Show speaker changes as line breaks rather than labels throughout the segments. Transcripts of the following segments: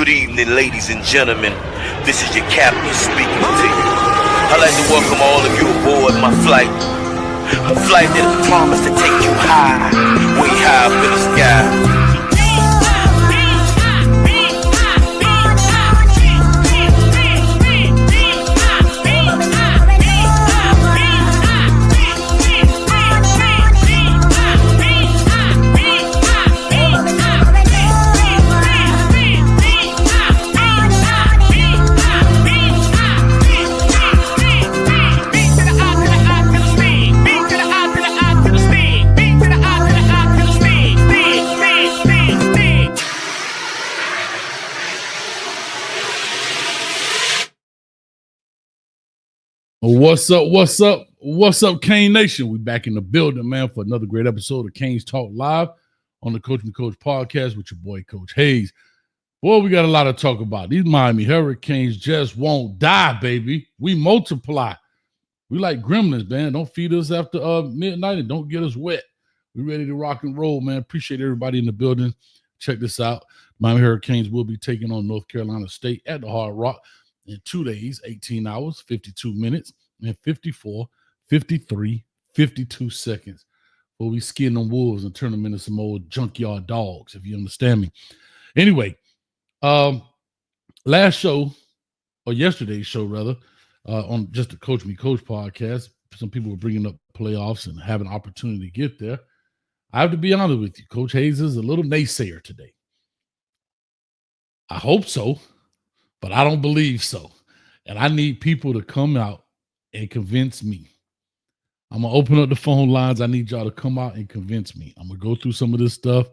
Good evening, ladies and gentlemen. This is your captain speaking to you. I'd like to welcome all of you aboard my flight. A flight that promised to take you high, way high up in the sky.
What's up? What's up? What's up, Kane Nation? We back in the building, man, for another great episode of Kane's Talk Live on the Coach Me Coach podcast with your boy, Coach Hayes. Boy, we got a lot to talk about. These Miami Hurricanes just won't die, baby. We multiply. We like gremlins, man. Don't feed us after midnight and don't get us wet. We ready to rock and roll, man. Appreciate everybody in the building. Check this out. Miami Hurricanes will be taking on North Carolina State at the Hard Rock in 2 days, 18 hours, 52 minutes, and 54, 53, 52 seconds. Where we skin them wolves and turn them into some old junkyard dogs, if you understand me. Anyway, last show, or yesterday's show rather, on just the Coach Me Coach podcast, some people were bringing up playoffs and having an opportunity to get there. I have to be honest with you, Coach Hayes is a little naysayer today. I hope so, but I don't believe so. And I need people to come out and convince me. I'm going to open up the phone lines. I need y'all to come out and convince me. I'm going to go through some of this stuff.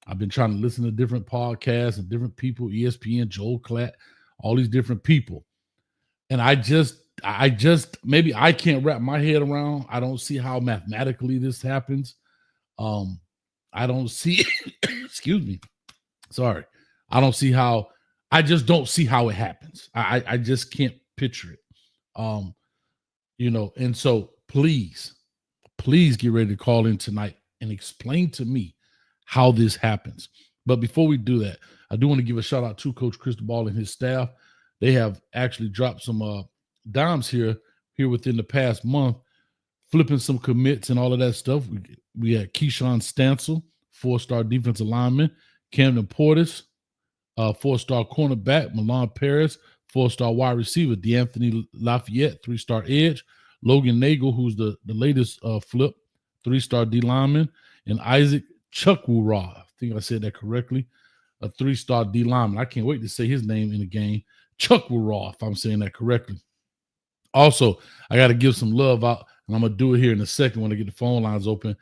I've been trying to listen to different podcasts and different people, ESPN, Joel Klatt, all these different people. And I just, maybe I can't wrap my head around. I don't see how mathematically this happens. I don't see, excuse me. Sorry. I don't see how. I just don't see how it happens. I just can't picture it. And so please get ready to call in tonight and explain to me how this happens. But before we do that, I do want to give a shout out to Coach Cristobal and his staff. They have actually dropped some dimes here within the past month, flipping some commits and all of that stuff. We had Keyshawn Stansel, 4-star defensive lineman, Camden Portis, 4-star cornerback, Milan Paris, 4-star wide receiver, DeAnthony Lafayette, 3-star edge, Logan Nagel, who's the latest flip, 3-star D lineman, and Isaac Chukwura, I think I said that correctly, a 3-star D lineman. I can't wait to say his name in the game, Chukwura, if I'm saying that correctly. Also, I got to give some love out, and I'm going to do it here in a second when I get the phone lines open.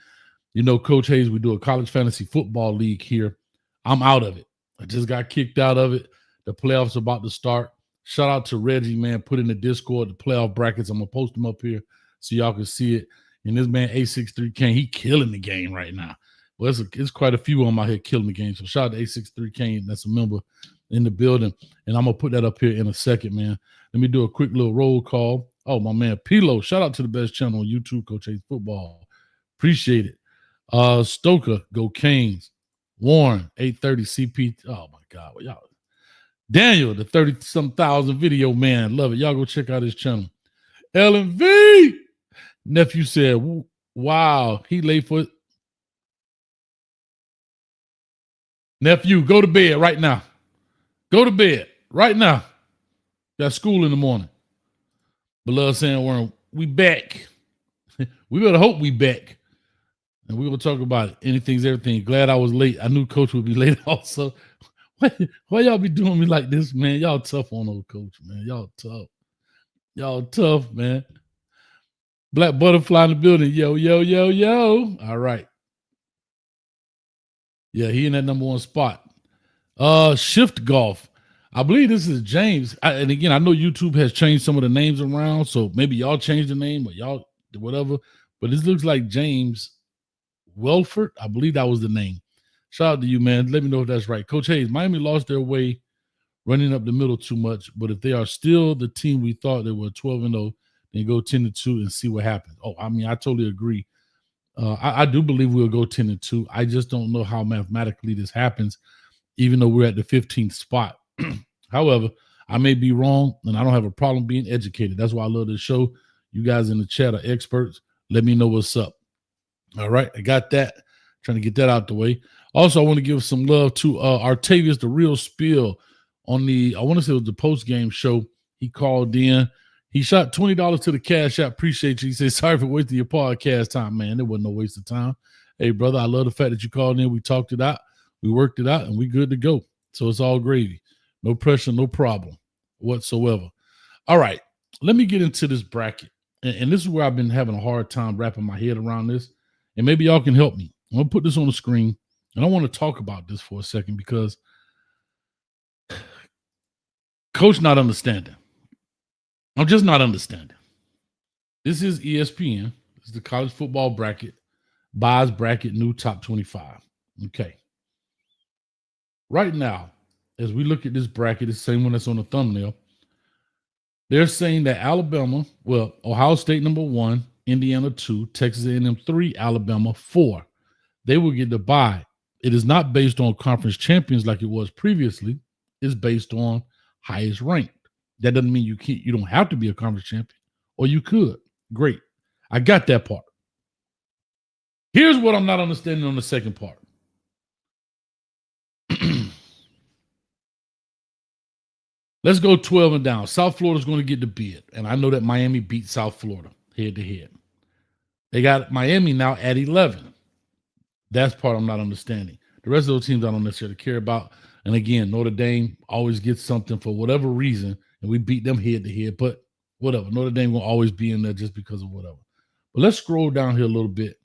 You know, Coach Hayes, we do a college fantasy football league here. I'm out of it. I just got kicked out of it. The playoffs are about to start. Shout out to Reggie, man. Put in the Discord the playoff brackets. I'm going to post them up here so y'all can see it. And this man, A63 Kane, he killing the game right now. Well, it's quite a few on my head killing the game. So shout out to A63 Kane. That's a member in the building. And I'm going to put that up here in a second, man. Let me do a quick little roll call. Oh, my man, Pilo. Shout out to the best channel on YouTube, Coach Hayes Football. Appreciate it. Stoker, go Canes. Warren, 830 CP. Oh my God. Well, y'all. Daniel, the 30-some thousand video man. Love it. Y'all go check out his channel. LV. Nephew said, wow, he late for it. Nephew, go to bed right now. Go to bed right now. Got school in the morning. Beloved Sandworm, we back. We better hope we back. And we're going to talk about it. Anything's everything. Glad I was late. I knew Coach would be late also. Why y'all be doing me like this, man? Y'all tough on old Coach, man. Y'all tough. Y'all tough, man. Black Butterfly in the building. Yo, yo, yo, yo. All right. Yeah, he in that number one spot. Shift Golf. I believe this is James. And again, I know YouTube has changed some of the names around, so maybe y'all changed the name or y'all whatever. But this looks like James Welford, I believe that was the name. Shout out to you, man. Let me know if that's right. Coach Hayes, Miami lost their way running up the middle too much, but if they are still the team we thought they were 12-0, then go 10-2 and see what happens. Oh, I mean, I totally agree. I do believe we'll go 10-2. I just don't know how mathematically this happens, even though we're at the 15th spot However, I may be wrong, and I don't have a problem being educated. That's why I love this show. You guys in the chat are experts. Let me know what's up. All right, I got that. Trying to get that out the way. Also, I want to give some love to Artavius, the real spill on the, I want to say it was the post-game show. He called in. He shot $20 to the Cash App. Appreciate you. He said, sorry for wasting your podcast time, man. There wasn't no waste of time. Hey, brother, I love the fact that you called in. We talked it out. We worked it out, and we good to go. So it's all gravy. No pressure, no problem whatsoever. All right, let me get into this bracket. And this is where I've been having a hard time wrapping my head around this. And maybe y'all can help me. I'm going to put this on the screen. And I want to talk about this for a second because Coach not understanding. I'm just not understanding. This is ESPN. This is the college football bracket. Buys bracket, new top 25. Okay. Right now, as we look at this bracket, it's the same one that's on the thumbnail. They're saying that Alabama, well, Ohio State number 1, Indiana 2, Texas A&M 3, Alabama 4. They will get the bye. It is not based on conference champions like it was previously. It's based on highest ranked. That doesn't mean you don't have to be a conference champion, or you could. Great. I got that part. Here's what I'm not understanding on the second part. Let's go 12 and down. South Florida's going to get the bid. And I know that Miami beat South Florida head to head. They got Miami now at 11. That's part I'm not understanding. The rest of those teams I don't necessarily care about. And again, Notre Dame always gets something for whatever reason, and we beat them head to head. But whatever. Notre Dame will always be in there just because of whatever. But let's scroll down here a little bit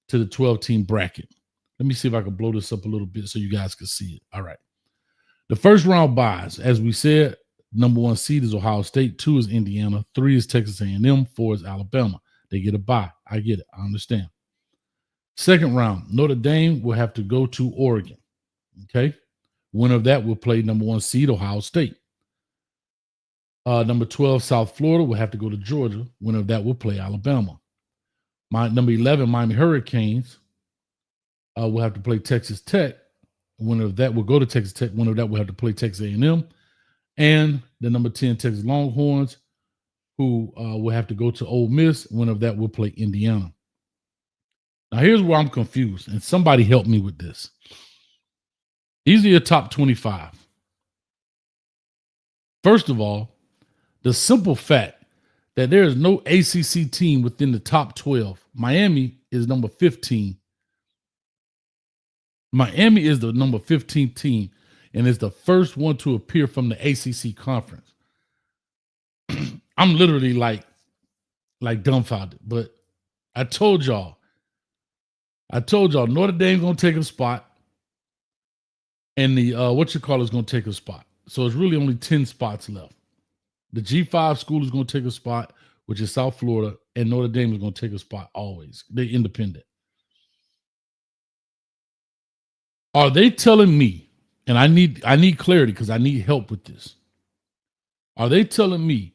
to the 12-team bracket. Let me see if I can blow this up a little bit so you guys can see it. All right. The first round buys, as we said, number 1 seed is Ohio State, 2 is Indiana, 3 is Texas A&M, 4 is Alabama. They get a bye. I get it. I understand. Second round, Notre Dame will have to go to Oregon. Okay. Winner of that will play number 1 seed Ohio State. Number 12, South Florida will have to go to Georgia. Winner of that will play Alabama. Number 11, Miami Hurricanes will have to play Texas Tech. Winner of that will go to Texas Tech. Winner of that will have to play Texas A&M. And the number 10 Texas Longhorns, who will have to go to Ole Miss. Winner of that will play Indiana. Now, here's where I'm confused, and somebody help me with this. These are your top 25. First of all, the simple fact that there is no ACC team within the top 12. Miami is number 15. Miami is the number 15 team and is the first one to appear from the ACC conference. I'm literally like dumbfounded, but I told y'all Notre Dame's going to take a spot and the is going to take a spot. So it's really only 10 spots left. The G5 school is going to take a spot, which is South Florida, and Notre Dame is going to take a spot always. They're independent. Are they telling me, and I need clarity because I need help with this. Are they telling me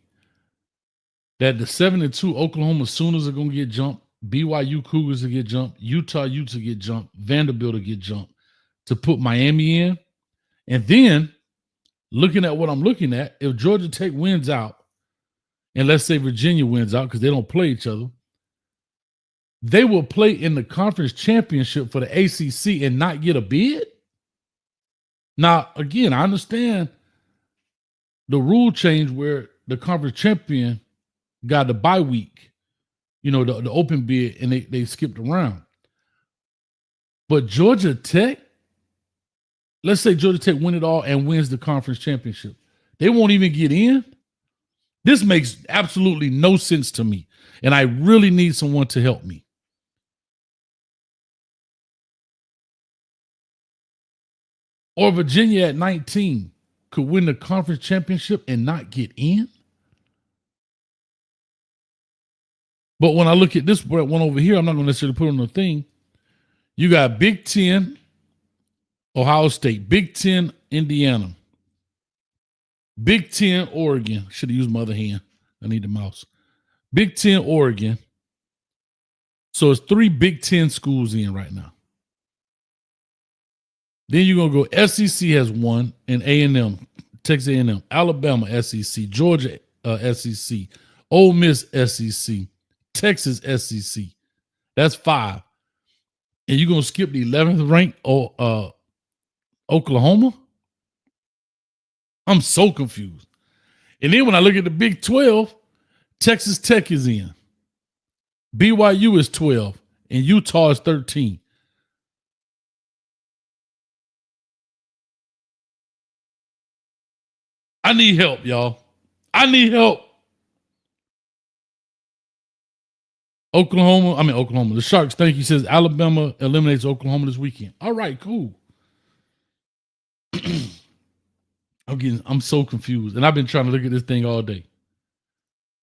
that the 7-2 Oklahoma Sooners are going to get jumped, BYU Cougars to get jumped, Utah Utes to get jumped, Vanderbilt to get jumped, to put Miami in? And then, looking at what I'm looking at, if Georgia Tech wins out, and let's say Virginia wins out because they don't play each other, they will play in the conference championship for the ACC and not get a bid? Now, again, I understand the rule change where the conference champion got the bye week, the open bid, and they skipped around. But Georgia Tech, let's say Georgia Tech win it all and wins the conference championship. They won't even get in? This makes absolutely no sense to me, and I really need someone to help me. Or Virginia at 19 could win the conference championship and not get in? But when I look at this one over here, I'm not going to necessarily put on the thing. You got Big Ten, Ohio State, Big Ten, Indiana, Big Ten, Oregon. Should have used my other hand. I need the mouse. Big Ten, Oregon. So it's 3 Big Ten schools in right now. Then you're going to go SEC has 1 and A&M Texas A&M, Alabama SEC, Georgia SEC, Ole Miss SEC, Texas SEC. That's 5. And you're going to skip the 11th ranked Oklahoma? I'm so confused. And then when I look at the Big 12, Texas Tech is in. BYU is 12 and Utah is 13. I need help, y'all. I need help. Oklahoma. The Sharks, thank you, says Alabama eliminates Oklahoma this weekend. All right, cool. I'm so confused. And I've been trying to look at this thing all day.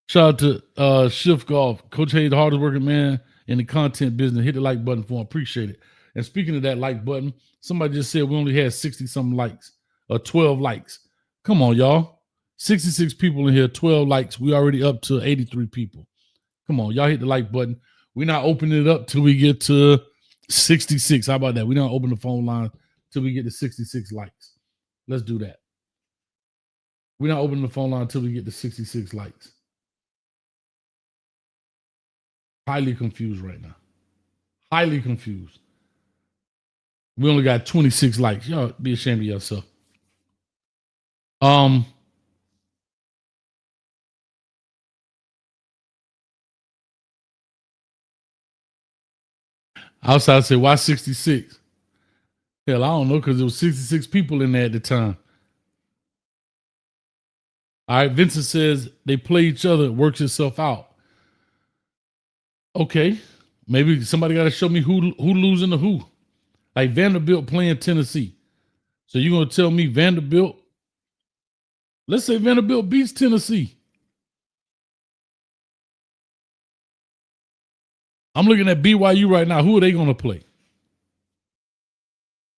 Shout out to Shift Golf. Coach Hayes, the hardest working man in the content business. Hit the like button for him. Appreciate it. And speaking of that like button, somebody just said we only had 60-something likes or 12 likes. Come on, y'all. 66 people in here, 12 likes. We already up to 83 people. Come on, y'all hit the like button. We're not opening it up till we get to 66. How about that? We don't open the phone line till we get to 66 likes. Let's do that. We're not opening the phone line until we get to 66 likes. Highly confused right now. Highly confused. We only got 26 likes. Y'all be ashamed of yourself. Outside say, why 66? Hell, I don't know, because there was 66 people in there at the time. All right, Vincent says they play each other, it works itself out. Okay, maybe somebody got to show me who losing to who. Like Vanderbilt playing Tennessee. So you're going to tell me Vanderbilt, let's say Vanderbilt beats Tennessee. I'm looking at BYU right now. Who are they going to play?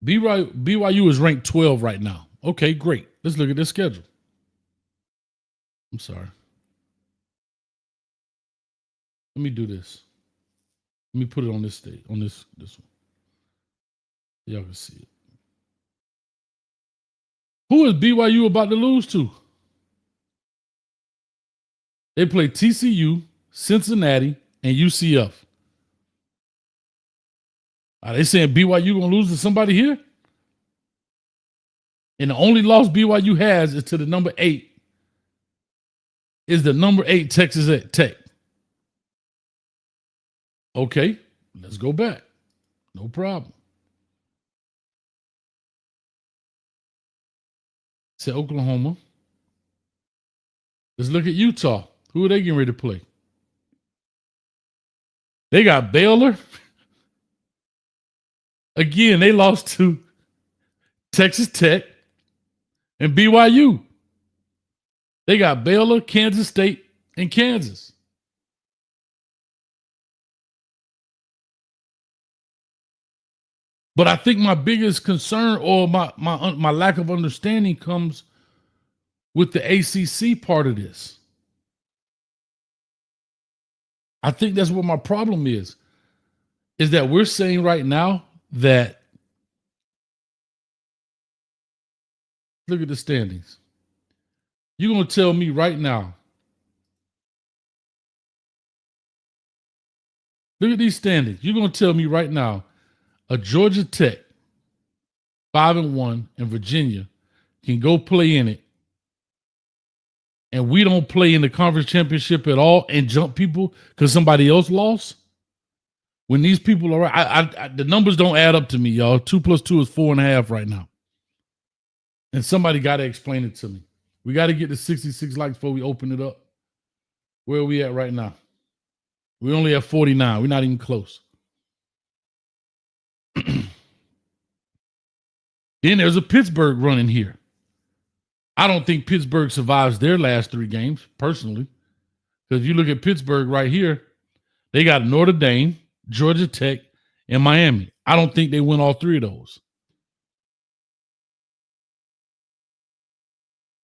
BYU is ranked 12 right now. Okay, great. Let's look at their schedule. I'm sorry. Let me do this. Let me put it on this stage, on this one. Y'all can see it. Who is BYU about to lose to? They play TCU, Cincinnati, and UCF. Are they saying BYU gonna lose to somebody here? And the only loss BYU has is to the number 8. Is the number 8 Texas Tech. Okay, let's go back. No problem. Say Oklahoma. Let's look at Utah. Who are they getting ready to play? They got Baylor. Again, they lost to Texas Tech and BYU. They got Baylor, Kansas State, and Kansas. But I think my biggest concern or my lack of understanding comes with the ACC part of this. I think that's what my problem is that we're saying right now that, look at the standings. You're going to tell me right now, look at these standings. You're going to tell me right now, a Georgia Tech 5-1 and Virginia can go play in it, and we don't play in the conference championship at all and jump people because somebody else lost? When these people are, the numbers don't add up to me, y'all. 2 + 2 is 4.5 right now. And somebody got to explain it to me. We got to get to 66 likes before we open it up. Where are we at right now? We only have 49. We're not even close. Then there's a Pittsburgh running here. I don't think Pittsburgh survives their last 3 games, personally. Because if you look at Pittsburgh right here, they got Notre Dame, Georgia Tech, and Miami. I don't think they win all 3 of those.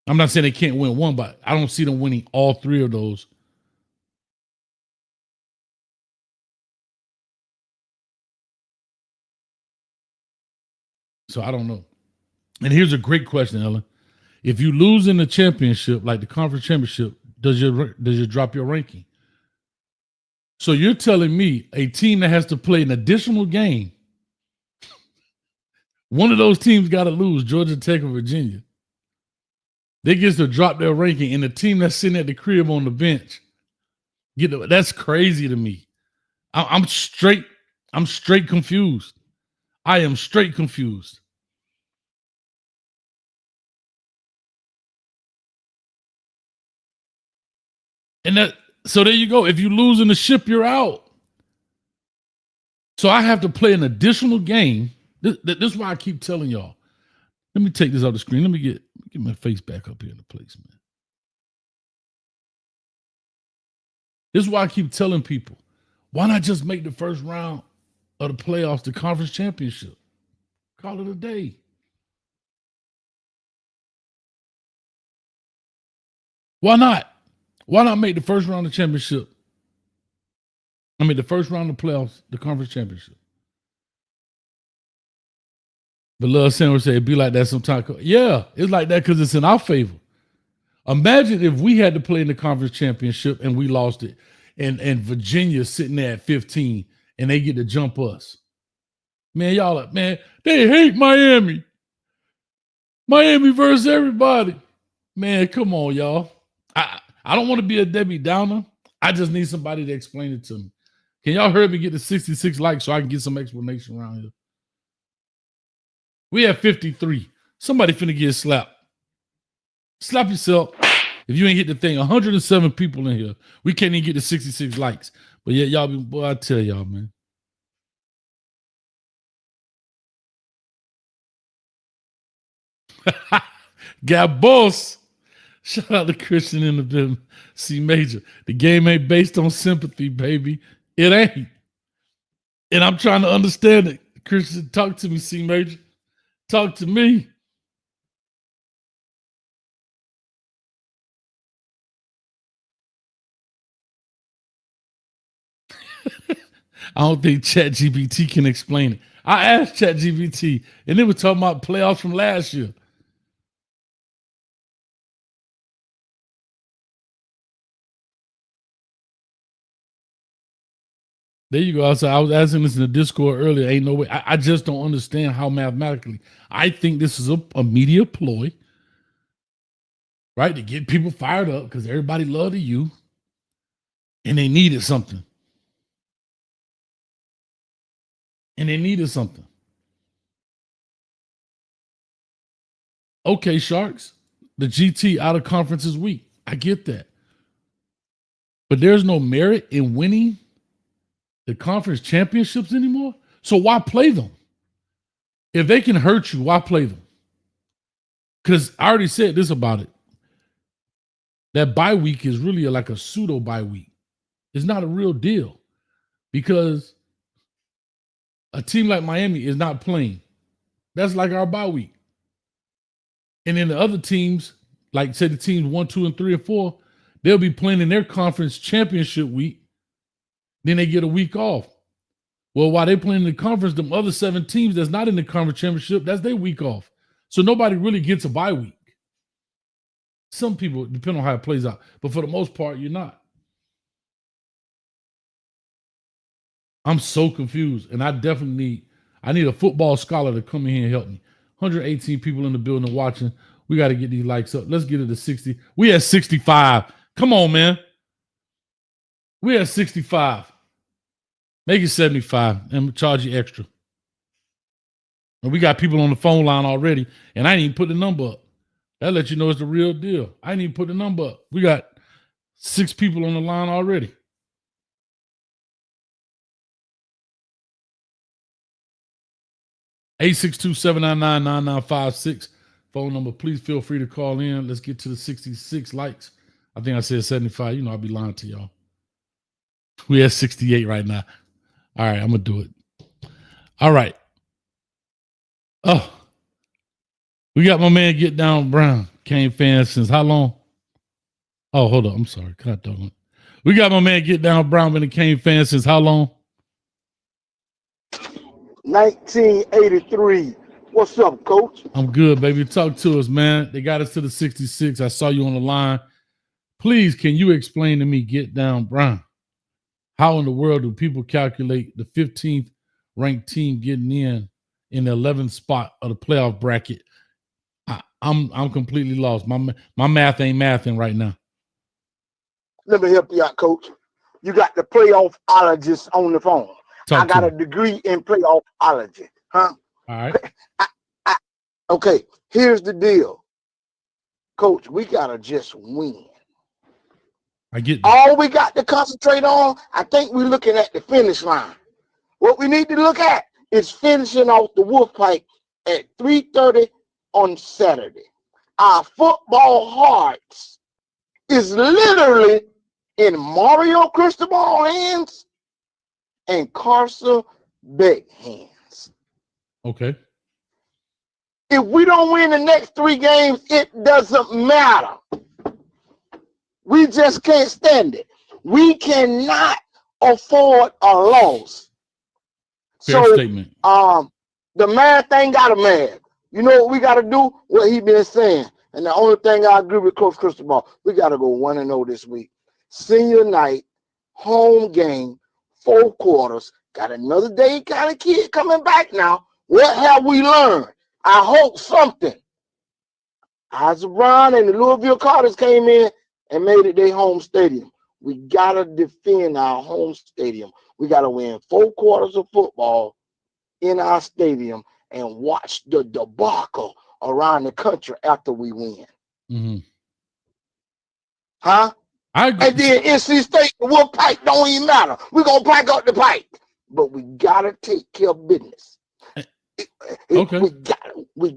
I'm not saying they can't win one, but I don't see them winning all 3 of those. So I don't know. And here's a great question, Ellen. If you lose in the championship, like the conference championship, does you drop your ranking? So you're telling me a team that has to play an additional game, one of those teams got to lose, Georgia Tech or Virginia. They get to drop their ranking, and the team that's sitting at the crib on the bench, that's crazy to me. I'm straight confused. I am straight confused. And so there you go. If you lose in the ship, you're out. So I have to play an additional game. This is why I keep telling y'all. Let me take this off the screen. Let me get my face back up here in the place, man. This is why I keep telling people, why not just make the first round of the playoffs, the conference championship? Call it a day. Why not? Why not make the first round of the championship? I mean, the first round of the playoffs, the conference championship. But Love Sandwich say it'd be like that sometimes. Yeah, it's like that because it's in our favor. Imagine if we had to play in the conference championship and we lost it, and Virginia sitting there at 15 and they get to jump us. Man, they hate Miami. Miami versus everybody. Man, come on, y'all. I don't want to be a Debbie Downer. I just need somebody to explain it to me. Can y'all hear me get to 66 likes so I can get some explanation around here? We have 53. Somebody finna get slapped. Slap yourself. If you ain't hit the thing, 107 people in here. We can't even get to 66 likes. But yeah, y'all, boy, I tell y'all, man. Got boss. Shout out to Christian in the building. C Major. The game ain't based on sympathy, baby. It ain't. And I'm trying to understand it. Christian, talk to me, C Major. Talk to me. I don't think ChatGPT can explain it. I asked ChatGPT, and it was talking about playoffs from last year. There you go. I was asking this in the Discord earlier. Ain't no way. I just don't understand how mathematically. I think this is a media ploy, right? To get people fired up because everybody loved you and they needed something. Okay, Sharks. The GT out of conference is weak. I get that. But there's no merit in winning the conference championships anymore. So why play them? If they can hurt you, why play them? Because I already said this about it. That bye week is really like a pseudo bye week. It's not a real deal because a team like Miami is not playing. That's like our bye week. And then the other teams, like say the teams 1, 2, and 3, and 4, they'll be playing in their conference championship week. Then they get a week off. Well, while they're playing in the conference, them other 7 teams that's not in the conference championship, that's their week off. So nobody really gets a bye week. Some people, depend on how it plays out. But for the most part, you're not. I'm so confused. And I need a football scholar to come in here and help me. 118 people in the building watching. We got to get these likes up. Let's get it to 60. We at 65. Come on, man. We at 65. Make it 75 and charge you extra. And we got people on the phone line already, and I didn't even put the number up. That lets you know it's the real deal. I didn't even put the number up. We got 6 people on the line already. Eight 862-799-9956. Phone number. Please feel free to call in. Let's get to the 66 likes. I think I said 75. You know, I'll be lying to y'all. We at 68 right now. All right, I'm going to do it. All right. Oh, we got my man Get Down Brown. Cane fan since how long? Oh, hold on. I'm sorry. God dog it. We got my man Get Down Brown been a Cane fan since how long?
1983. What's up, Coach?
I'm good, baby. Talk to us, man. They got us to the 66. I saw you on the line. Please, can you explain to me, Get Down Brown, how in the world do people calculate the 15th ranked team getting in the 11th spot of the playoff bracket? I'm completely lost. My math ain't mathing right now.
Let me help you out, Coach. You got the playoffologist on the phone. I got a
Me.
degree in playoffology, huh?
All right.
Okay, here's the deal, Coach. We gotta just win.
I get that.
All we got to concentrate on, I think we're looking at the finish line. What we need to look at is finishing off the Wolf Pike at 3:30 on Saturday. Our football hearts is literally in Mario Cristobal hands and Carson Beck hands.
Okay.
If we don't win the next 3 games, it doesn't matter. We just can't stand it. We cannot afford a loss.
Fair
So,
statement.
the math ain't got a math. You know what we got to do? What he been saying. And the only thing I agree with Coach Cristobal, we got to go 1-0 this week. Senior night, home game, 4 quarters. Got another day kind of kid coming back now. What have we learned? I hope something. Isaac Brown and the Louisville Cardinals came in and made it their home stadium. We got to defend our home stadium. We got to win 4 quarters of football in our stadium and watch the debacle around the country after we win.
Mm-hmm.
Huh?
I agree.
And then NC State, the Wolf Pike don't even matter. We're going to pack up the pike. But we got to take care of business.
Okay.
We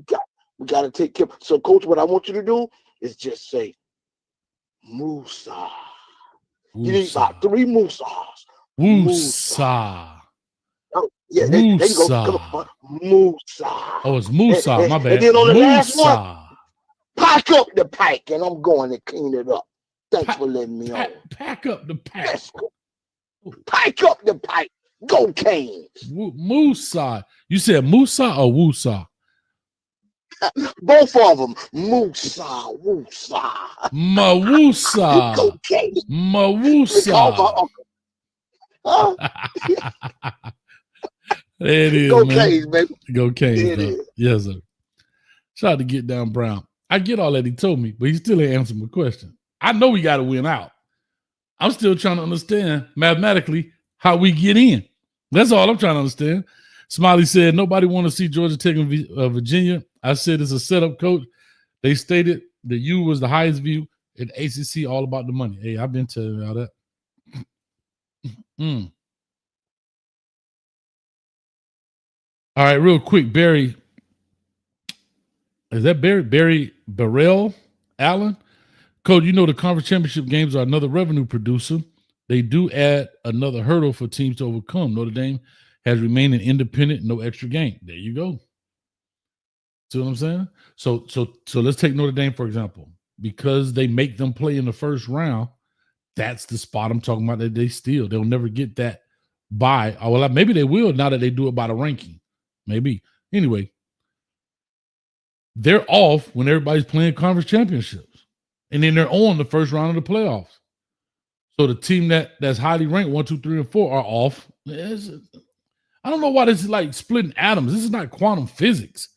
got to take care. So, Coach, what I want you to do is just say, Musa. You need about 3 Musas.
Musa.
Oh, yeah, there you go. Come on. Musa.
Oh, it's Musa. My bad.
And then on the last one,
Musa.
pack up the pike, and I'm going to clean it up. Thanks for letting me on.
Pack up the pack.
Let's go. Pike up the pike. Go Canes.
Musa. You said Musa or Wusa?
Both of them. Musa. Wusa.
Mawusa.
Go Canes.
Mawusa. There it is,
Go
man.
Canes, baby.
Go Canes, yes, sir. Shout out to Get Down Brown. I get all that he told me, but he still ain't answered my question. I know we got to win out. I'm still trying to understand mathematically how we get in. That's all I'm trying to understand. Smiley said, nobody want to see Georgia taking Virginia. I said it's a setup, coach. They stated the U was the highest view in ACC, all about the money. Hey, I've been telling you all that. All right, real quick, Barry. Is that Barry Burrell Allen? Coach, you know the conference championship games are another revenue producer. They do add another hurdle for teams to overcome. Notre Dame has remained an independent, no extra game. There you go. See what I'm saying? So let's take Notre Dame, for example. Because they make them play in the first round, that's the spot I'm talking about that they steal. They'll never get that by. Oh, well, maybe they will now that they do it by the ranking. Maybe. Anyway, they're off when everybody's playing conference championships. And then they're on the first round of the playoffs. So the team that's highly ranked, 1, 2, 3, and 4 are off. I don't know why this is like splitting atoms. This is not quantum physics.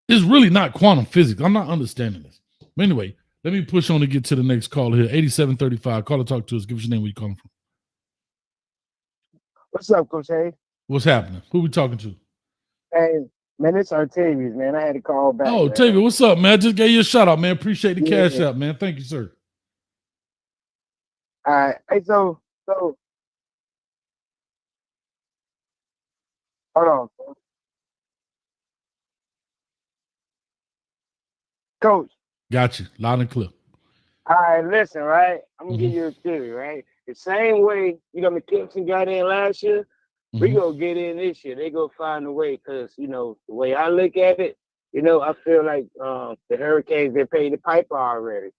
It's really not quantum physics. I'm not understanding this. But anyway, let me push on to get to the next call here. 8735. Call or talk to us. Give us your name, where you calling from.
What's up, Coach Hay?
What's happening? Who we talking to?
Hey, man, it's Artavius, man. I had to call back.
Oh, Tavia, what's up, man? I just gave you a shout out, man. Appreciate the cash out, man. Thank you, sir.
All right. Hey, so hold on. Coach.
Got you. Loud and clear.
All right, listen, right? I'm going to give you a theory, right? The same way, the Clemson got in last year, we going to get in this year. They going to find a way because, the way I look at it, I feel like the Hurricanes, they paid the piper already.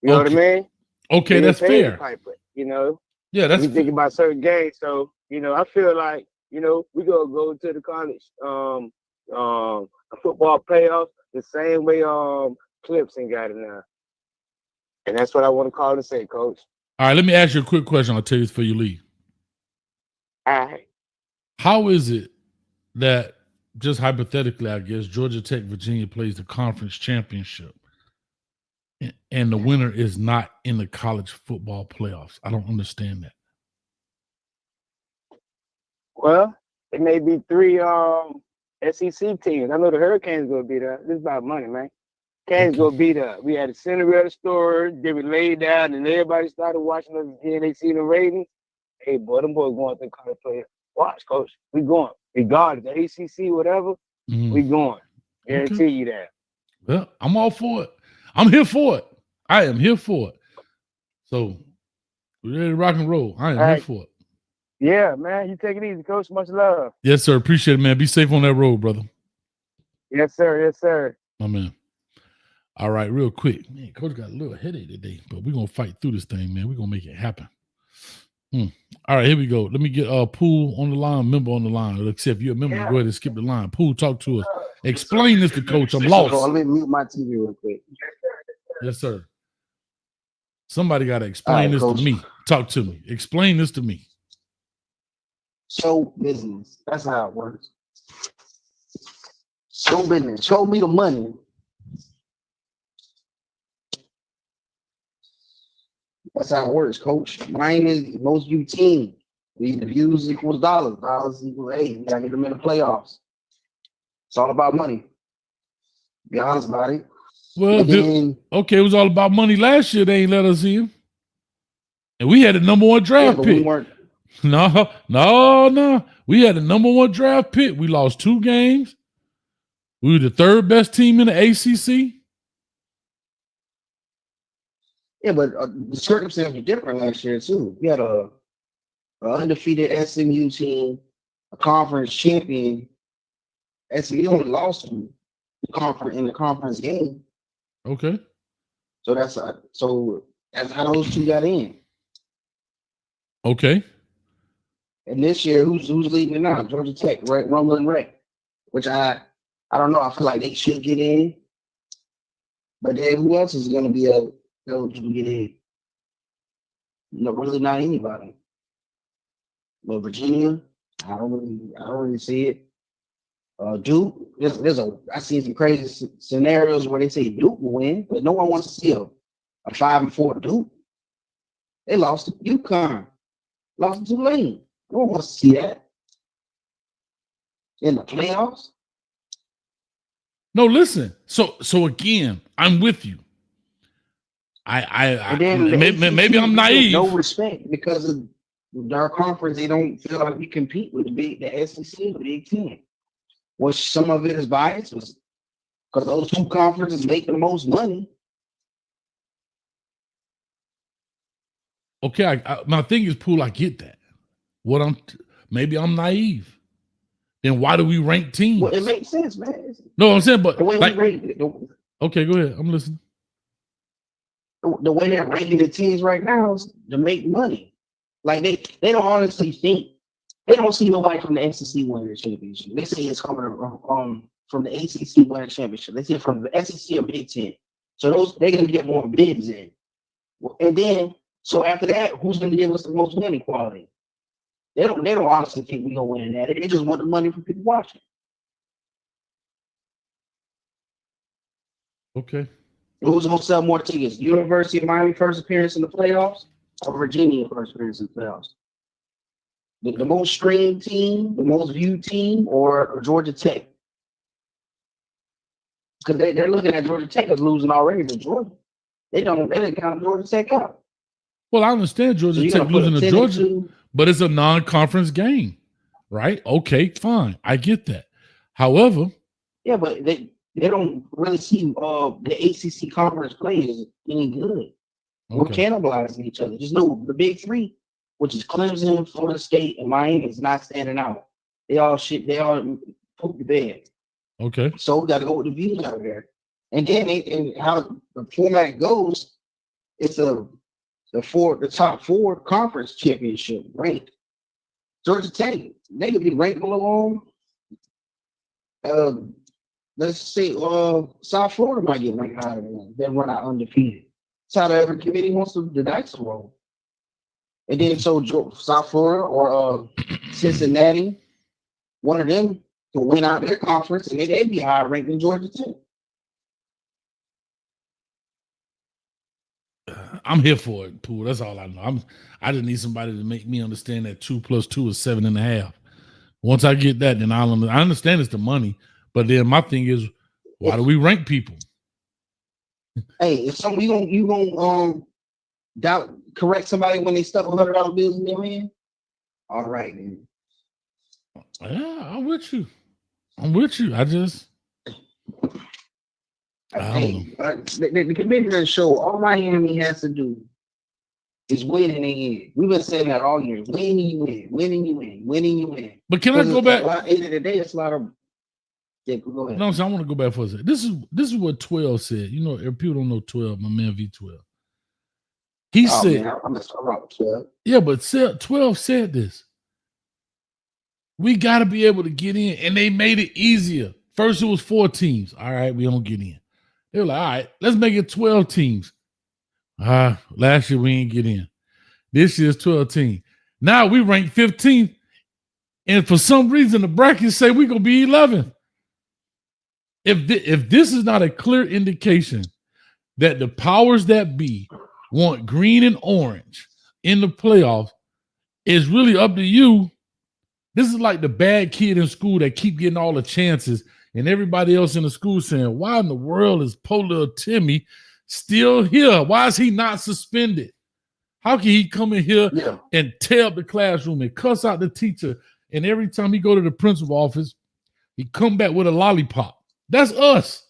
You know what I mean?
Okay, that's fair.
Piper,
Yeah, that's
you think about certain games. So, I feel like, we're going to go to the college, a football playoff the same way Clemson got it now. And that's what I want to call and say, Coach.
All right, let me ask you a quick question. I'll tell you this before you leave.
All right.
How is it that, just hypothetically, I guess, Georgia Tech, Virginia plays the conference championship and the winner is not in the college football playoffs? I don't understand that.
Well, it may be 3 SEC teams. I know the Hurricanes gonna be there. This is about money, man. Canes gonna be there. We had a Cinderella story. Then we laid down, and everybody started watching us again. They see the ratings. Hey, boy, them boys going to the college player. Watch, Coach. We going. Regardless, the ACC, whatever, we going. Guarantee you that.
Well, I'm all for it. I'm here for it. I am here for it. So, we're ready to rock and roll. I am here for it.
Yeah, man. You take it easy, Coach. Much love.
Yes, sir. Appreciate it, man. Be safe on that road, brother.
Yes, sir. Yes, sir.
My man. All right, real quick. Man, Coach got a little headache today, but we're going to fight through this thing, man. We're going to make it happen. All right, here we go. Let me get Poole on the line, member on the line. Except if you're a member, go ahead and skip the line. Poole, talk to us. Explain this to Coach. I'm lost.
Let me mute my TV real quick.
Yes, sir. Somebody got to explain this to me. Talk to me. Explain this to me.
Show business. That's how it works. Show business. Show me the money. That's how it works, Coach. Mine is most view team. The views equals dollars. Dollars equals we gotta get them in the playoffs. It's all about money. Be honest about it.
Well, okay, it was all about money last year. They ain't let us in. And we had the number 1 draft pick. No. We had the number 1 draft pick. We lost 2 games. We were the 3rd best team in the ACC.
Yeah, but the circumstances were different last year too. We had a undefeated SMU team, a conference champion. SMU only lost in the conference game.
Okay.
So that's how those 2 got in.
Okay.
And this year, who's leading it now? Georgia Tech, right? Rumbling Wreck, which I don't know. I feel like they should get in. But then who else is going to be eligible to get in? No, really not anybody. But Virginia, I don't really see it. Duke, I see some crazy scenarios where they say Duke will win, but no one wants to see a 5-4 Duke. They lost to UConn, lost to Tulane. No one wants to see that in the playoffs.
No, listen. So again, I'm with you. Maybe I'm naive.
No respect because of our conference. They don't feel like we compete with the SEC, the Big Ten. Well, some of it is biased because those 2 conferences make the most money.
Okay, my thing is, Poole, I get that. Maybe I'm naive. Then why do we rank teams?
Well, it makes sense, man.
No, I'm saying, but
the way
like,
we rate it,
okay, go ahead. I'm listening.
The way they're ranking the teams right now is to make money. Like they don't honestly think they don't see nobody from the SEC winning the championship. They say it's coming from the ACC winning championship. They say from the SEC or Big Ten. So they're gonna get more bids in. And then so after that, who's gonna give us the most winning quality? They don't honestly think we're gonna win that. They just want the money from people watching.
Okay.
Who's gonna sell more tickets? University of Miami first appearance in the playoffs or Virginia first appearance in the playoffs? The most streamed team, the most viewed team, or Georgia Tech? Because they're looking at Georgia Tech as losing already to Georgia. They didn't count Georgia Tech out.
Well, I understand Georgia Tech losing to Georgia, but it's a non-conference game, right? Okay, fine. I get that. However,
yeah, but they don't really see the ACC conference players any good. We're cannibalizing each other. Just know the big 3, which is Clemson, Florida State, and Miami, is not standing out. They all poop the bed.
Okay.
So we got to go with the views out there. And then and how the format goes, it's the top 4 conference championship ranked. Georgia Tech, they could be ranked along Let's see. South Florida might get ranked higher than them. They run out undefeated. That's how every committee wants the dice to roll. And then so South Florida or Cincinnati, one of them can win out their conference, and they'd be higher ranked than Georgia too.
I'm here for it, Pooh. That's all I know. I just need somebody to make me understand that 2 + 2 is 7.5. Once I get that, then I understand it's the money. But then my thing is, why do we rank people?
Hey, if you gonna doubt correct somebody when they stuck $100 bills in their hand, all right, man.
Yeah, I'm with you. I just
the committee doesn't show. All Miami has to do is win in the end. We've been saying that all year. Winning, you win. Winning, you win. Winning, you win.
But can I go back?
At the end of the day, it's a lot of. Yeah, go ahead.
No, so I want to go back for a second. This is what 12 said. You know, if people don't know 12, my man V12. He said,
man, I'm about 12.
Yeah, but 12 said this. We got to be able to get in, and they made it easier. First, it was 4 teams. All right, we don't get in. They were like, all right, let's make it 12 teams. Last year we ain't get in. This year's 12 teams. Now we rank 15th, and for some reason the brackets say we're gonna be 11th. If this is not a clear indication that the powers that be want green and orange in the playoffs, it's really up to you. This is like the bad kid in school that keep getting all the chances, and everybody else in the school saying, why in the world is poor little Timmy still here? Why is he not suspended? How can he come in here and tear up the classroom and cuss out the teacher? And every time he go to the principal office, he come back with a lollipop. That's us.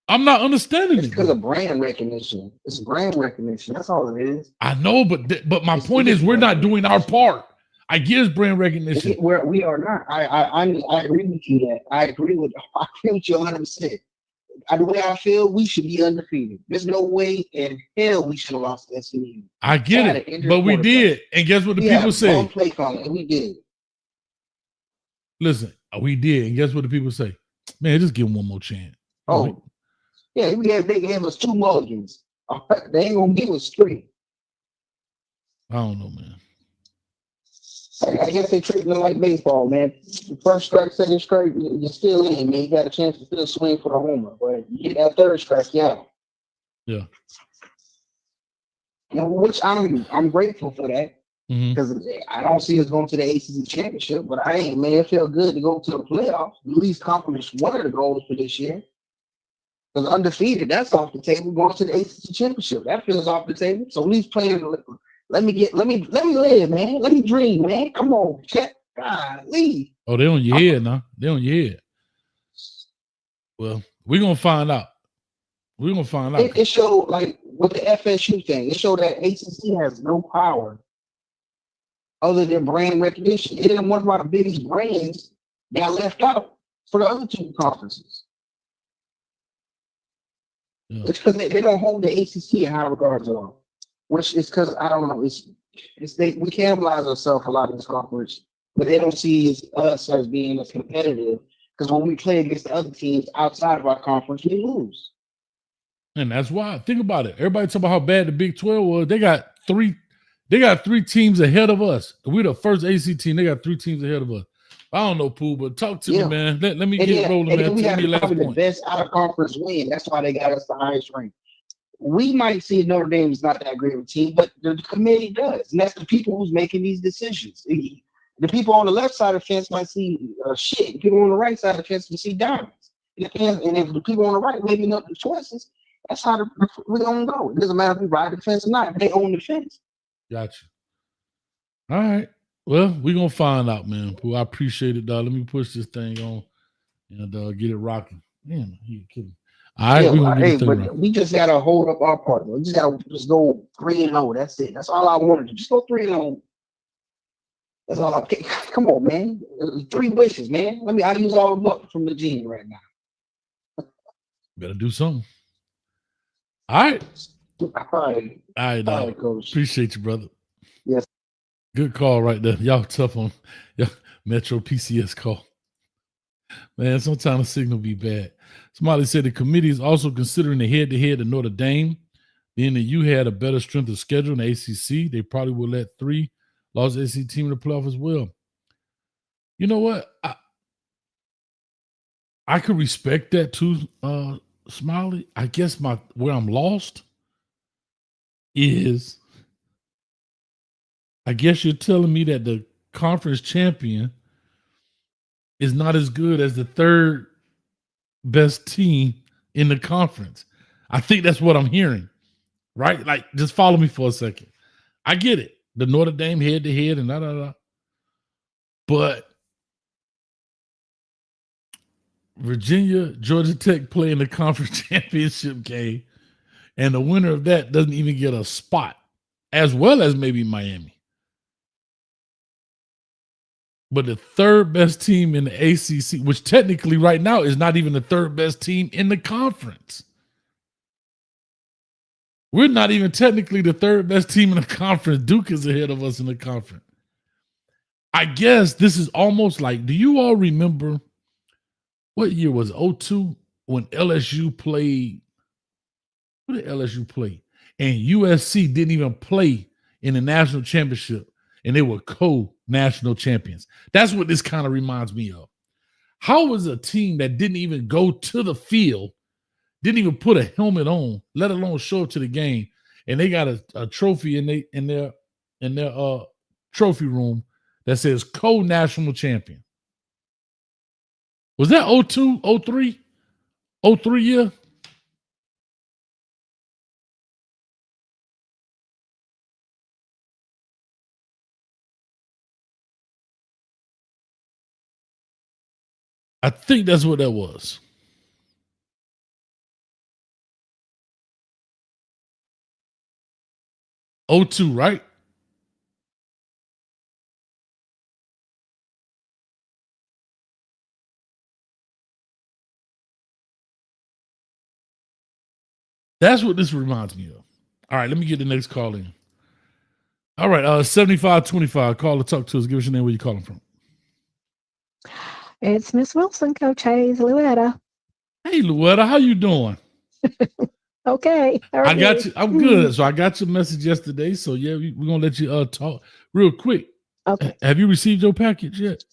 I'm not understanding it.
It's because of brand recognition. It's brand recognition. That's all it is.
I know, but my point is we're not doing our part. I get it's brand recognition.
We are not. I agree with you that. I agree with you 100%. The way I feel, we should be undefeated. There's no way in hell we should have lost to SMU.
I get it, but we did. And guess what the people say?
Play calling, and we did.
Listen, we did, and guess what the people say? Man, just give them one more chance.
Oh, yeah, they gave us 2 mulligans. They ain't gonna give us 3.
I don't know, man.
I guess they treat it like baseball, man. The first strike, second strike, you're still in, man. You got a chance to still swing for the homer, but you get that third strike, yeah. Which I'm grateful for that because I don't see us going to the ACC championship, but man, it felt good to go to the playoffs. At least accomplish one of the goals for this year. Because undefeated, that's off the table. Going to the ACC championship, that feels off the table. So at least playing. Let me live, man. Let me dream, man. Come on, check. Golly.
Oh, they on your head now. They on your head. Well, we're gonna find out. It showed, like with the FSU thing, it showed that ACC has no power other than brand recognition. It didn't one of our biggest brands got left out for the other 2 conferences. Yeah. It's because they don't hold the ACC in high regards at all. Which is because I don't know. We cannibalize ourselves a lot in this conference, but they don't see us as being as competitive. Because when we play against the other teams outside of our conference, we lose. And that's why. Think about it. Everybody talk about how bad the Big 12 was. They got 3 teams ahead of us. We're the first AC team. They got 3 teams ahead of us. I don't know, Pooh, but talk to me, man. Let me get rolling, man.
We have probably the best out of conference win. That's why they got us the highest rank. We might see Notre Dame is not that great of a team, but the committee does. And that's the people who's making these decisions. The people on the left side of the fence might see shit. The people on the right side of the fence will see diamonds. And if the people on the right making up the choices, that's how we're going to go. It doesn't matter if we ride the fence or not. If they own the fence.
Gotcha. All right. Well, we're going to find out, man. Pooh, I appreciate it, dog. Let me push this thing on and get it rocking. Man, you're kidding. All right,
but we just gotta hold up our part. We just gotta go 3-0. That's it. That's all I wanted to do. Just go 3-0. That's all. Come on, man. 3 wishes, man. I use all the luck from the genie right now.
Better do something. All right. All right, Coach. Appreciate you, brother.
Yes.
Good call right there. Y'all tough on Metro PCS call. Man, sometimes the signal be bad. Somebody said the committee is also considering the head-to-head of Notre Dame. Being that you had a better strength of schedule in the ACC, they probably will let 3 lost ACC team in the playoff as well. You know what? I could respect that too, Smiley. I guess where I'm lost is, I guess you're telling me that the conference champion is not as good as the third best team in the conference. I think that's what I'm hearing, right? Like, just follow me for a second. I get it. The Notre Dame head-to-head and da-da-da. But Virginia, Georgia Tech play in the conference championship game, and the winner of that doesn't even get a spot, as well as maybe Miami. But the third best team in the ACC, which technically right now is not even the third best team in the conference. We're not even technically the third best team in the conference. Duke is ahead of us in the conference. I guess this is almost like, do you all remember what year was it? 2002 when LSU played? Who did LSU play? And USC didn't even play in the national championship, and they were co-national champions. That's what this kind of reminds me of. How was a team that didn't even go to the field, didn't even put a helmet on, let alone show up to the game, and they got a trophy in their trophy room that says co-national champion? Was that 02, 03? 03 year? I think that's what that was. '02, right? That's what this reminds me of. All right, let me get the next call in. All right, 7525. Call to talk to us. Give us your name, where you calling from.
It's Miss Wilson, Coach Hayes, Louetta.
Hey, Louetta, how you doing?
Okay.
I got you. I'm good. So I got your message yesterday. So yeah, we're gonna let you talk real quick.
Okay.
Have you received your package yet?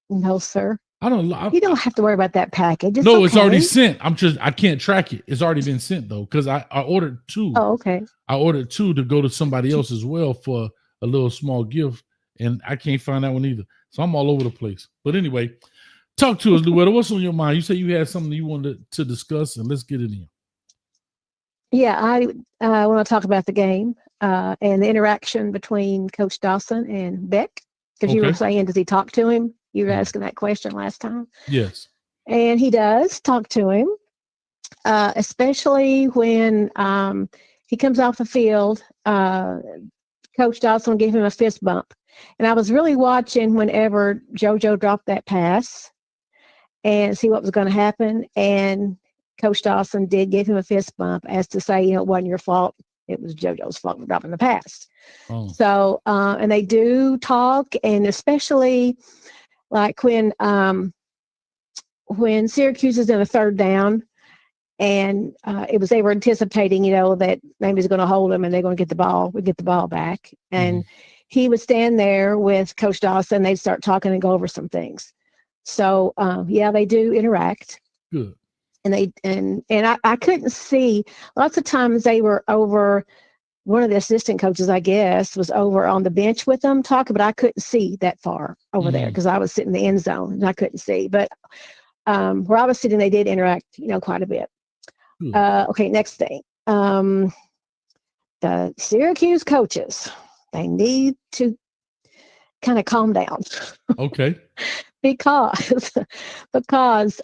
No, sir.
I don't.
You don't have to worry about that package.
No, it's already sent. I can't track it. It's already been sent though, because I ordered 2.
Oh, okay.
I ordered 2 to go to somebody else as well for a little small gift, and I can't find that one either. So I'm all over the place. But anyway, talk to us, Louetta. What's on your mind? You said you had something you wanted to discuss, and let's get it in.
Yeah, I want to talk about the game and the interaction between Coach Dawson and Beck, because you were saying, does he talk to him? You were asking that question last time.
Yes.
And he does talk to him, especially when he comes off the field. Coach Dawson gave him a fist bump. And I was really watching whenever JoJo dropped that pass and see what was going to happen. And Coach Dawson did give him a fist bump as to say, it wasn't your fault. It was JoJo's fault for dropping the pass. Oh. So, and they do talk, and especially like when Syracuse is in a third down, and they were anticipating, that maybe he's going to hold them and they're going to get the ball back. And he would stand there with Coach Dawson. They'd start talking and go over some things. So, yeah, they do interact.
Good.
And I couldn't see, lots of times they were over, one of the assistant coaches, I guess, was over on the bench with them talking, but I couldn't see that far over there because I was sitting in the end zone and I couldn't see. But where I was sitting, they did interact, quite a bit. Okay, next thing. The Syracuse coaches, they need to kind of calm down.
Okay.
because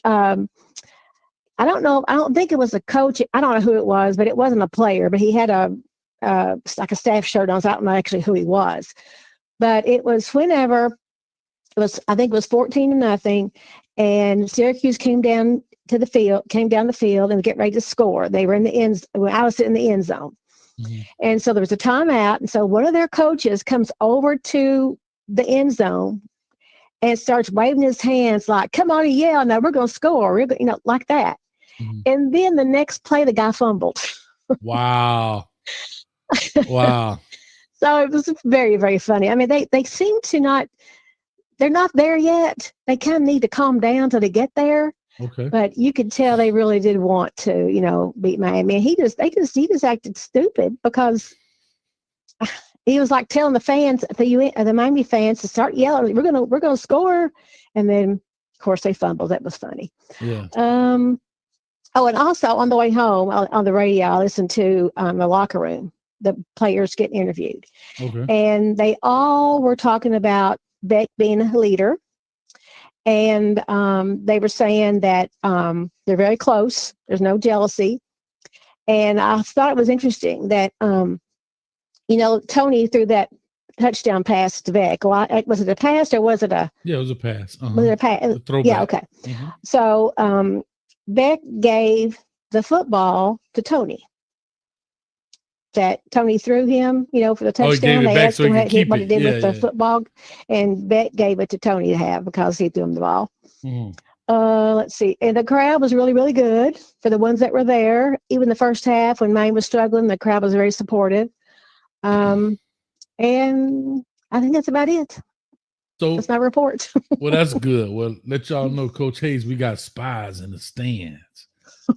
I don't know. I don't think it was a coach. I don't know who it was, but it wasn't a player. But he had like a staff shirt on. So I don't know actually who he was. But it was whenever it was. I think it was 14-0, and Syracuse came down the field, and get ready to score. They were in the end. I was in the end zone, and so there was a timeout. And so one of their coaches comes over to the end zone and starts waving his hands like, come on, yeah, no, we're going to score. Like that.
Mhm.
And then the next play, the guy fumbled.
Wow. Wow.
So it was very, very funny. I mean, they seem to not, they're not there yet. They kind of need to calm down till they get there.
Okay.
But you could tell they really did want to, beat Miami. And he just acted stupid because he was like telling the fans, the Miami fans, to start yelling, we're gonna score. And then of course they fumbled. That was funny.
Yeah.
Oh, and also on the way home on the radio, I listened to the locker room, the players getting interviewed.
Okay.
And they all were talking about Beck being a leader. And they were saying that they're very close. There's no jealousy. And I thought it was interesting that, Tony threw that touchdown pass to Beck. Was it a pass or was it a?
Yeah, it was a pass.
Was it a pass?
A throwback.
Yeah, okay.
Mm-hmm.
So Beck gave the football to Tony. That Tony threw him, for the touchdown.
They asked him
what he did with the football, and Beck gave it to Tony to have because he threw him the ball.
Mm.
Let's see. And the crowd was really, really good for the ones that were there. Even the first half when Maine was struggling, the crowd was very supportive. And I think that's about it.
So
that's my report.
Well, that's good. Well, let y'all know, Coach Hayes, we got spies in the stands.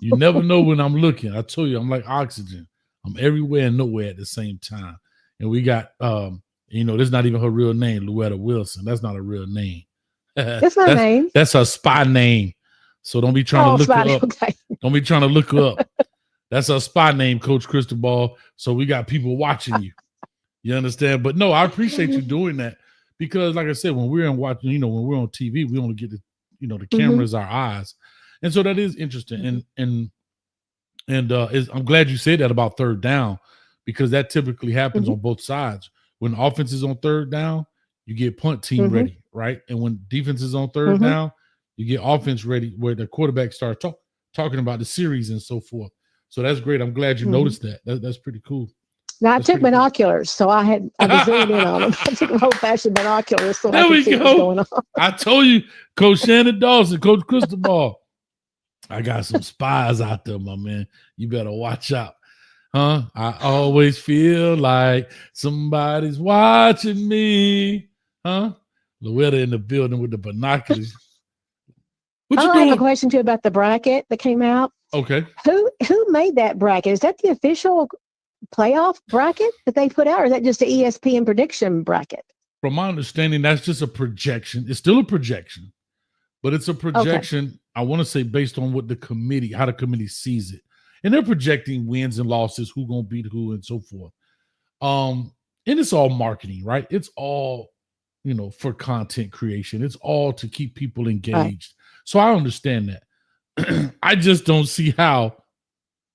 You never know when I'm looking. I told you, I'm like oxygen. I'm everywhere and nowhere at the same time. And we got, this is not even her real name, Louetta Wilson. That's not a real name.
That's my name.
That's her spy name. So don't be trying to look her up.
Okay.
Don't be trying to look her up. That's her spy name, Coach Cristobal. So we got people watching you. You understand? But no, I appreciate you doing that because, like I said, when we're watching, when we're on TV, we only get the cameras, our eyes, and so that is interesting. And I'm glad you said that about third down because that typically happens on both sides. When offense is on third down, you get punt team ready, right? And when defense is on third down, you get offense ready where the quarterback starts talking about the series and so forth. So that's great. I'm glad you noticed that. That's pretty cool.
Now I took binoculars, so I was zooming in on them. I took old-fashioned binoculars so I could see what's going on.
I told you, Coach Shannon Dawson, Coach Cristobal. I got some spies out there, my man. You better watch out. Huh? I always feel like somebody's watching me. Huh? Louetta in the building with the binoculars. What you doing?
I have a question too about the bracket that came out.
Okay.
Who made that bracket? Is that the official playoff bracket that they put out, or is that just the ESPN prediction bracket?
From my understanding, that's just a projection. It's still a projection, but it's a projection. Okay. I want to say based on what how the committee sees it, and they're projecting wins and losses, who gonna beat who, and so forth. And it's all marketing, right? It's all for content creation. It's all to keep people engaged. Right. So I understand that. I just don't see how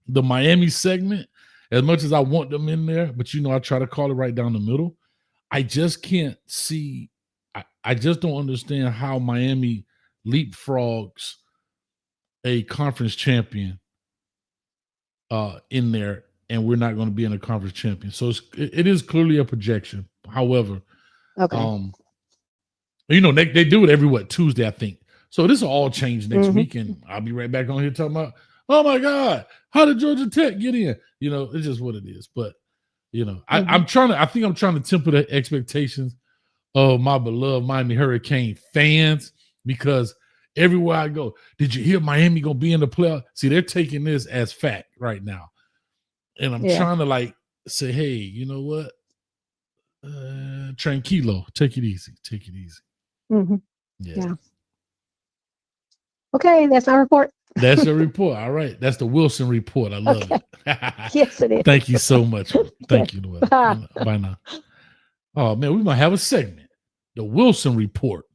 the Miami segment, as much as I want them in there, but I try to call it right down the middle. I just can't see. I just don't understand how Miami leapfrogs a conference champion in there, and we're not going to be in a conference champion. So it is clearly a projection. However,
okay.
They do it every Tuesday, I think. So this will all change next week, and I'll be right back on here talking about, oh my God, how did Georgia Tech get in? It's just what it is. But I'm trying to temper the expectations of my beloved Miami Hurricane fans because everywhere I go, did you hear Miami gonna be in the playoff? See, they're taking this as fact right now, and I'm trying to say, hey, you know what? Tranquilo, take it easy.
Mm-hmm. Yeah. Okay, that's our report.
That's your report. All right. That's the Wilson report. I love it.
Yes, it is.
Thank you so much. Thank you, Louetta. Bye now. Oh, man, we might have a segment. The Wilson report.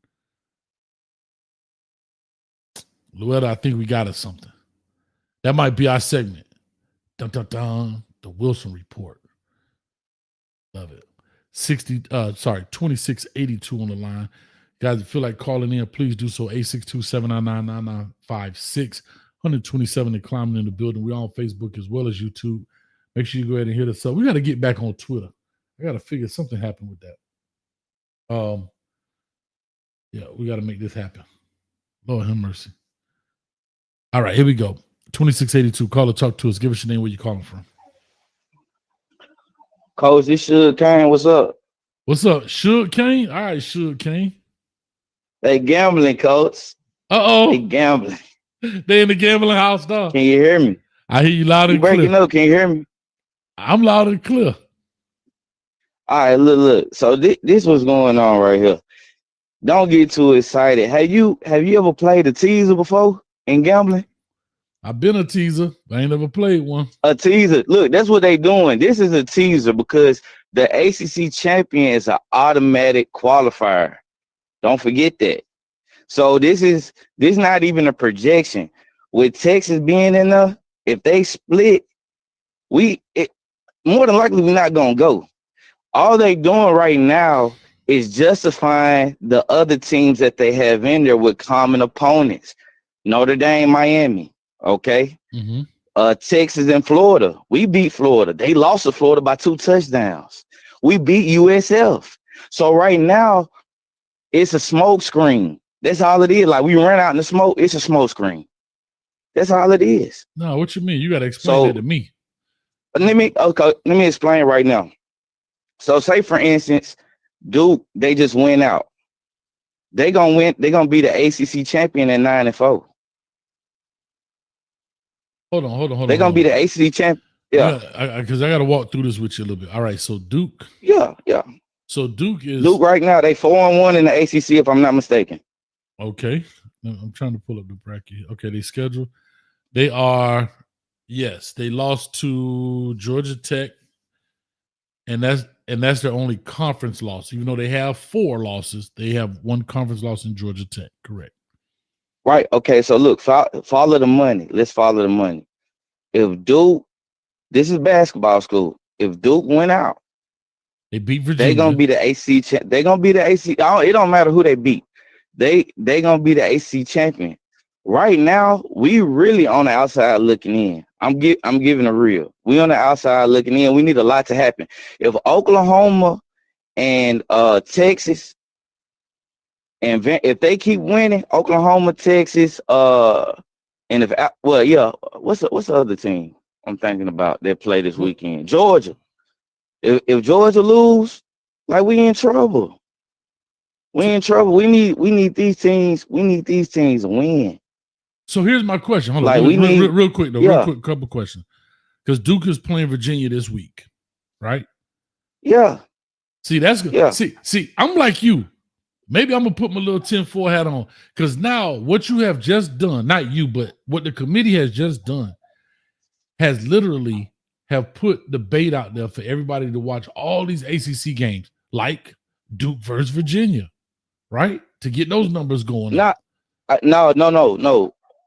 Louetta, I think we got us something. That might be our segment. Dun, dun, dun. The Wilson report. Love it. 2682 on the line. Guys, if you feel like calling in, please do so. 862-799-9956. 127 and climbing in the building. We're on Facebook as well as YouTube. Make sure you go ahead and hit us up. We got to get back on Twitter. I got to figure something happened with that. Yeah, we got to make this happen. Lord have mercy. All right, here we go. 2682. Call or talk to us. Give us your name, where you calling from.
Coach, this Suge Kane, what's up?
What's up, Suge Kane? All right, Suge Kane.
They gambling, Coach. They
Uh-oh.
gambling.
They in the gambling house now.
Can you hear me?
I hear you loud
You
and clear.
breaking up? Can you hear me?
I'm loud and clear.
All right, look. So this what's going on right here. Don't get too excited. Have you ever played a teaser before in gambling?
I've been a teaser, but I ain't never played one.
A teaser. Look, that's what they doing. This is a teaser because the ACC champion is an automatic qualifier. Don't forget that. So this not even a projection. With Texas being in there, if they split, more than likely we're not gonna go. All they doing right now is justifying the other teams that they have in there with common opponents. Notre Dame, Miami, okay?
Mm-hmm.
Texas and Florida. We beat Florida. They lost to Florida by 2 touchdowns. We beat USF. So right now, it's a smoke screen. That's all it is. Like we ran out in the smoke, it's a smoke screen. That's all it is.
No, what you mean? You got to explain that to me.
Let me explain right now. So say for instance, Duke, they just went out. They gonna win. They gonna be the ACC champion at 9-4.
Hold on.
They're gonna be the ACC champ. Yeah,
because I got to walk through this with you a little bit. All right, so Duke.
Yeah.
So Duke
right now. They 4-1 in the ACC, if I'm not mistaken.
Okay, I'm trying to pull up the bracket. Okay, they scheduled. They are, yes, they lost to Georgia Tech, and that's their only conference loss. Even though they have 4 losses, they have 1 conference loss in Georgia Tech. Correct.
Right. Okay. So look, follow the money. Let's follow the money. If Duke, this is basketball school. If Duke went out,
they beat Virginia.
They're gonna be the AC. They're gonna be the AC. It don't matter who they beat. They gonna be the AC champion. Right now, we really on the outside looking in. I'm giving a real. We on the outside looking in. We need a lot to happen. If Oklahoma and Texas and if they keep winning, Oklahoma, Texas, and what's the other team I'm thinking about that play this weekend? Georgia. If Georgia lose, like we in trouble. We in trouble. We need these teams. We need these teams to win.
So here's my question. Hold
like
on,
we need
real quick though.
Yeah.
Real quick, couple questions. Because Duke is playing Virginia this week, right?
Yeah.
See, that's good.
Yeah.
See, I'm like you. Maybe I'm gonna put my little 10-4 hat on. Because now what you have just done, not you, but what the committee has just done, has literally have put the bait out there for everybody to watch all these ACC games, like Duke versus Virginia, right? To get those numbers going.
No.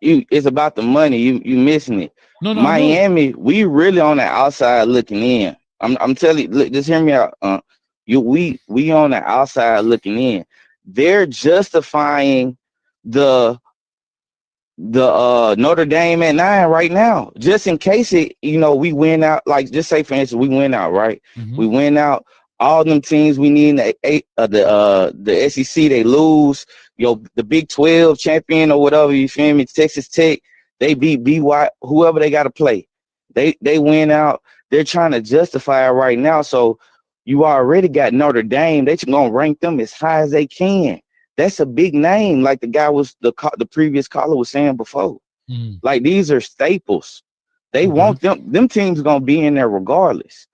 It's about the money. You missing it.
No,
Miami, we really on the outside looking in. I'm telling you, look, just hear me out. We on the outside looking in. They're justifying the Notre Dame at 9 right now, just in case we win out. Like, just say for instance, we win out, right?
Mm-hmm.
We win out. All them teams we need in the SEC, they lose. The Big 12 champion or whatever, you feel me? Texas Tech, they beat BY, whoever they got to play. They win out. They're trying to justify it right now. So you already got Notre Dame. They're gonna rank them as high as they can. That's a big name, like the guy was the previous caller was saying before.
Mm.
Like these are staples. They want them. Them teams are gonna be in there regardless.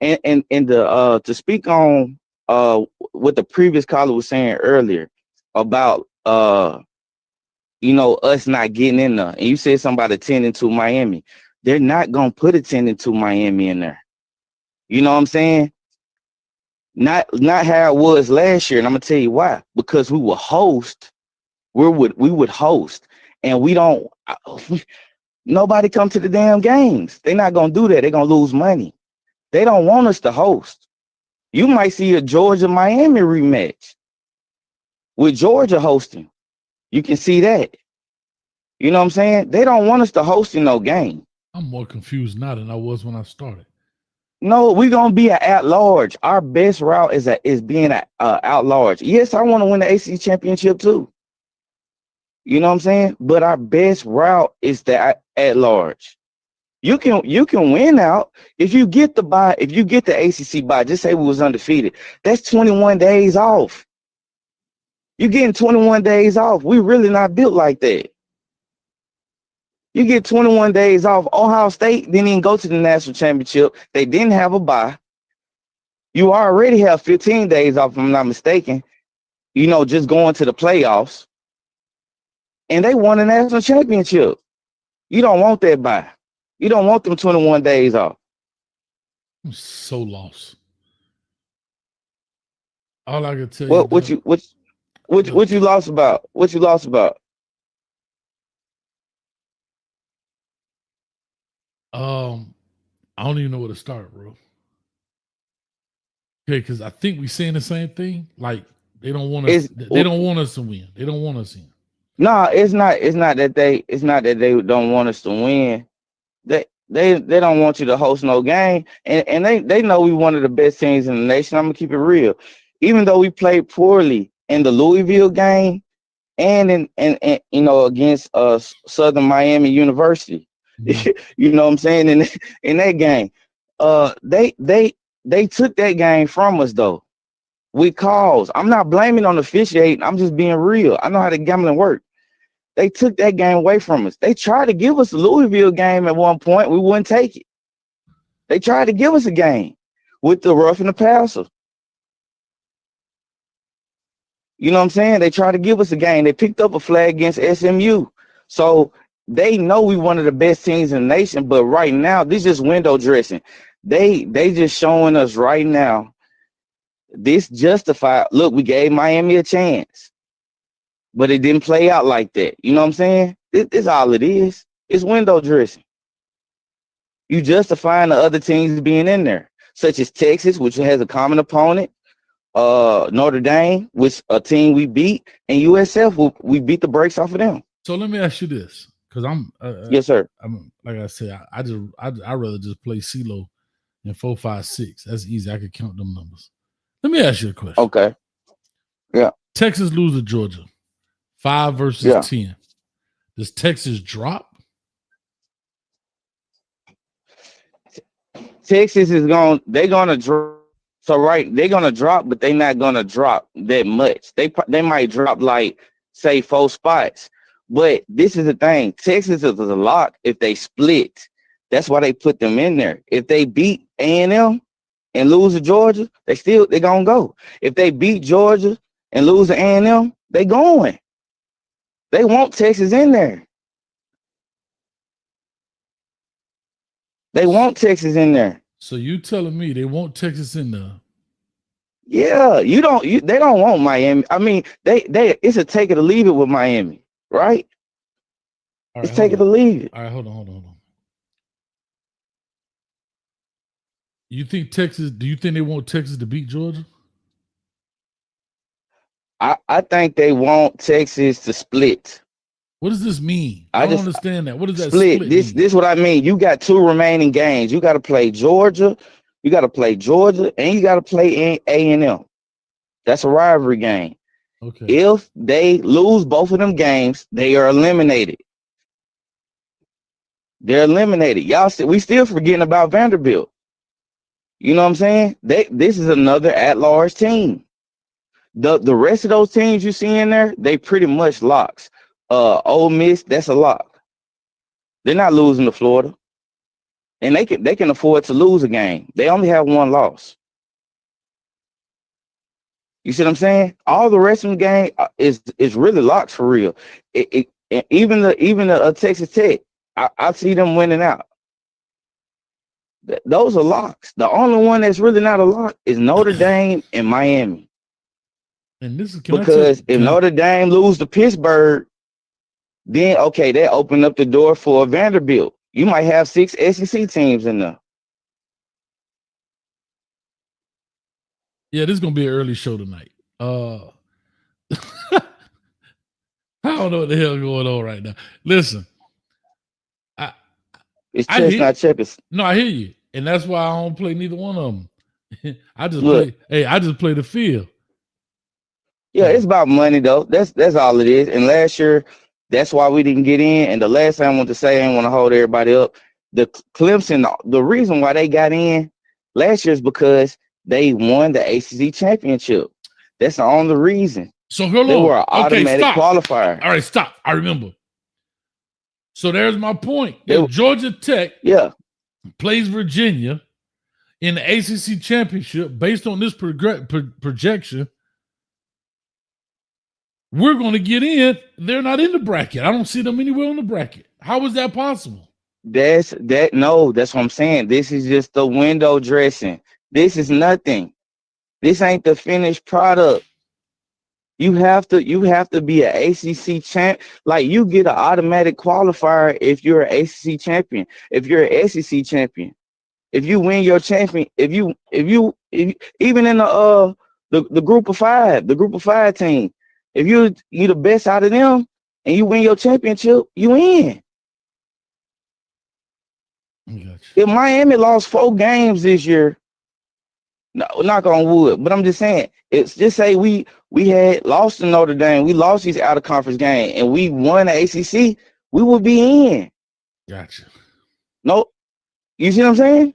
And to speak on what the previous caller was saying earlier about us not getting in there, and you said something about attending to Miami. They're not gonna put attending to Miami in there. You know what I'm saying? Not how it was last year, and I'm gonna tell you why. Because we would host, we would host, and we don't. Nobody come to the damn games. They're not gonna do that. They're gonna lose money. They don't want us to host. You might see a Georgia-Miami rematch with Georgia hosting. You can see that. You know what I'm saying? They don't want us to host in no game.
I'm more confused now than I was when I started.
No, we're gonna be at large. Our best route is being at large. Yes, I want to win the ACC championship too. You know what I'm saying? But our best route is that at large. You can win out if you get the bye. If you get the ACC bye, just say we was undefeated. That's 21 days off. You getting 21 days off. We really not built like that. You get 21 days off. Ohio State didn't even go to the national championship. They didn't have a bye. You already have 15 days off, if I'm not mistaken. You know, just going to the playoffs. And they won the national championship. You don't want that bye. You don't want them 21 days off.
I'm so lost. All I can tell
What you lost about? What you lost about?
I don't even know where to start, bro. Okay, because I think we saying the same thing. Like they don't want us. They don't want us to win. They don't want us in.
No, it's not. It's not that they don't want us to win. They don't want you to host no game, and they know we one of the best teams in the nation. I'm gonna keep it real. Even though we played poorly in the Louisville game and in you know against Southern Miami University, you know what I'm saying in that game, they took that game from us though. With calls. I'm not blaming on officiating. I'm just being real. I know how the gambling works. They took that game away from us. They tried to give us the Louisville game at one point. We wouldn't take it. They tried to give us a game with the rough and the passer. You know what I'm saying? They tried to give us a game. They picked up a flag against SMU. So they know we one of the best teams in the nation. But right now, this is window dressing. They just showing us right now. This justified. Look, we gave Miami a chance. But it didn't play out like that. You know what I'm saying? It's all it is. It's window dressing. You justifying the other teams being in there, such as Texas, which has a common opponent, Notre Dame, which a team we beat, and USF, we beat the brakes off of them.
So let me ask you this, because I'm
yes, sir.
I'm like I said, I'd rather just play CeeLo in 4, 5, 6. That's easy. I could count them numbers. Let me ask you a question.
Okay. Yeah.
Texas lose to Georgia. 5 versus 10. Does Texas drop?
Texas is they're gonna drop. So they're gonna drop, but they're not gonna drop that much. They might drop like say 4 spots. But this is the thing. Texas is a lock if they split. That's why they put them in there. If they beat A&M and lose to Georgia, they're gonna go. If they beat Georgia and lose to A&M, they going. They want Texas in there. They want Texas in there.
So you telling me they want Texas in there?
Yeah, they don't want Miami. I mean, it's a take it or leave it with Miami, right? It's take it or leave it.
All right, hold on. You think Texas? Do you think they want Texas to beat Georgia?
I think they want Texas to split.
What does this mean? I don't understand that. What does that
split
mean?
This is what I mean. You got 2 remaining games. You got to play Georgia. You got to play Georgia, and you got to play A&M. That's a rivalry game.
Okay.
If they lose both of them games, they are eliminated. They're eliminated. We still forgetting about Vanderbilt. You know what I'm saying? This is another at-large team. The rest of those teams you see in there, they pretty much locks. Ole Miss, that's a lock. They're not losing to Florida, and they can afford to lose a game. They only have 1 loss. You see what I'm saying? All the rest of the game is really locked for real. Even the Texas Tech, I see them winning out. Those are locks. The only one that's really not a lock is Notre Dame and Miami.
And this is
because if Notre Dame lose to Pittsburgh, then okay, they open up the door for Vanderbilt. You might have 6 SEC teams in there.
Yeah, this is gonna be an early show tonight. I don't know what the hell going on right now. Listen,
it's chestnut checkers.
No, I hear you. and that's why I don't play neither one of them. I just
Look.
play. Hey, I just play the field.
Yeah, it's about money though. That's all it is. And last year, that's why we didn't get in. And the last thing I want to say, I didn't want to hold everybody up. The Clemson, the reason why they got in last year is because they won the ACC championship. That's the only reason.
So hold
They
on.
were an automatic
stop.
qualifier.
All right, stop. I remember. So there's my point.
They-
If Georgia Tech
Yeah,
plays Virginia in the ACC championship, based on this projection, we're going to get in. They're not in the bracket. I don't see them anywhere in the bracket. How is that possible?
that's what I'm saying. This is just the window dressing. This is nothing. This ain't the finished product. You have to be an ACC champ. Like you get an automatic qualifier if you're an ACC champion. If you're an SEC champion, if you win your champion, if even in the group of five team, if you the best out of them and you win your championship, you in.
Gotcha.
If Miami lost 4 games this year, no, knock on wood, but I'm just saying, it's just say we had lost to Notre Dame, we lost these out of conference game, and we won the ACC, we would be in.
Gotcha.
No, you see what I'm saying?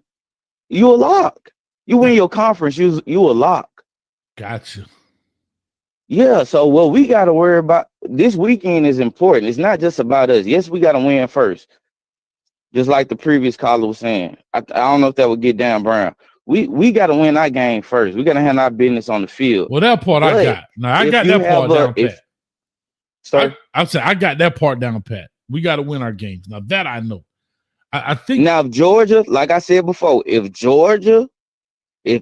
You a lock. You win your conference, you a lock.
Gotcha.
Yeah. So what we got to worry about this weekend is important. It's not just about us. Yes, we got to win first, just like the previous caller was saying. I don't know if that would get down, Brown. We got to win our game first. We got to handle our business on the field.
Well, that part I got. Now I got that part down pat.
Sorry,
I said I got that part down pat. We got to win our games. Now that I know. I think
now if Georgia, like I said before, if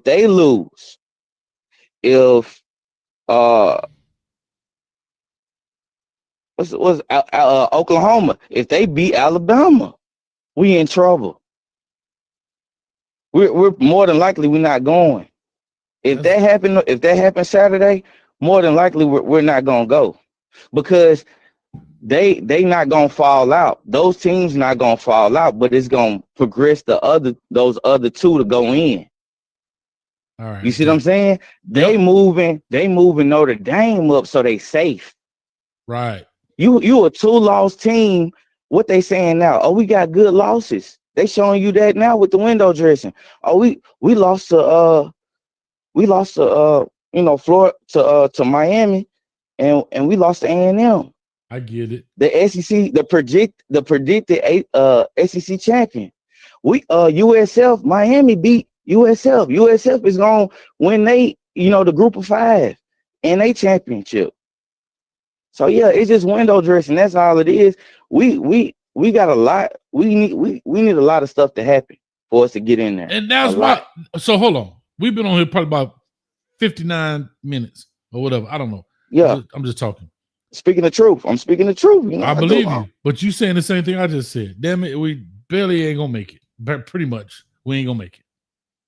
they lose, if what's Oklahoma, if they beat Alabama, we in trouble. We're more than likely we're not going. If that happened Saturday, more than likely we're not gonna go, because they not gonna fall out. Those teams not gonna fall out, but it's gonna progress those other two to go in.
All right.
You see what I'm saying? They moving Notre Dame up so they safe.
Right.
You a 2-loss team. What they saying now? Oh, we got good losses. They showing you that now with the window dressing. Oh, we lost to Florida to Miami, and we lost to A&M.
I get it.
The SEC, the predicted SEC champion. USF, Miami beat USF. USF is gonna win the group of 5 and a championship. So yeah, it's just window dressing. That's all it is. We got a lot. We need a lot of stuff to happen for us to get in there.
And that's why. So hold on. We've been on here probably about 59 minutes or whatever. I don't know.
Yeah,
I'm just talking.
Speaking the truth. I'm speaking the truth.
I believe you, but you saying the same thing I just said. Damn it, we barely ain't gonna make it. But pretty much, we ain't gonna make it.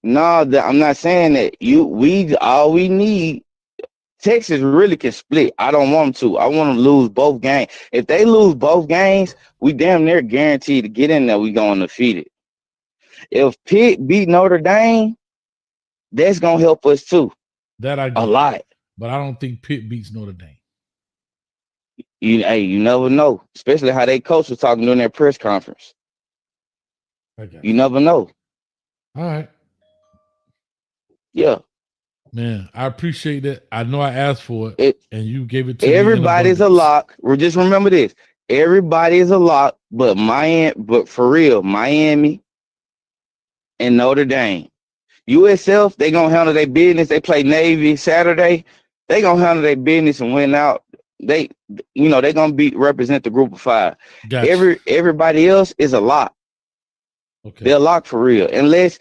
No, I'm not saying that. All we need. Texas really can split. I don't want them to. I want them to lose both games. If they lose both games, we damn near guaranteed to get in there. We going undefeated. If Pitt beat Notre Dame, that's gonna help us too.
That I get.
A lot.
But I don't think Pitt beats Notre Dame.
You never know. Especially how they coach was talking during their press conference. You never know.
All right.
Yeah.
Man, I appreciate that. I know I asked for it, and you gave it to
everybody's
me.
A lock. Just remember this. Everybody is a lock, but for real, Miami and Notre Dame. USF, they gonna handle their business. They play Navy Saturday. They gonna handle their business and win out. They gonna represent the group of 5.
Gotcha.
Everybody else is a lock.
Okay.
They're a lock for real. Unless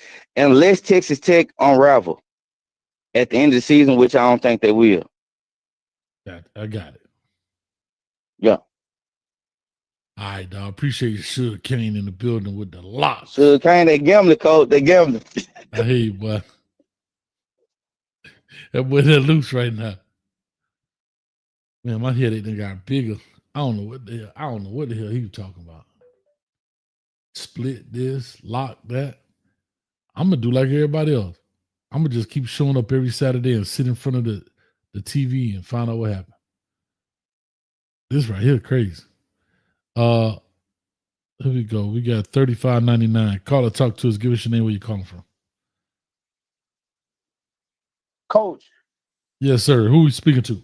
Texas Tech unravel at the end of the season, which I don't think they will.
I got it.
Yeah.
All right, dog. Appreciate you, Sugar Cane, in the building with the locks.
Sugar Cane, they gambling, coach. They gambling.
I hear you, boy. That boy, they're loose right now. Man, my headache done got bigger. I don't know what the hell he was talking about. Split this, lock that. I'm gonna do like everybody else. I'm gonna just keep showing up every Saturday and sit in front of the TV and find out what happened. This right here crazy. Here we go. We got 35.99. Call or talk to us. Give us your name, where you calling from.
Coach,
Yes, sir. Who we speaking to?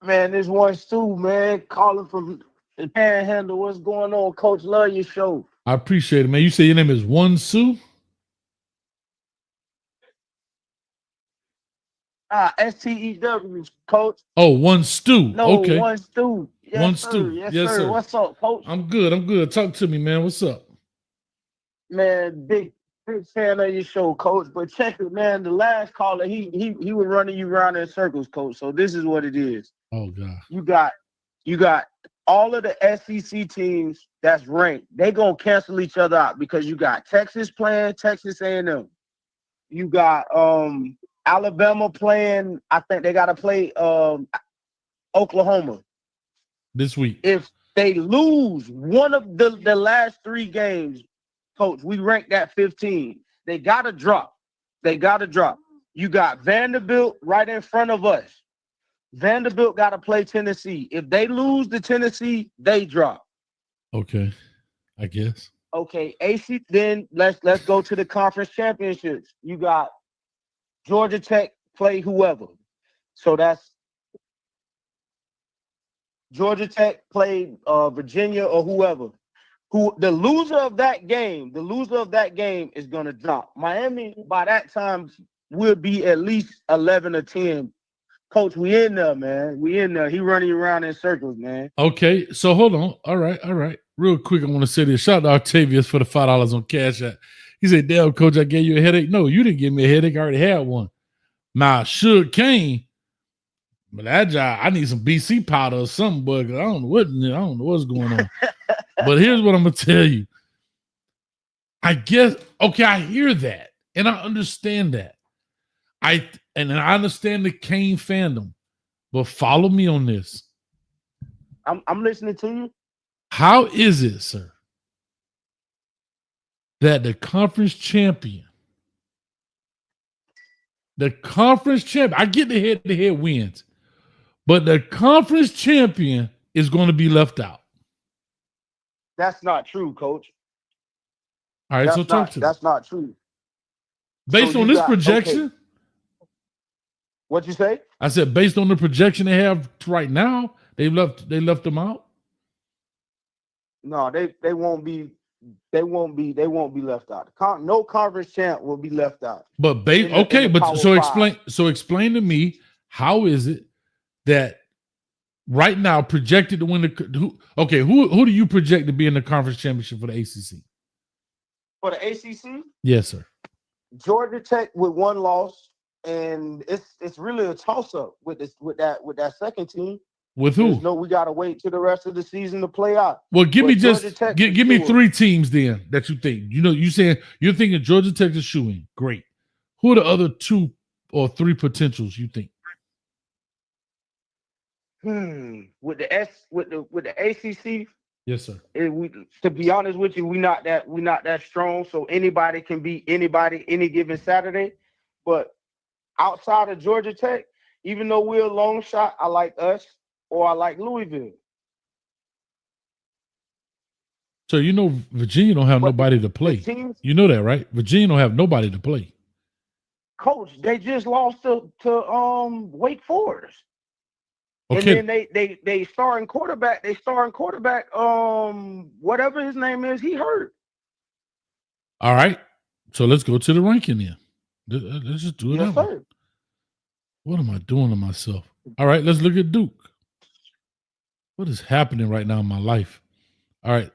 man, this one Stu, man, calling from the Panhandle. What's going on, Coach? Love your show.
I appreciate it, man. You say your name is One Sue?
STEW, Coach.
Oh, One Stew.
No,
Okay.
one Stu. Yes,
One
sir.
Stew.
Yes,
Yes,
sir.
sir.
What's up, Coach?
I'm good. Talk to me, man. What's up?
Man, big fan of your show, Coach. But check it, man. The last caller, he was running you around in circles, Coach. So this is what it is.
Oh, God.
You got all of the SEC teams that's ranked. They gonna cancel each other out because you got Texas playing Texas A&M. You got Alabama playing. I think they got to play Oklahoma
This week.
If they lose one of the last 3 games, Coach, we rank that 15. They gotta drop. You got Vanderbilt right in front of us. Vanderbilt got to play Tennessee. If they lose to Tennessee, they drop.
Okay, I guess.
Okay, AC. Then let's go to the conference championships. You got Georgia Tech play whoever. So that's Georgia Tech play Virginia or whoever. The loser of that game is gonna drop. Miami by that time will be at least 11 or 10. Coach, we in there, man. We in there. He running around in circles, man.
Okay, so hold on. All right. Real quick, I want to say this. Shout out to Octavius for the $5 on Cash App. He said, "Damn, Coach, I gave you a headache." No, you didn't give me a headache. I already had one. Now, Suge Kane, but that job, I need some BC powder or something, but I don't know what's going on. But here's what I'm gonna tell you. I guess, okay, I hear that, and I understand that. I understand the Kane fandom, but follow me on this.
I'm listening to you.
How is it, sir, that the conference champion, I get the head-to-head wins, but the conference champion is going to be left out?
That's not true, Coach.
All right, so talk to me.
That's not true.
Based on this projection,
okay. What'd you say?
I said based on the projection they have right now, they left them out.
No, they won't be left out. No conference champ will be left out.
But explain to me, how is it that right now projected to win who do you project to be in the conference championship for the ACC?
For the ACC?
Yes, sir.
Georgia Tech with 1 loss, and it's really a toss-up with that second team.
With who?
We gotta wait till the rest of the season to play out.
Well, give me 3 teams then that you think. You're thinking Georgia Tech is shooing. Great. Who are the other 2 or 3 potentials you think?
With the ACC.
Yes, sir.
To be honest with you, we not that strong. So anybody can beat anybody any given Saturday. But outside of Georgia Tech, even though we're a long shot, I like us or I like Louisville.
So Virginia don't have nobody to play. You know that, right? Virginia don't have nobody to play.
Coach, they just lost to Wake Forest.
Okay.
And then they starting quarterback, whatever his name is, he hurt.
All right. So let's go to the ranking then. Let's just do it.
Yes, sir.
What am I doing to myself? All right, let's look at Duke. What is happening right now in my life? All right.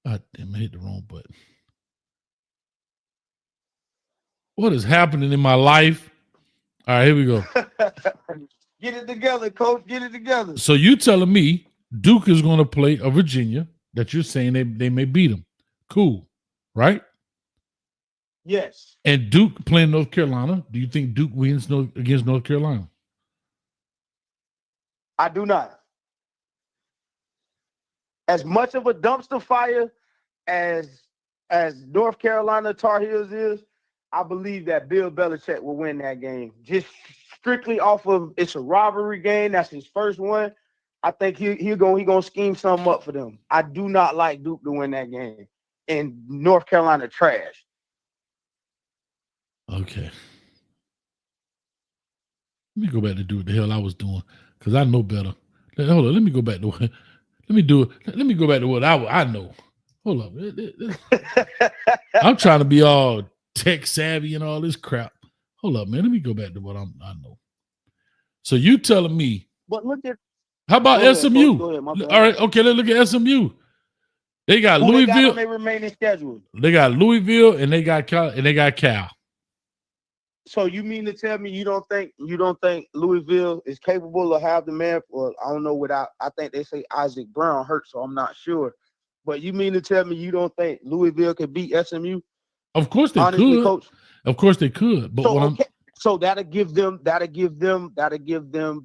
Damn, I hit the wrong button. What is happening in my life? All right, here we go.
Get it together, Coach. Get it together.
So you telling me Duke is going to play a Virginia that you're saying they may beat them. Cool, right?
Yes.
And Duke playing North Carolina. Do you think Duke wins against North Carolina?
I do not. As much of a dumpster fire as
as North Carolina Tar Heels is, I believe that Bill Belichick will win that game. Just strictly off of it's a rivalry game. That's his first one. I think he gonna scheme something up for them. I do not like Duke to win that game. And North Carolina trash.
Okay. Let me go back to do what the hell I was doing because I know better. Hold on. Let me go back to what. Let me do it. Let me go back to what I know. Hold up. I'm trying to be all tech savvy and all this crap. Hold up, man. Let me go back to what I know. So you telling me?
But look at.
How about
Go ahead,
SMU?
Coach, go ahead, my bad.
All right. Okay. Let's look at SMU. They got
Who
Louisville.
They got on their remaining schedule.
They got Louisville and they got Cal.
So you mean to tell me you don't think Louisville is capable of having the man for I don't know without I think they say Isaac Brown hurt, so I'm not sure. But you mean to tell me you don't think Louisville could beat SMU?
Of course they
Honestly,
could.
Coach.
Of course they could. But
so, so that'll give them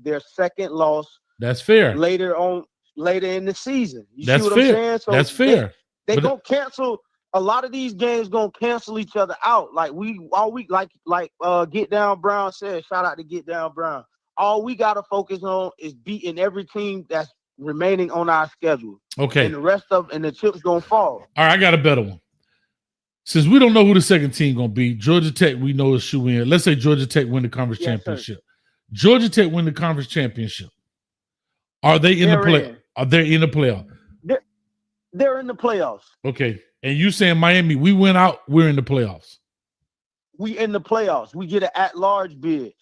their second loss.
That's fair.
Later in the season. You
That's
see what
fair.
I'm saying? So
that's fair.
They gonna cancel. A lot of these games gonna cancel each other out. Like we all week, like Get Down Brown said. Shout out to Get Down Brown. All we gotta focus on is beating every team that's remaining on our schedule.
Okay.
And the rest of the chips gonna fall.
All right, I got a better one. Since we don't know who the second team gonna be, Georgia Tech we know is shoe in. Let's say Georgia Tech win the conference championship. Sir. Georgia Tech win the conference championship. Are they in the play? Are they in the playoff?
They're in the playoffs.
Okay. And you saying Miami, we went out, we're in the playoffs.
We in the playoffs. We get an at-large bid.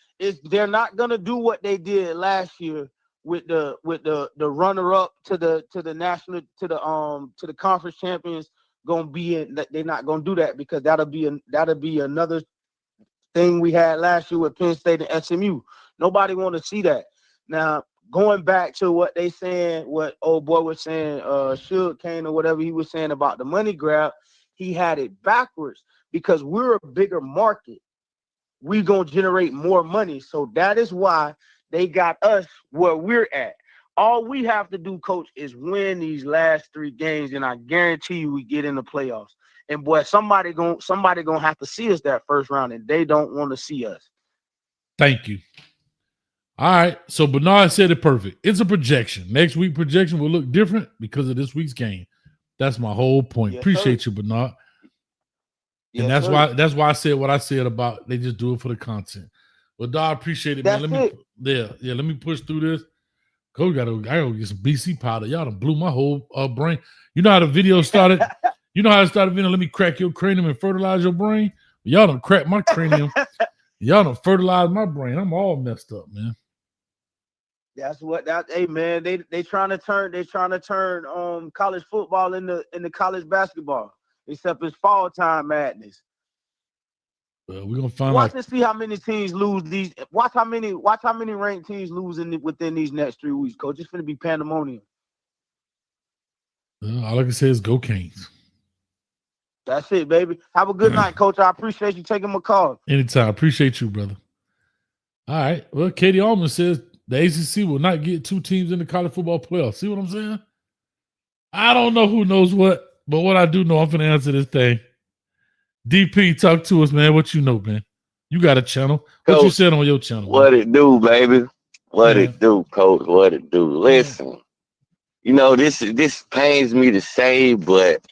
They're not gonna do what they did last year with the runner-up to the national to the conference champions. Gonna be in. They're not gonna do that because that'll be another thing we had last year with Penn State and SMU. Nobody want to see that. Now going back to what they saying, what old boy was saying, Suge Kane or whatever he was saying about the money grab, he had it backwards because we're a bigger market. We're gonna generate more money, so that is why they got us where we're at. All we have to do, Coach, is win these last 3 games, and I guarantee you we get in the playoffs. And boy, somebody gonna have to see us that first round, and they don't want to see us.
Thank you. All right. So Bernard said it perfect. It's a projection. Next week projection will look different because of this week's game. That's my whole point. Yes, appreciate you, Bernard. Yes, and that's why I said what I said about they just do it for the content. Well, Dog, appreciate it, man. Let me push through this. Coach, I gotta get some BC powder. Y'all done blew my whole brain. You know how the video started? You know how it started video? Let me crack your cranium and fertilize your brain. Y'all done crack my cranium. Y'all done fertilize my brain. I'm all messed up, man.
That's what hey man, they trying to turn college football into college basketball, except it's fall time madness.
We're gonna find
watch and see how many teams lose these. Watch how many ranked teams lose within these next 3 weeks, Coach. It's gonna be pandemonium.
All I can say is go Canes.
That's it, baby. Have a good night, Coach. I appreciate you taking my call.
Anytime. Appreciate you, brother. All right. Well, Katie Allman says the ACC will not get 2 teams in the college football playoffs. See what I'm saying? I don't know who knows what, but what I do know, I'm going to answer this thing. DP, talk to us, man. What you know, man? You got a channel. What Coach, you said on your channel?
What man? It do, baby? What it do, Coach? What it do? Listen, you know, this pains me to say, but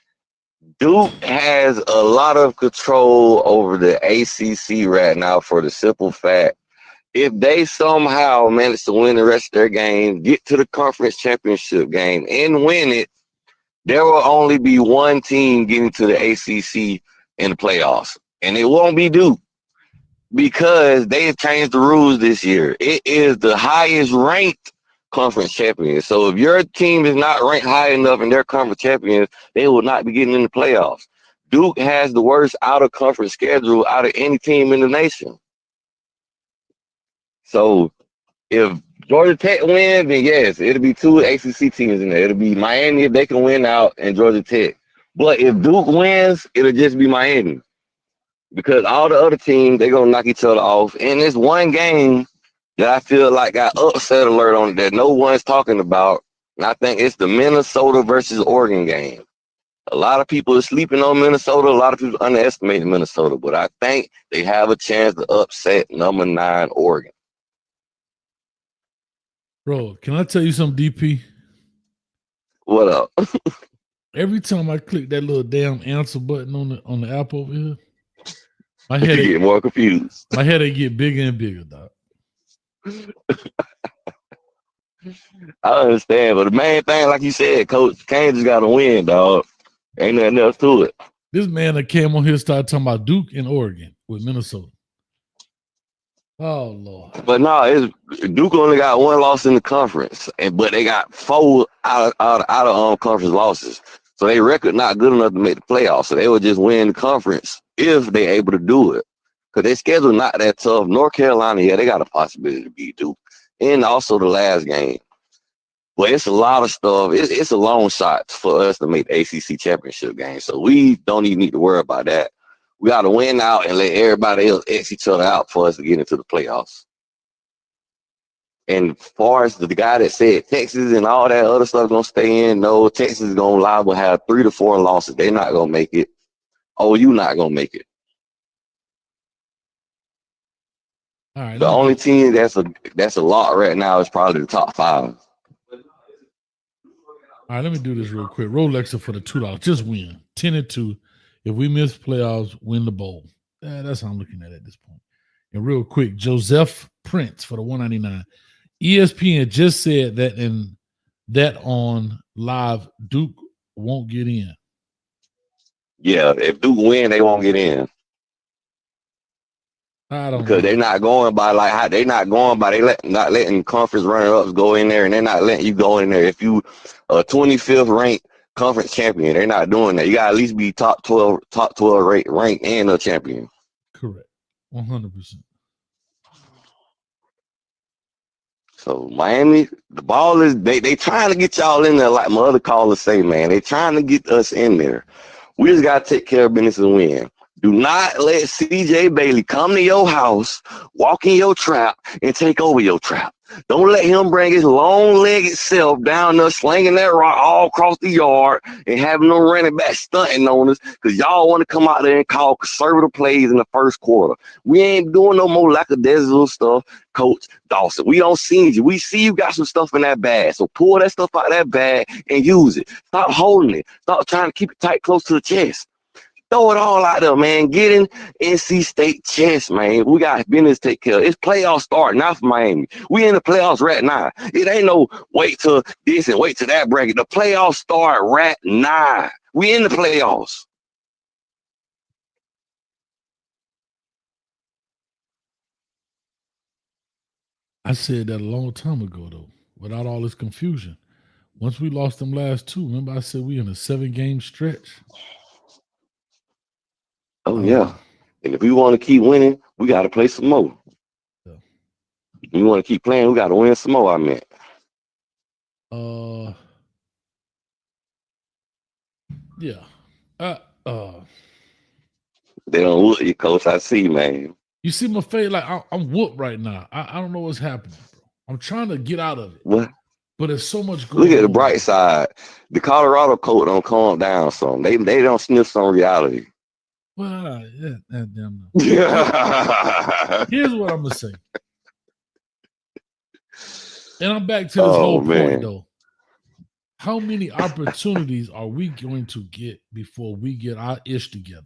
Duke has a lot of control over the ACC right now for the simple fact, if they somehow manage to win the rest of their game, get to the conference championship game and win it, there will only be one team getting to the ACC in the playoffs, and it won't be Duke because they have changed the rules this year. It is the highest ranked conference champion. So if your team is not ranked high enough in their conference champions, they will not be getting in the playoffs. Duke has the worst out-of-conference schedule out of any team in the nation. So if Georgia Tech wins, then yes, it'll be 2 ACC teams in there. It'll be Miami if they can win out and Georgia Tech. But if Duke wins, it'll just be Miami. Because all the other teams, they're going to knock each other off. And this one game that I feel like got upset alert on it that no one's talking about, and I think it's the Minnesota versus Oregon game. A lot of people are sleeping on Minnesota. A lot of people underestimating Minnesota, but I think they have a chance to upset number 9 Oregon.
Bro, can I tell you something, DP?
What up?
Every time I click that little damn answer button on the app over here, my
You
headache
get more confused.
My headache get bigger and bigger, dog.
I understand, but the main thing, like you said, Coach, Kansas got to win, dog. Ain't nothing else to it.
This man that came on here started talking about Duke and Oregon with Minnesota. Oh Lord!
But no, Duke only got 1 loss in the conference, but they got 4 out of conference losses. So they record not good enough to make the playoffs. So they would just win the conference if they able to do it. Because their schedule not that tough. North Carolina, yeah, they got a possibility to beat Duke. And also the last game. But it's a lot of stuff. It's a long shot for us to make the ACC championship game. So we don't even need to worry about that. We got to win out and let everybody else X each other out for us to get into the playoffs. And as far as the guy that said Texas and all that other stuff going to stay in, no, Texas is going to liable to have 3 to 4 losses. They're not going to make it. OU not going to make it.
All right,
the only team that's a lot right now is probably the top 5.
All right, let me do this real quick. Rolexa for the $2. Just win 10-2. If we miss playoffs, win the bowl. That's how I'm looking at it at this point. And real quick, Joseph Prince for the $1.99. ESPN just said that on live, Duke won't get in.
Yeah, if Duke win, they won't get in.
I don't
because
know.
they're not going by like how they not going by not letting conference runner-ups go in there, and they're not letting you go in there if you a 25th ranked conference champion. They're not doing that. You gotta at least be top 12 ranked and a champion.
Correct, 100%.
So Miami, the ball is they trying to get y'all in there, like my other callers say, man. They trying to get us in there. We just gotta take care of business and win. Do not let CJ Bailey come to your house, walk in your trap, and take over your trap. Don't let him bring his long-legged self down there slinging that rock all across the yard and having them running back stunting on us because y'all want to come out there and call conservative plays in the first quarter. We ain't doing no more lackadaisical stuff, Coach Dawson. We don't see you. We see you got some stuff in that bag. So pull that stuff out of that bag and use it. Stop holding it. Stop trying to keep it tight close to the chest. Throw it all out there, man. Get in NC State chest, man. We got business to take care of. It's playoffs starting now for Miami. We in the playoffs right now. It ain't no wait till this and wait till that bracket. The playoffs start right now. We in the playoffs.
I said that a long time ago, though, without all this confusion. Once we lost them last 2, remember I said we in a 7-game stretch?
Oh, yeah. And if we want to keep winning, we got to play some more.
Yeah.
If we want to keep playing, we got to win some more, I meant.
Yeah.
They don't whoop you, Coach. I see, man.
You see my face? Like, I'm whooped right now. I don't know what's happening, bro. I'm trying to get out of it.
What?
But there's so much going on.
Look at the bright side. The Colorado coach don't calm down some. They don't sniff some reality.
Well, yeah, damn. Here's what I'm gonna say, and I'm back to this whole point though. How many opportunities are we going to get before we get our ish together?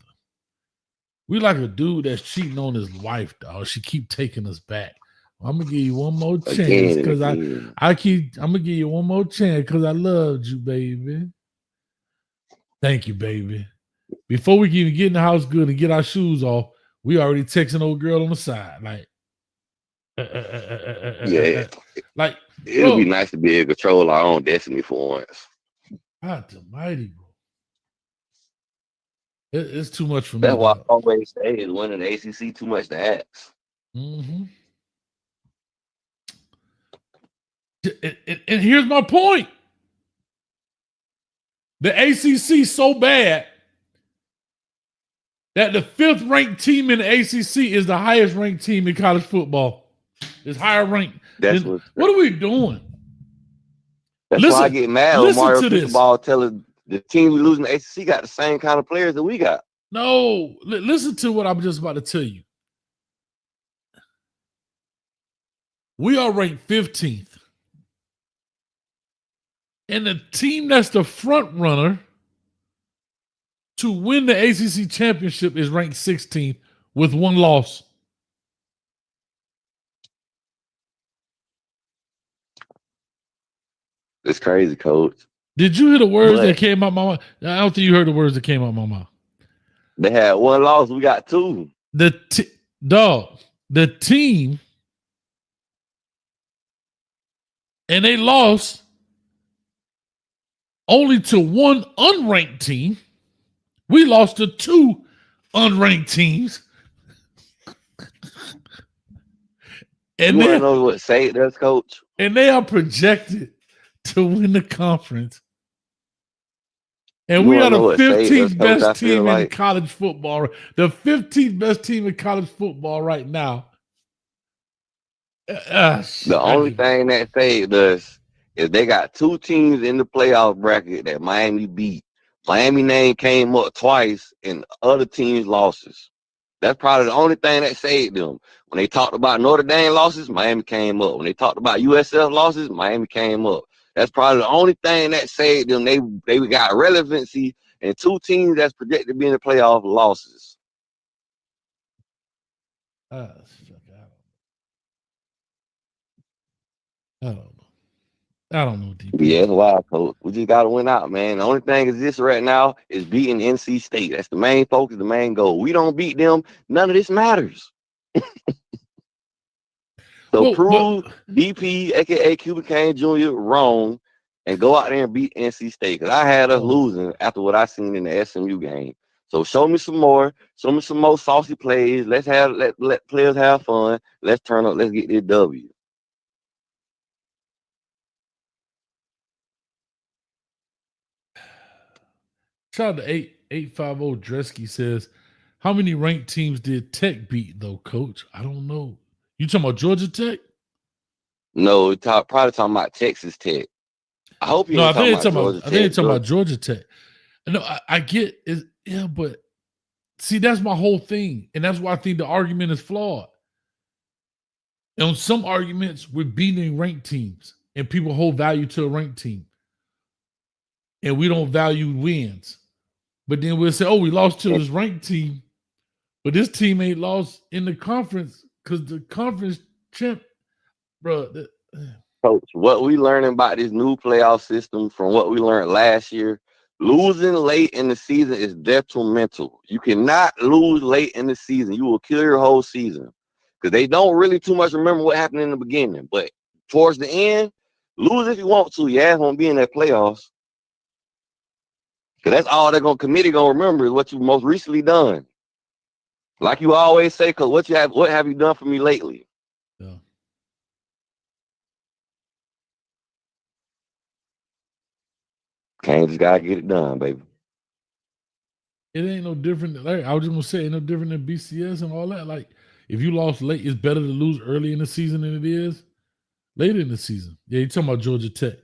We like a dude that's cheating on his wife, dog. She keep taking us back. I'm gonna give you one more chance because I'm gonna give you one more chance because I loved you, baby. Thank you, baby. Before we can even get in the house good and get our shoes off, we already texting old girl on the side. Like,
yeah.
Like,
it'll be nice to be able to control our own destiny for once.
God almighty, bro. It's too much for me.
That's why I always say is winning the ACC too much to ask.
Mm-hmm. And here's my point. The ACC so bad that the 5th ranked team in the ACC is the highest ranked team in college football. It's higher ranked. What are we doing?
That's why I get mad when Mario Cristobal tell us the team we losing the ACC got the same kind of players that we got.
No, listen to what I'm just about to tell you. We are ranked 15th. And the team that's the front runner to win the ACC championship is ranked 16th with one loss.
It's crazy, coach.
Did you hear the words that came out my mouth? I don't think you heard the words that came out my mouth.
They had one loss. We got two.
The team, and they lost only to one unranked team. We lost to two unranked teams. And
you want to know what saved us, coach?
And they are projected to win the conference. And we are the 15th best team in college football. The 15th best team in college football right now.
The only thing that saved us is they got two teams in the playoff bracket that Miami beat. Miami name came up twice and other teams' losses. That's probably the only thing that saved them. When they talked about Notre Dame losses, Miami came up. When they talked about USF losses, Miami came up. That's probably the only thing that saved them. They got relevancy and two teams that's projected to be in the playoff losses.
I don't know. DP.
Yeah, it's wild, coach. We just got to win out, man. The only thing is this right now is beating NC State. That's the main focus, the main goal. We don't beat them, none of this matters. So prove DP, a.k.a. Cuban Kane Jr., wrong and go out there and beat NC State. Because I had us losing after what I seen in the SMU game. So show me some more. Show me some more saucy plays. Let players have fun. Let's turn up. Let's get this W.
Shout out to 8850 Dresky says, how many ranked teams did Tech beat, though, Coach? I don't know. You talking about Georgia Tech?
No, probably talking about Texas Tech. I hope you ain't talking about Georgia Tech.
I think you're talking about Georgia Tech. No, I get it. Yeah, but see, that's my whole thing. And that's why I think the argument is flawed. And on some arguments, we're beating ranked teams, and people hold value to a ranked team. And we don't value wins. But then we'll say, oh, we lost to this ranked team, but this team ain't lost in the conference because the conference champ, bro.
Coach, what we learning about this new playoff system from what we learned last year, losing late in the season is detrimental. You cannot lose late in the season. You will kill your whole season because they don't really too much remember what happened in the beginning. But towards the end, lose if you want to. Your ass won't be in that playoffs. Because that's all they're committee gonna remember is what you most recently done. Like you always say, because what have you done for me lately?
Yeah.
Kane just gotta get it done, baby.
It ain't no different. Like I was just gonna say, ain't no different than BCS and all that. Like if you lost late, it's better to lose early in the season than it is later in the season. Yeah, you're talking about Georgia Tech.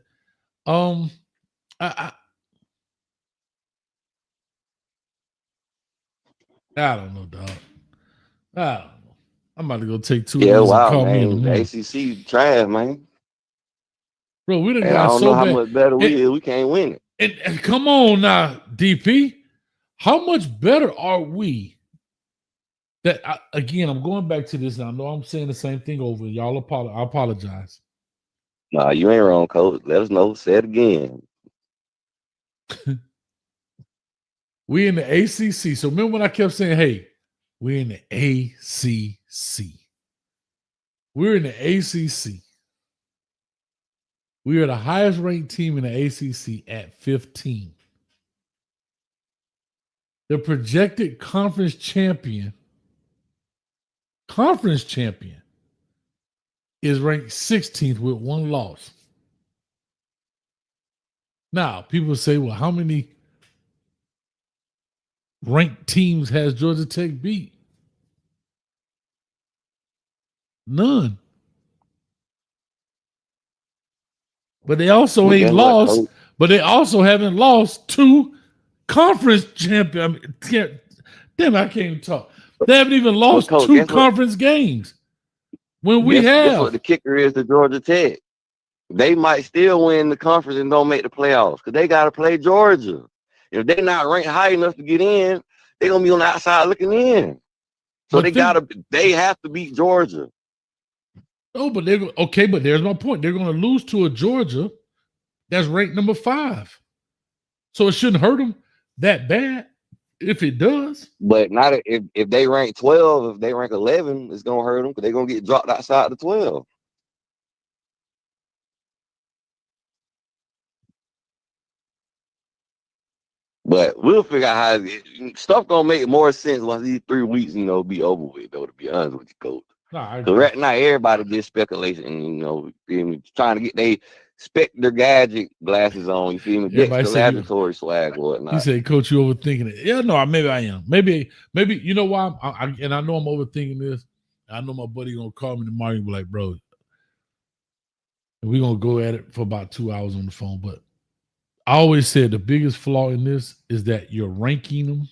I don't know, dog. I don't know. I'm about to go take two of these and call me in the morning.
The ACC trash, man.
Bro, we done
got I don't know how much better we is. We can't win it.
And come on now, DP. How much better are we? Again, I'm going back to this, and I know I'm saying the same thing over. Y'all I apologize.
Nah, you ain't wrong, Coach. Let us know. Say it again.
We in the ACC. So remember when I kept saying, hey, we're in the ACC. We're in the ACC. We are the highest ranked team in the ACC at 15. The projected conference champion is ranked 16th with one loss. Now, people say, well, how many ranked teams has Georgia Tech beat? None. But they also ain't lost. but they also haven't lost 2 conference champions. Damn, I can't even talk. They haven't even lost
Coach,
2 conference games. When we
guess what
have.
the kicker is to Georgia Tech? They might still win the conference and don't make the playoffs because they got to play Georgia. If they're not ranked high enough to get in, they're gonna be on the outside looking in. So they have to beat Georgia.
Oh, but they're okay. But there's my point. They're going to lose to a Georgia that's ranked number 5, so it shouldn't hurt them that bad. If it does,
but not if they rank 12, if they rank 11, it's gonna hurt them because they're gonna get dropped outside the 12. But we'll figure out how stuff gonna make more sense once these 3 weeks, be over with. Though, to be honest with you, Coach. Because right now everybody just speculation, trying to get they Spectre gadget glasses on. You feel me? Dexter laboratory swag or whatnot.
You say, Coach, you overthinking it. Yeah, no, maybe I am. Maybe you know why? I know I'm overthinking this. I know my buddy gonna call me tomorrow and be like, bro, and we're gonna go at it for about 2 hours on the phone. But I always said the biggest flaw in this is that you're ranking them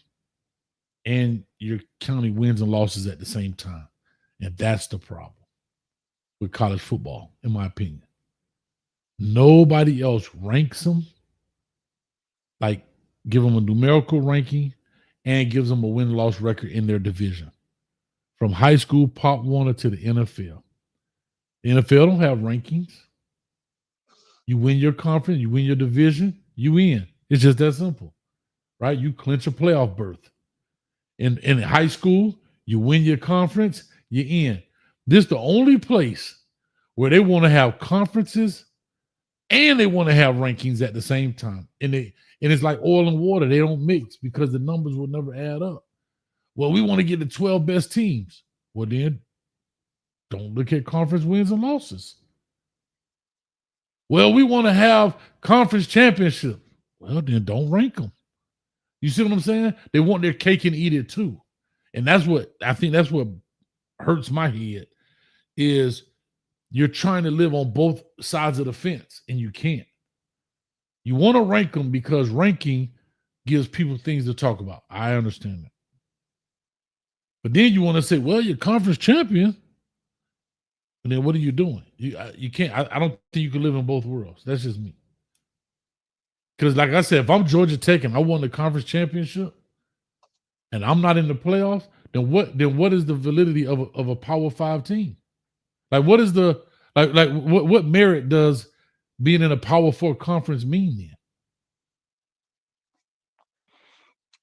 and you're counting wins and losses at the same time. And that's the problem with college football, in my opinion. Nobody else ranks them, like give them a numerical ranking and gives them a win-loss record in their division. From high school, Pop Warner to the NFL. The NFL don't have rankings. You win your conference, you win your division, you win. It's just that simple, right? You clinch a playoff berth. In high school, you win your conference, you're in. This is the only place where they want to have conferences and they want to have rankings at the same time. And it's like oil and water. They don't mix because the numbers will never add up. Well, we want to get the 12 best teams. Well, then don't look at conference wins and losses. Well, we want to have conference championship. Well, then don't rank them. You see what I'm saying? They want their cake and eat it too. And that's what hurts my head is you're trying to live on both sides of the fence and you can't. You want to rank them because ranking gives people things to talk about. I understand that. But then you want to say, well, you're conference champion. And then what are you doing? You can't. I don't think you can live in both worlds. That's just me. Because like I said, if I'm Georgia Tech and I won the conference championship and I'm not in the playoffs, then what is the validity of a Power 5 team? Like what is the what merit does being in a Power 4 conference mean then?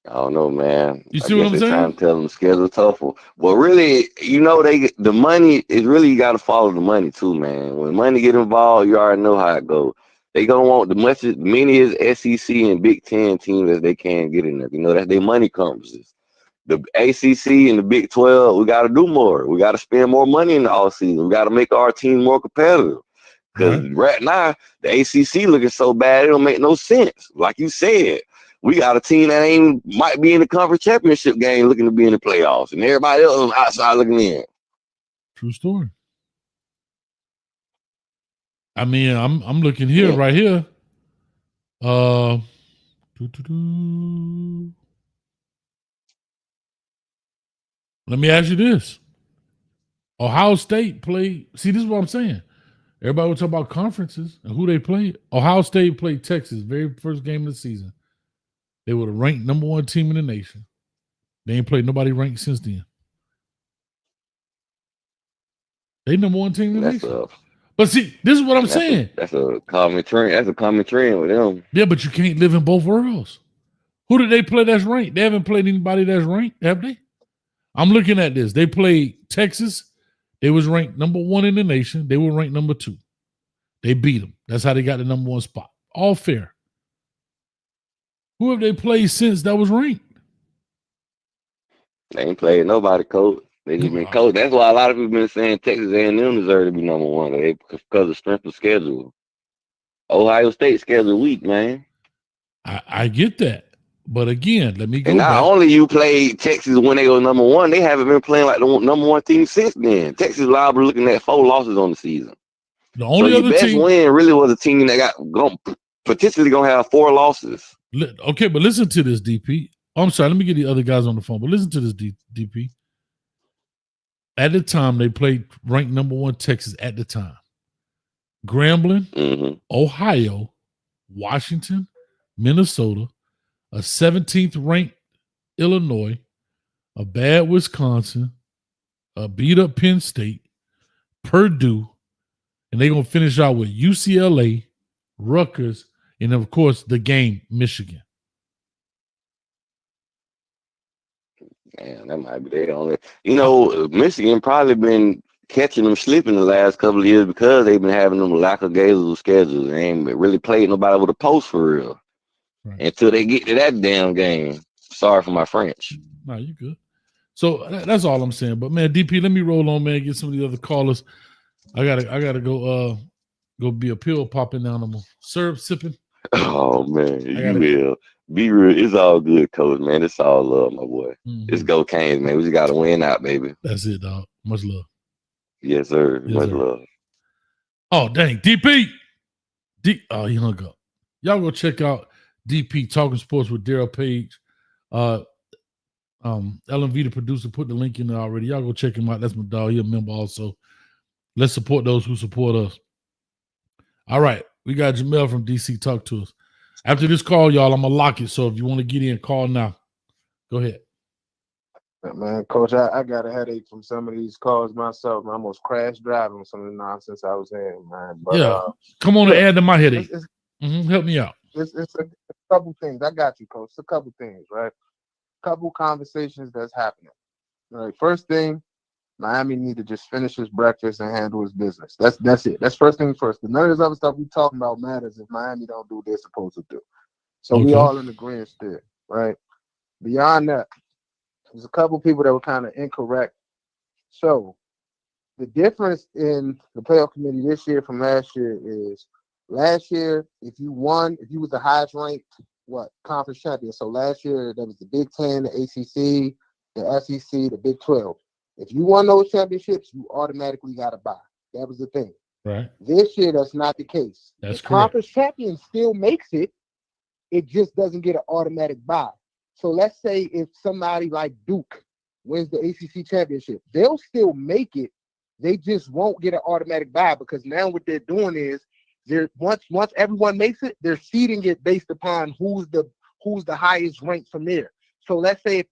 I don't know, man.
You see what I'm saying?
Trying to tell them schedule tougher. Well, really, the money is really, you got to follow the money too, man. When money get involved, you already know how it goes. They gonna want many as SEC and Big Ten teams as they can get in there. That's their money conferences. The ACC and the Big 12, we got to do more. We got to spend more money in the offseason. We got to make our team more competitive. Because right now, the ACC looking so bad, it don't make no sense. Like you said, we got a team that might be in the conference championship game looking to be in the playoffs, and everybody else on outside looking in.
True story. I mean, I'm looking here, right here. Let me ask you this. Ohio State played, see, this is what I'm saying. Everybody will talk about conferences and who they played. Ohio State played Texas, very first game of the season. They were the ranked number 1 team in the nation. They ain't played nobody ranked since then. They number 1 team in the nation. But see, this is what I'm saying.
That's a common trend. That's a common trend with them.
Yeah, but you can't live in both worlds. Who did they play that's ranked? They haven't played anybody that's ranked, have they? I'm looking at this. They played Texas. They was ranked number 1 in the nation. They were ranked number 2. They beat them. That's how they got the number 1 spot. All fair. Who have they played since that was ranked?
They ain't played nobody, Coach. They just been coached. That's why a lot of people been saying Texas A&M deserve to be number 1 because of strength of schedule. Ohio State schedule weak, man.
I get that. But again, let me go
back. And not only you played Texas when they were number 1, they haven't been playing like the number 1 team since then. Texas liable looking at 4 losses on the season.
The only other
best
team
win really was a team that got potentially gonna have 4 losses.
Okay, but listen to this, DP. Oh, I'm sorry. Let me get the other guys on the phone. But listen to this, DP. At the time, they played ranked number 1 Texas at the time. Grambling, Ohio, Washington, Minnesota, a 17th ranked Illinois, a bad Wisconsin, a beat up Penn State, Purdue, and they're going to finish out with UCLA, Rutgers, and of course the game, Michigan.
Man, that might be their only. Michigan probably been catching them slipping the last couple of years because they've been having them lackadaisical schedules. They ain't really played nobody with a post for real until they get to that damn game. Sorry for my French.
No, you good. So that's all I'm saying. But man, DP, let me roll on, man. Get some of the other callers. I gotta go be a pill popping animal. Syrup sipping.
Oh man, you will. Be real. It's all good, coach, man. It's all love, my boy. It's go Canes, man. We just gotta win out, baby.
That's it, dog. Much love.
Yes, sir.
Yes,
Much
sir.
love.
Oh, dang. DP. Oh, he hung up. Y'all go check out DP Talking Sports with Daryl Page. LMV, the producer, put the link in there already. Y'all go check him out. That's my dog. He's a member also. Let's support those who support us. All right. We got Jamel from DC. Talk to us. After this call, y'all, I'm going to lock it. So if you want to get in, call now. Go ahead.
Man, Coach, I got a headache from some of these calls myself. I almost crashed driving with some of the nonsense I was in, man. But,
come on and add to my headache. Help me out.
It's a couple things. I got you, Coach. It's a couple things, right? Couple conversations that's happening. All right. First thing, Miami need to just finish his breakfast and handle his business. That's it. That's first thing first. None of this other stuff we talking about matters if Miami don't do what they're supposed to do. So we all in agreement there, right? Beyond that, there's a couple people that were kind of incorrect. So the difference in the playoff committee this year from last year is last year, if you was the highest ranked conference champion. So last year there was the Big Ten, the ACC, the SEC, the Big 12. If you won those championships, you automatically got a bye. That was the thing.
Right.
This year, that's not the case.
That's
the conference champion still makes it. It just doesn't get an automatic bye. So let's say if somebody like Duke wins the ACC championship, they'll still make it. They just won't get an automatic bye because now what they're doing is once everyone makes it, they're seeding it based upon who's the highest ranked from there. So let's say if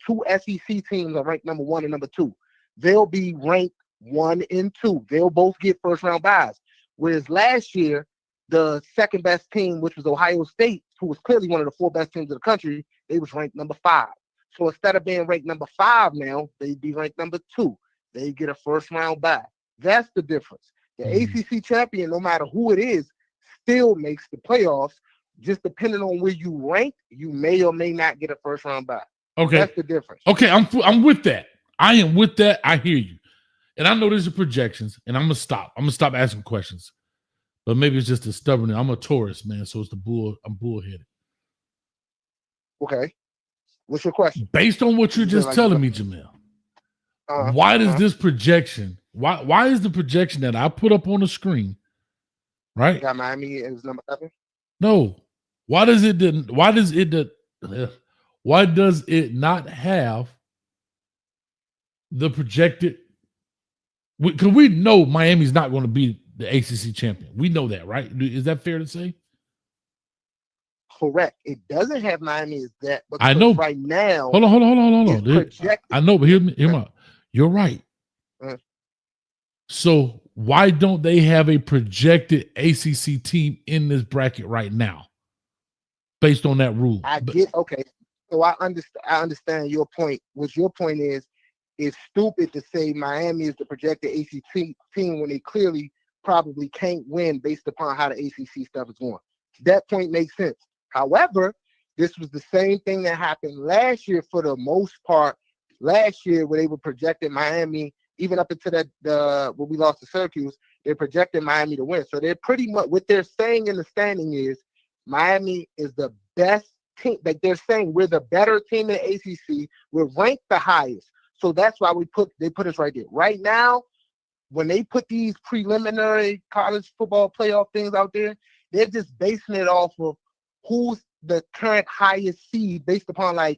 2 SEC teams are ranked number 1 and number 2, they'll be ranked 1 and 2. They'll both get first round byes. Whereas last year, the second best team, which was Ohio State, who was clearly one of the 4 best teams in the country, they was ranked number 5. So instead of being ranked number 5 now, they'd be ranked number 2. They get a first round bye. That's the difference. The ACC champion, no matter who it is, still makes the playoffs. Just depending on where you rank, you may or may not get a first round bye.
Okay.
That's the difference.
Okay, I'm with that. I am with that. I hear you. And I know these are projections, and I'm going to stop. I'm going to stop asking questions. But maybe it's just a stubborn. I'm a Taurus, man, so it's I'm bullheaded.
Okay. What's your question?
Based on what you're just telling me, Jamel, why does this projection, why is the projection that I put up on the screen, right?
Got Miami as number 7?
No. Why does it not have the projected? Because we know Miami's not going to be the ACC champion. We know that, right? Is that fair to say?
Correct. It doesn't have Miami as that. Because
I know.
Right now.
Hold on. I know, but hear me out. You're right. So why don't they have a projected ACC team in this bracket right now, based on that rule?
Okay. So I understand your point. What your point is, it's stupid to say Miami is the projected ACC team when they clearly probably can't win based upon how the ACC stuff is going. That point makes sense. However, this was the same thing that happened last year for the most part. Last year, where they were projecting Miami, even up into when we lost to Syracuse, they're projecting Miami to win. So they're pretty much what they're saying in the standing is Miami is the best team. Like they're saying we're the better team in the ACC. We're ranked the highest. So that's why they put us right there. Right now, when they put these preliminary college football playoff things out there, they're just basing it off of who's the current highest seed based upon 1,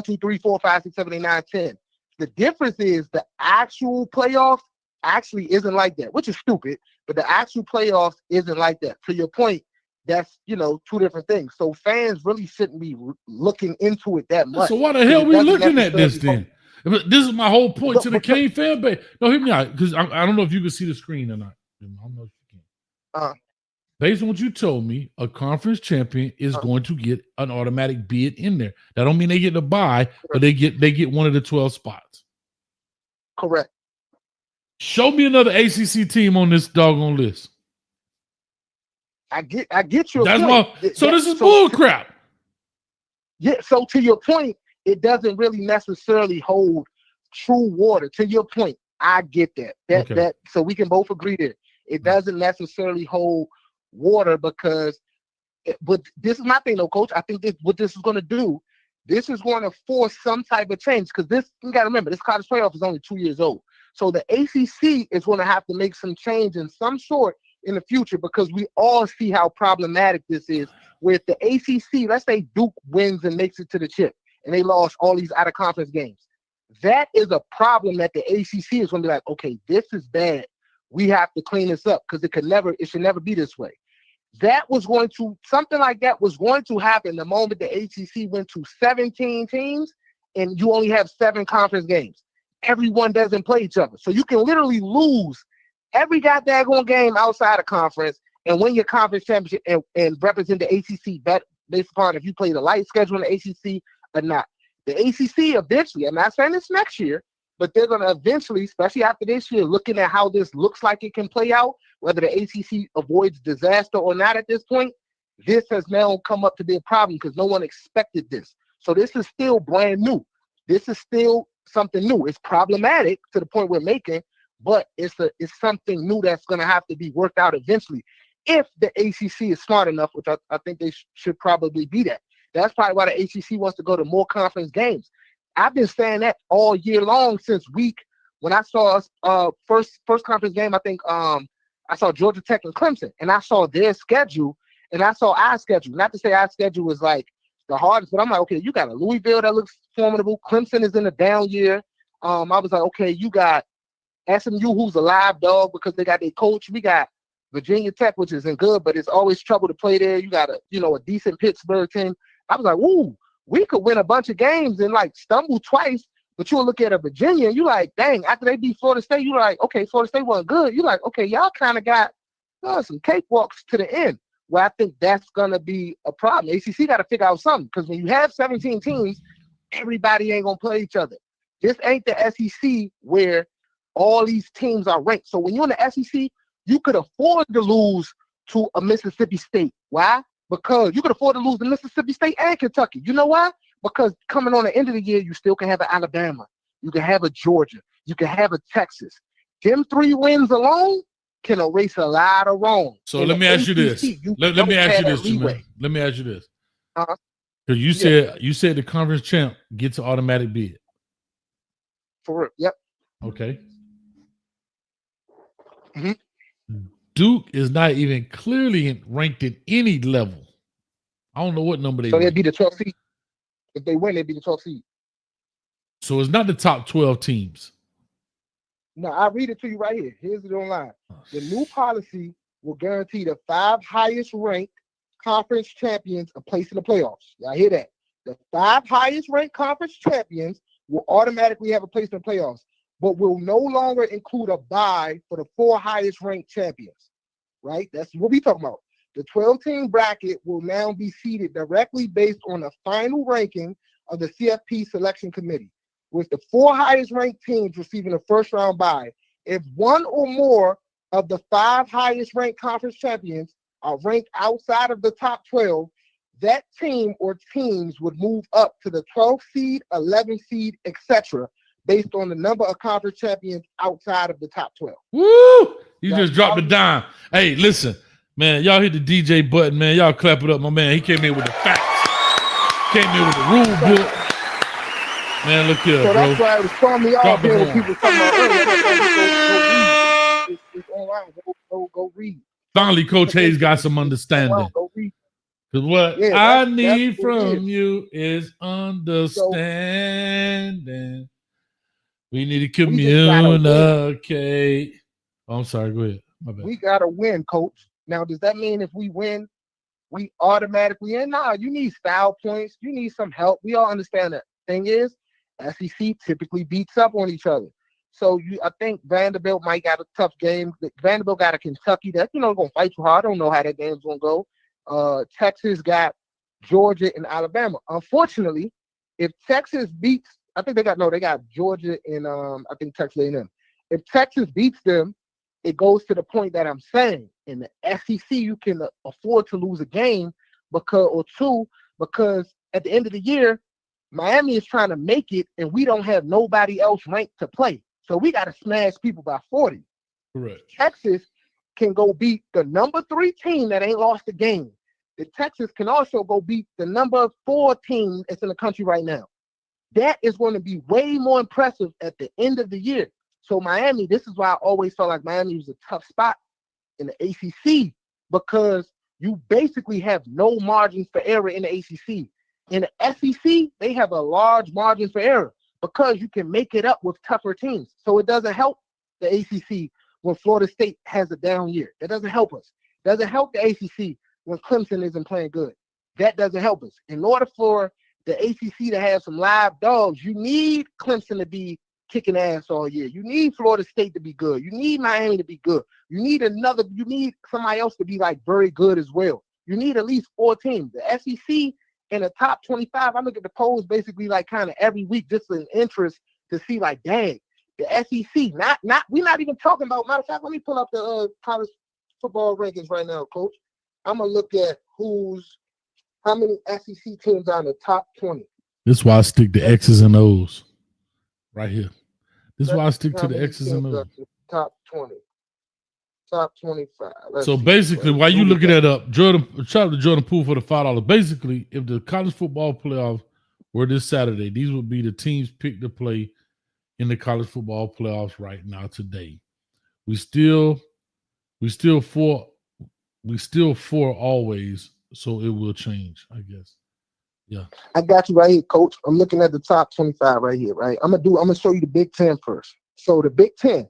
2, 3, 4, 5, 6, 7, 8, 9, 10. The difference is the actual playoffs actually isn't like that, which is stupid, but the actual playoffs isn't like that. To your point, that's, two different things. So fans really shouldn't be looking into it that much.
So why the hell are we looking at this then? This is my whole point to the Kane fan base. No, hear me out, because I don't know if you can see the screen or not. I don't know if you can. Based on what you told me, a conference champion is going to get an automatic bid in there. That don't mean they get a bye, but they get one of the 12 spots.
Correct.
Show me another ACC team on this doggone list.
I get your
That's
point.
this is bull crap.
Yeah, so to your point, it doesn't really necessarily hold true water. To your point, I get that. So we can both agree there. It doesn't necessarily hold water because, but this is my thing though, Coach. I think what this is going to do, this is going to force some type of change because you got to remember, this college playoff is only 2 years old. So the ACC is going to have to make some change in some sort in the future because we all see how problematic this is. With the ACC, let's say Duke wins and makes it to the chip, and they lost all these out-of-conference games. That is a problem that the ACC is going to be like, okay, this is bad. We have to clean this up because it should never be this way. Something like that was going to happen the moment the ACC went to 17 teams and you only have 7 conference games. Everyone doesn't play each other. So you can literally lose every goddamn game outside of conference and win your conference championship and represent the ACC based upon if you play the light schedule in the ACC or not. The ACC eventually, I'm not saying this next year, but they're going to eventually, especially after this year, looking at how this looks like it can play out, whether the ACC avoids disaster or not at this point, this has now come up to be a problem because no one expected this. So this is still brand new. This is still something new. It's problematic to the point we're making, but it's something new that's going to have to be worked out eventually. If the ACC is smart enough, which I think they should probably be that. That's probably why the ACC wants to go to more conference games. I've been saying that all year long since when I saw first conference game, I think I saw Georgia Tech and Clemson, and I saw their schedule, and I saw our schedule. Not to say our schedule was like the hardest, but I'm like, okay, you got a Louisville that looks formidable. Clemson is in a down year. I was like, okay, you got SMU, who's a live dog because they got their coach. We got Virginia Tech, which isn't good, but it's always trouble to play there. You got a decent Pittsburgh team. I was like, ooh, we could win a bunch of games and stumble twice, but you'll look at a Virginia and you're like, dang, after they beat Florida State, you're like, okay, Florida State wasn't good. You're like, okay, y'all kind of got some cakewalks to the end. Well, I think that's going to be a problem. ACC got to figure out something because when you have 17 teams, everybody ain't going to play each other. This ain't the SEC where all these teams are ranked. So when you're in the SEC, you could afford to lose to a Mississippi State. Why? Because you could afford to lose to Mississippi State and Kentucky. You know why? Because coming on the end of the year, you still can have an Alabama. You can have a Georgia. You can have a Texas. Them 3 wins alone can erase a lot of wrong.
So let me ask you this. Let me ask you this, Jermaine. Let me ask you this. Because you said the conference champ gets an automatic bid.
For real. Yep.
Okay.
Mm-hmm.
Duke is not even clearly ranked at any level. I don't know what number they.
So they'd be the 12th seed. If they win, they'd be the 12th seed.
So it's not the top 12 teams.
No, I'll read it to you right here. Here's it online. The new policy will guarantee the 5 highest ranked conference champions a place in the playoffs. Y'all hear that? The 5 highest ranked conference champions will automatically have a place in the playoffs, but will no longer include a bye for the 4 highest ranked champions, right? That's what we talking about. The 12-team bracket will now be seeded directly based on the final ranking of the CFP selection committee, with the 4 highest ranked teams receiving a first-round bye. If one or more of the 5 highest ranked conference champions are ranked outside of the top 12, that team or teams would move up to the 12th seed, 11th seed, etc., based on the number of conference champions outside of the top 12.
Woo! You just dropped a dime. Hey, listen, man, y'all hit the DJ button, man. Y'all clap it up, my man. He came in with the facts. Came in with the rule book. Man, look here,
so
bro.
That's why it was throwing me off here when people talking about, it's online. Go read.
Finally, Coach Hayes got some understanding. Because what I need from you is understanding. We need to communicate. Oh, I'm sorry. Go ahead. My bad.
We got to win, Coach. Now, does that mean if we win, we automatically in? Nah, you need style points. You need some help. We all understand that. Thing is, SEC typically beats up on each other. So I think Vanderbilt might got a tough game. Vanderbilt got a Kentucky that, going to fight you hard. I don't know how that game's going to go. Texas got Georgia and Alabama. Unfortunately, if Texas beats, I think they got Georgia and I think Texas A&M. If Texas beats them, it goes to the point that I'm saying. In the SEC, you can afford to lose a game because at the end of the year, Miami is trying to make it, and we don't have nobody else ranked to play. So we got to smash people by 40.
Correct.
Texas can go beat the number 3 team that ain't lost a game. The Texas can also go beat the number 4 team that's in the country right now. That is going to be way more impressive at the end of the year. So Miami, this is why I always felt like Miami was a tough spot in the ACC, because you basically have no margins for error in the ACC. In the SEC, they have a large margin for error because you can make it up with tougher teams. So it doesn't help the ACC when Florida State has a down year. That doesn't help us. It doesn't help the ACC when Clemson isn't playing good. That doesn't help us. In order for the ACC to have some live dogs, you need Clemson to be kicking ass all year. You need Florida State to be good. You need Miami to be good. You need somebody else to be like very good as well. You need at least 4 teams. The SEC in the top 25, I look at the polls basically like kind of every week, just an interest to see like, dang, the SEC, we're not even talking about, matter of fact, let me pull up the college football rankings right now, Coach. I'm going to look at how many SEC teams are in the top 20.
This is why I stick to X's and O's right here. This is why I stick to the X's and O's.
Top 20. Top 25.
So basically, while you looking that up, shout out to Jordan Poole for the $5. Basically, if the college football playoffs were this Saturday, these would be the teams picked to play in the college football playoffs right now today. We still 4 always, so it will change, I guess. Yeah.
I got you right here, Coach. I'm looking at the top 25 right here, right? I'm gonna show you the Big Ten first. So the Big Ten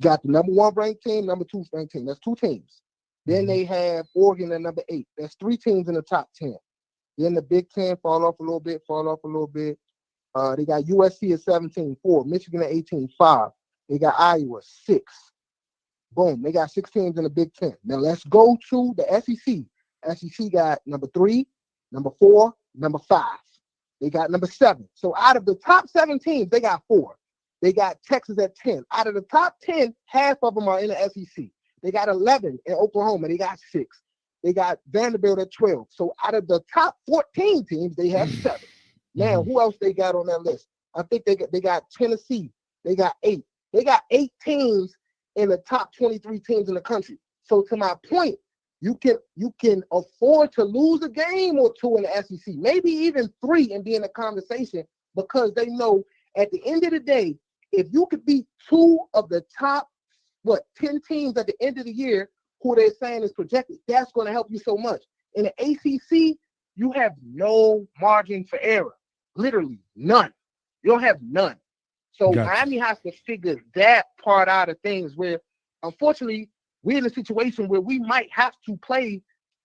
got the number 1 ranked team, number 2 ranked team. That's 2 teams. Then they have Oregon at number 8. That's 3 teams in the top 10. Then the Big Ten fall off a little bit. They got USC at 17, 4. Michigan at 18, 5. They got Iowa, 6. Boom. They got 6 teams in the Big Ten. Now let's go to the SEC. SEC got number 3, number 4, number 5. They got number 7. So out of the top 7 teams, they got 4. They got Texas at 10. Out of the top 10, half of them are in the SEC. They got 11 in Oklahoma. They got 6. They got Vanderbilt at 12. So out of the top 14 teams, they have 7. Now, who else they got on that list? I think they got Tennessee. They got 8. They got 8 teams in the top 23 teams in the country. So to my point, you can afford to lose a game or 2 in the SEC, maybe even 3 and be in a conversation, because they know at the end of the day, if you could beat 2 of the top 10 teams at the end of the year who they're saying is projected, that's going to help you so much. In the ACC, you have no margin for error, literally none. You don't have none. So Miami has to figure that part out of things, where unfortunately we're in a situation where we might have to play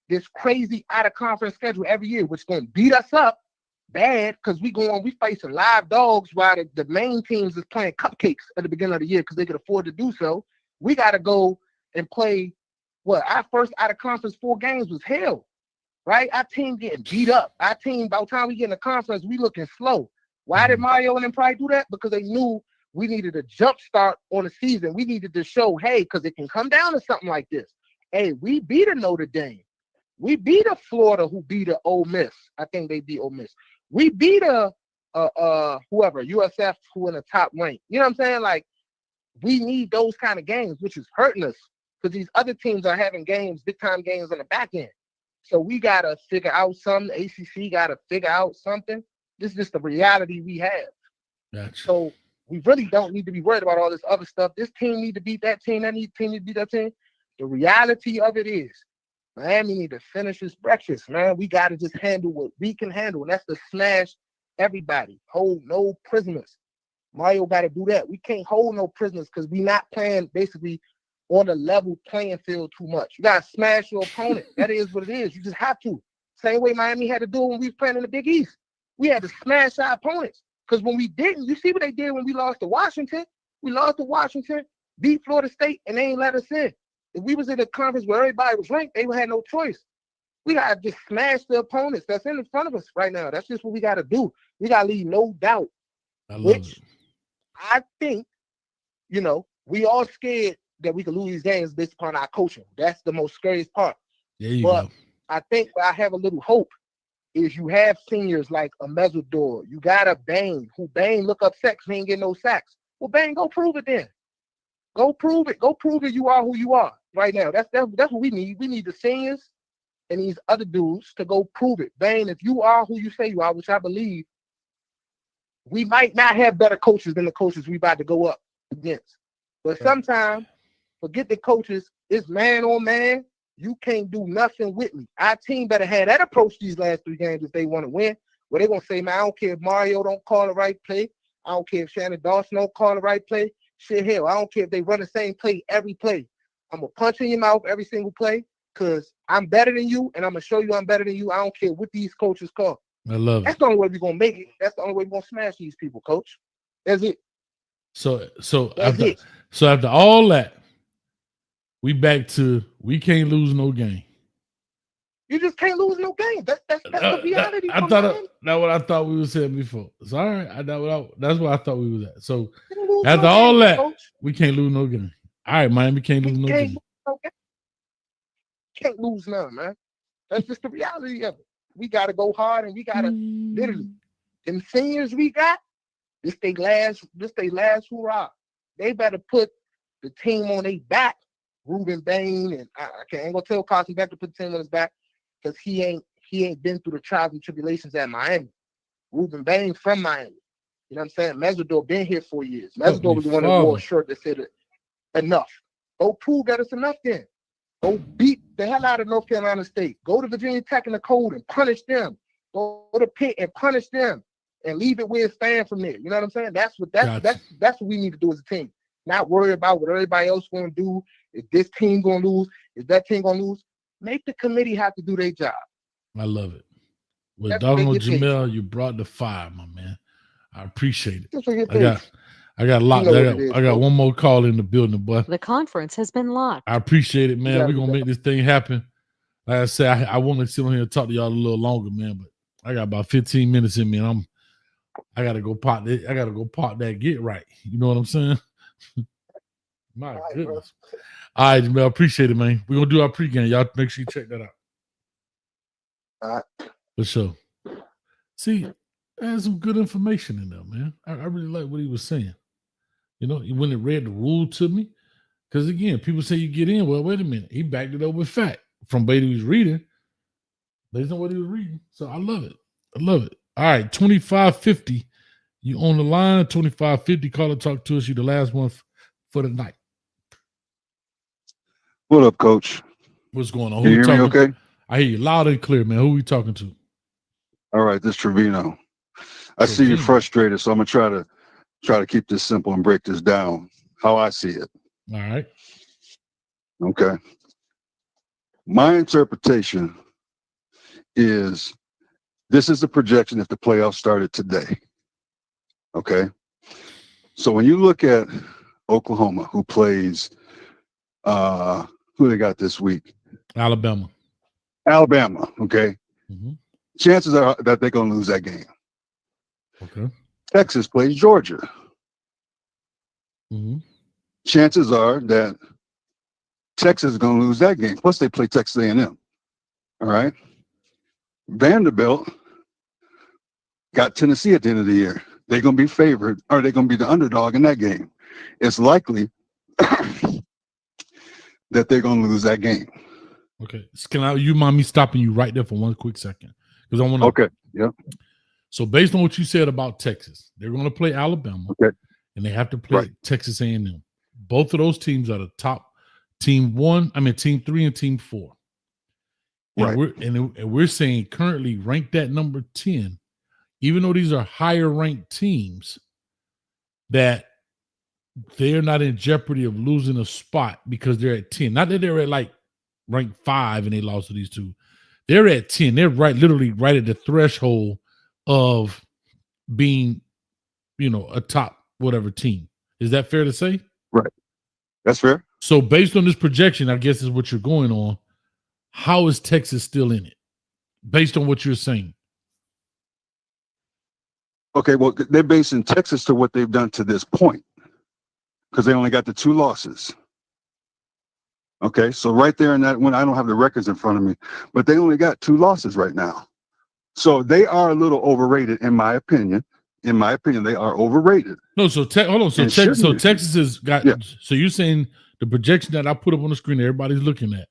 this crazy out of conference schedule every year, which is going to beat us up bad, because we facing live dogs while the main teams is playing cupcakes at the beginning of the year because they could afford to do so. We got to go and play our first out of conference 4 games was hell, right? Our team getting beat up. Our team, by the time we get in the conference, we looking slow. Why did Mario and them probably do that? Because they knew we needed a jump start on the season. We needed to show, hey, because it can come down to something like this. Hey, we beat a Notre Dame. We beat a Florida who beat a Ole Miss. I think they beat Ole Miss. We beat a whoever, USF, who in the top rank. You know what I'm saying? Like, we need those kind of games, which is hurting us because these other teams are having games, big-time games on the back end. So we got to figure out something. The ACC got to figure out something. This is just the reality we have.
Gotcha.
So we really don't need to be worried about all this other stuff. This team need to beat that team. That team need to beat that team. The reality of it is, Miami need to finish his breakfast, man. We got to just handle what we can handle, and that's to smash everybody. Hold no prisoners. Mario got to do that. We can't hold no prisoners because we not playing basically on a level playing field too much. You got to smash your opponent. That is what it is. You just have to. Same way Miami had to do it when we was playing in the Big East. We had to smash our opponents because when we didn't, you see what they did when we lost to Washington? We lost to Washington, beat Florida State, and they ain't let us in. If we was in a conference where everybody was ranked, they would have no choice. We got to just smash the opponents that's in front of us right now. That's just what we got to do. We got to leave no doubt. I think, we all scared that we could lose these games based upon our coaching. That's the most scariest part.
There you go.
I think where I have a little hope is you have seniors like a Mezzador. You got a Bain, who Bain look upset because he ain't getting no sacks. Well, Bain, go prove it then. Go prove it. Go prove it you are who you are right now. That's what we need. We need the seniors and these other dudes to go prove it. Bain, if you are who you say you are, which I believe, we might not have better coaches than the coaches we about to go up against. But sometimes, forget the coaches, it's man on man. You can't do nothing with me. Our team better have that approach these last 3 games if they want to win. Where they're going to say, man, I don't care if Mario don't call the right play. I don't care if Shannon Dawson don't call the right play. Shit, hell, I don't care if they run the same play every play. I'm going to punch in your mouth every single play because I'm better than you, and I'm going to show you I'm better than you. I don't care what these coaches call.
I love it.
That's the only way we're going to make it. That's the only way we're going to smash these people, coach. That's it.
So after all that, we back to we can't lose no game.
You just can't lose no game. That's the reality.
That's what I thought we were saying before. It's all right. That's what I thought we was at. So after all that, coach, we can't lose no game. All right, Miami can't lose no game.
Can't lose none, man. That's just the reality of it. We got to go hard, and we got to literally. Them seniors we got, this they last hurrah. They better put the team on their back. Ruben Bain, and I ain't gonna tell Carson Beck to put the team on his back because he ain't been through the trials and tribulations at Miami. Ruben Bain from Miami. You know what I'm saying? Mezzador been here 4 years. Mezzador was the one that wore a shirt that said enough. Go prove that it's enough then. Go beat the hell out of North Carolina State. Go to Virginia Tech in the cold and punish them. Go to Pitt and punish them and leave it where it stands from there. You know what I'm saying? That's what we need to do as a team. Not worry about what everybody else going to do. If this team going to lose, if that team going to lose, make the committee have to do their job.
I love it. With Donald Jamel, you brought the fire, my man. I appreciate it. I got a lot. I got one more call in the building, boy.
The conference has been locked.
I appreciate it, man. We're going to make this thing happen. Like I said, I want to sit on here and talk to y'all a little longer, man, but I got about 15 minutes in me, and I got to go pop that. I got to go pop that get right. You know what I'm saying? My goodness. All right, Jamel, appreciate it, man. We're going to do our pregame. Y'all make sure you check that out.
All right.
For sure. See, there's some good information in there, man. I really like what he was saying. You know, when he read the rule to me, because again, people say you get in. Well, wait a minute. He backed it up with fact from what he was reading. Based on what he was reading. So I love it. I love it. All right, 2550. You on the line, 2550. Call and talk to us. You the last one for the night.
What up, Coach?
What's going on?
Can you hear me okay?
I hear you loud and clear, man. Who we talking to?
All right, this is Trevino. I see you're frustrated, so I'm gonna try to keep this simple and break this down how I see it.
All right.
Okay. My interpretation is this is the projection if the playoffs started today. Okay. So when you look at Oklahoma, who plays who they got this week?
Alabama.
Okay.
Mm-hmm.
Chances are that they're going to lose that game.
Okay.
Texas plays Georgia.
Mm-hmm.
Chances are that Texas is going to lose that game. Plus, they play Texas A&M. All right. Vanderbilt got Tennessee at the end of the year. They're going to be favored, or they're going to be the underdog in that game. It's likely that they're going to lose that game.
Okay. You mind me stopping you right there for one quick second? Because I want to.
Okay. Yeah.
So based on what you said about Texas, they're going to play Alabama.
Okay.
And they have to play Texas A&M. Both of those teams are the top Team 3 and Team 4. And
Right.
we're saying currently ranked at number 10, even though these are higher ranked teams, that they're not in jeopardy of losing a spot because they're at 10. Not that they're at like ranked 5 and they lost to these two. They're at 10. They're literally right at the threshold of being, a top whatever team. Is that fair to say?
Right. That's fair.
So based on this projection, I guess is what you're going on. How is Texas still in it? Based on what you're saying.
Okay, well, they're basing Texas to what they've done to this point because they only got the 2 losses. Okay, so right there in that one, I don't have the records in front of me, but they only got 2 losses right now. So they are a little overrated, in my opinion. In my opinion, they are overrated.
No, so hold on. So Texas has got. Yeah. So you're saying the projection that I put up on the screen that everybody's looking at,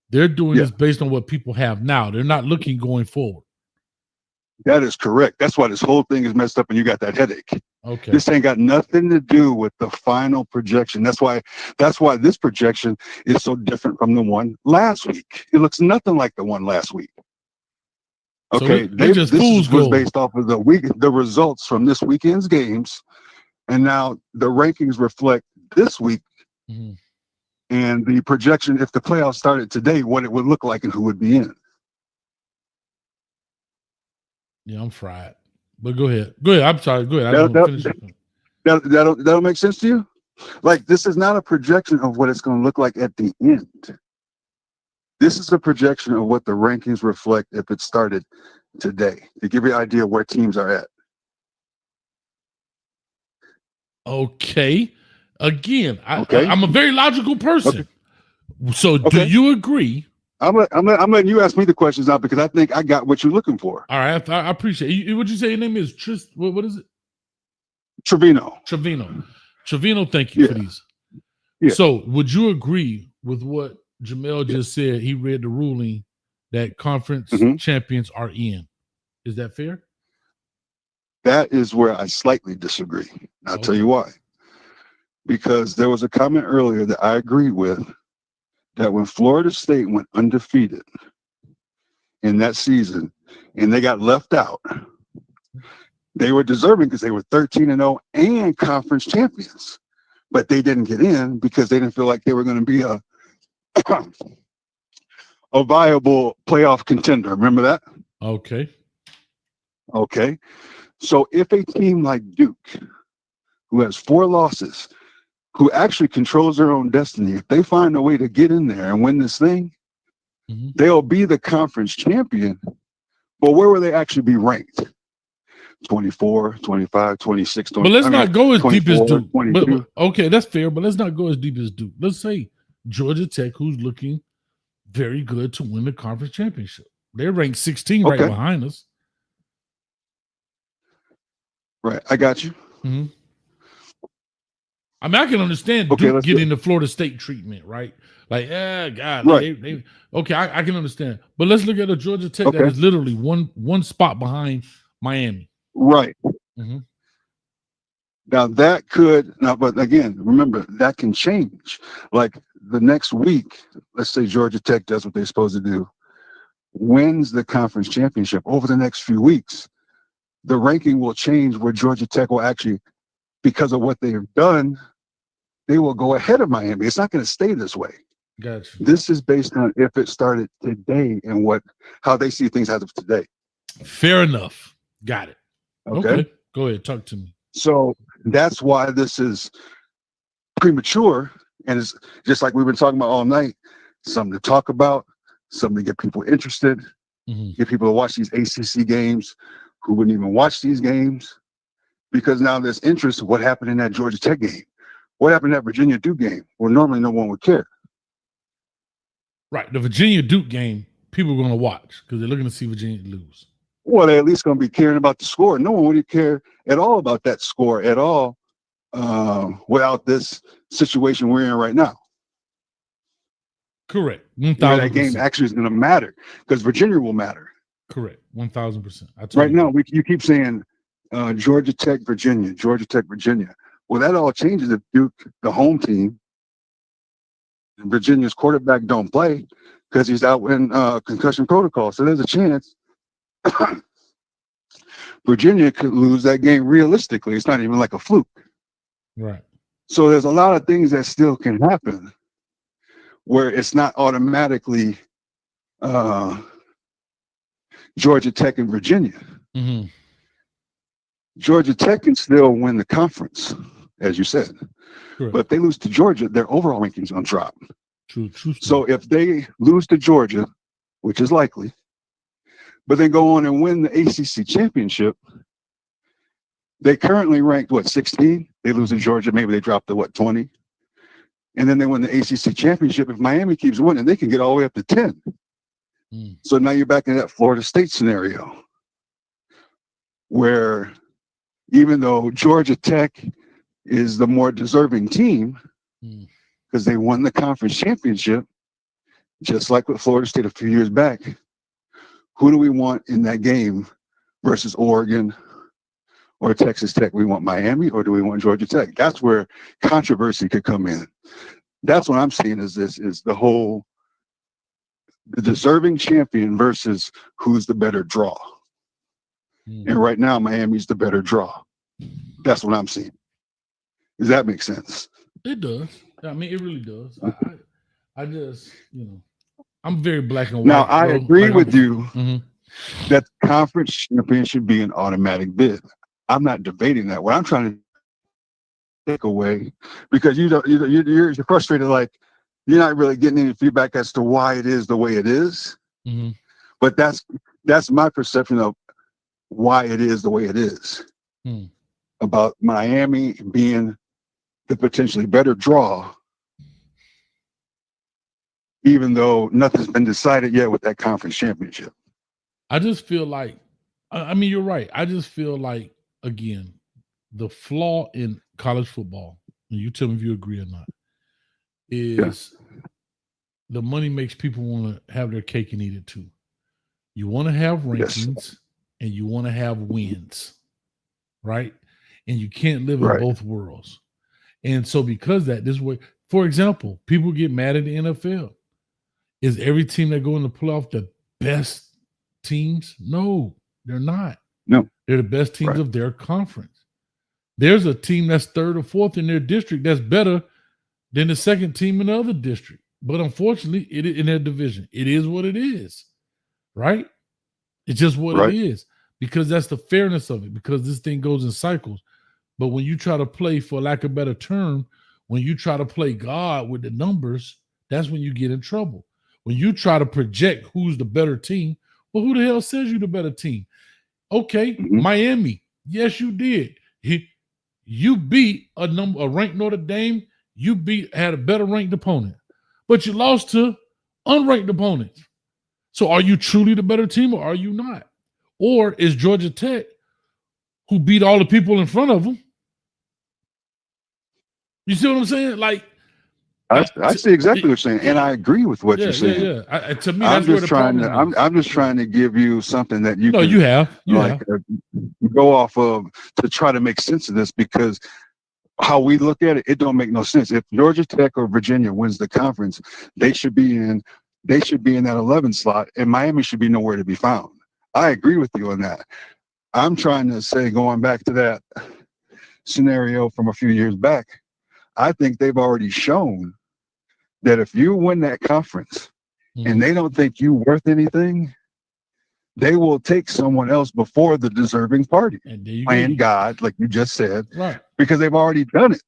they're doing this based on what people have now. They're not looking going forward.
That is correct. That's why this whole thing is messed up and you got that headache.
Okay.
This ain't got nothing to do with the final projection. That's why this projection is so different from the one last week. It looks nothing like the one last week. Okay,
so this
was based off of the results from this weekend's games, and now the rankings reflect this week and the projection if the playoffs started today, what it would look like and who would be in.
Yeah, I'm fried. But go ahead. I'm sorry. Go ahead.
That'll make sense to you? Like, this is not a projection of what it's going to look like at the end. This is a projection of what the rankings reflect if it started today, to give you an idea of where teams are at.
Okay. Again, I'm a very logical person. Okay. So do you agree?
I'm letting you ask me the questions now because I think I got what you're looking for.
All right. I appreciate it. Would you say your name is what is it?
Trevino,
thank you for these. Yeah. So would you agree with what Jamel just said? He read the ruling that conference champions are in. Is that fair?
That is where I slightly disagree. I'll tell you why. Because there was a comment earlier that I agreed with, that when Florida State went undefeated in that season and they got left out, they were deserving because they were 13-0 and conference champions. But they didn't get in because they didn't feel like they were going to be a viable playoff contender. Remember that?
Okay.
So if a team like Duke, who has 4 losses, who actually controls their own destiny, if they find a way to get in there and win this thing, they'll be the conference champion. But where will they actually be ranked? 24, 25, 26, 20.
But let's not go as deep as Duke.
But,
okay, that's fair, but let's not go as deep as Duke. Let's say Georgia Tech, who's looking very good to win the conference championship. They're ranked 16 right behind us.
Right, I got you.
I mean, I can understand Duke getting the Florida State treatment, right? Like, God, right. I can understand. But let's look at a Georgia Tech that is literally one spot behind Miami.
Right. Now but again, remember, that can change. Like the next week, let's say Georgia Tech does what they're supposed to do, wins the conference championship. Over the next few weeks, the ranking will change where Georgia Tech will actually, because of what they have done, they will go ahead of Miami. It's not going to stay this way.
Gotcha.
This is based on if it started today and how they see things as of today.
Fair enough. Got it.
Okay.
Go ahead. Talk to me.
So that's why this is premature, and it's just like we've been talking about all night. Something to talk about, something to get people interested, get people to watch these ACC games who wouldn't even watch these games, because now there's interest in what happened in that Georgia Tech game. What happened in that Virginia Duke game? Well, normally no one would care.
Right. The Virginia Duke game, people are going to watch because they're looking to see Virginia lose.
Well, they're at least going to be caring about the score. No one would care at all about that score at all without this situation we're in right now.
Correct.
1,000%. That game actually is going to matter because Virginia will matter.
Correct. 1,000%.
Right now, you keep saying Georgia Tech, Virginia, Georgia Tech, Virginia. Well, that all changes if Duke, the home team, Virginia's quarterback don't play because he's out in concussion protocol. So there's a chance Virginia could lose that game realistically. It's not even like a fluke.
Right.
So there's a lot of things that still can happen where it's not automatically Georgia Tech and Virginia.
Mm-hmm.
Georgia Tech can still win the conference, as you said.
Correct.
But if they lose to Georgia, their overall rankings going to drop.
True.
So if they lose to Georgia, which is likely, but then go on and win the ACC championship, they currently ranked, 16? They lose to Georgia, maybe they drop to, 20? And then they win the ACC championship. If Miami keeps winning, they can get all the way up to 10.
Mm.
So now you're back in that Florida State scenario where even though Georgia Tech is the more deserving team because they won the conference championship, just like with Florida State a few years back, who do we want in that game versus Oregon or Texas Tech? We want Miami or do we want Georgia Tech? That's where controversy could come in. That's what I'm seeing is the deserving champion versus who's the better draw. And right now, Miami's the better draw. That's what I'm seeing. Does that make sense?
It does. I mean, it really does. I just, I'm very black and white.
Now, I agree with you
Mm-hmm.
that the conference champion should be an automatic bid. I'm not debating that. What I'm trying to take away, because you're frustrated, like you're not really getting any feedback as to why it is the way it is.
Mm-hmm.
But that's my perception of why it is the way it is. About Miami being the potentially better draw, even though nothing's been decided yet with that conference championship.
I just feel like, I mean, you're right. I just feel like, again, the flaw in college football, and you tell me if you agree or not, is the money makes people want to have their cake and eat it too. You want to have rankings and you want to have wins, right? And you can't live in both worlds. And so because this way, for example, people get mad at the NFL. Is every team that go in the playoff the best teams? No, they're not.
No.
They're the best teams of their conference. There's a team that's third or fourth in their district that's better than the second team in the other district. But unfortunately, in their division, it is what it is, right? It's just what it is, because that's the fairness of it, because this thing goes in cycles. But when you try to play, for lack of a better term, when you try to play God with the numbers, that's when you get in trouble. When you try to project who's the better team, well, who the hell says you the better team? Okay, Miami. Yes, you did. You beat a ranked Notre Dame. You had a better ranked opponent, but you lost to unranked opponents. So are you truly the better team or are you not? Or is Georgia Tech, who beat all the people in front of them? You see what I'm saying? Like,
I see exactly what you're saying, and I agree with what you're saying.
Yeah. To me, that's where the problem is.
I'm just trying to give you something that you go off of to try to make sense of this, because how we look at it, it don't make no sense. If Georgia Tech or Virginia wins the conference, they should be in that 11 slot, and Miami should be nowhere to be found. I agree with you on that. I'm trying to say, going back to that scenario from a few years back, I think they've already shown that if you win that conference and they don't think you worth anything, they will take someone else before the deserving party. And God, like you just said, because they've already done it.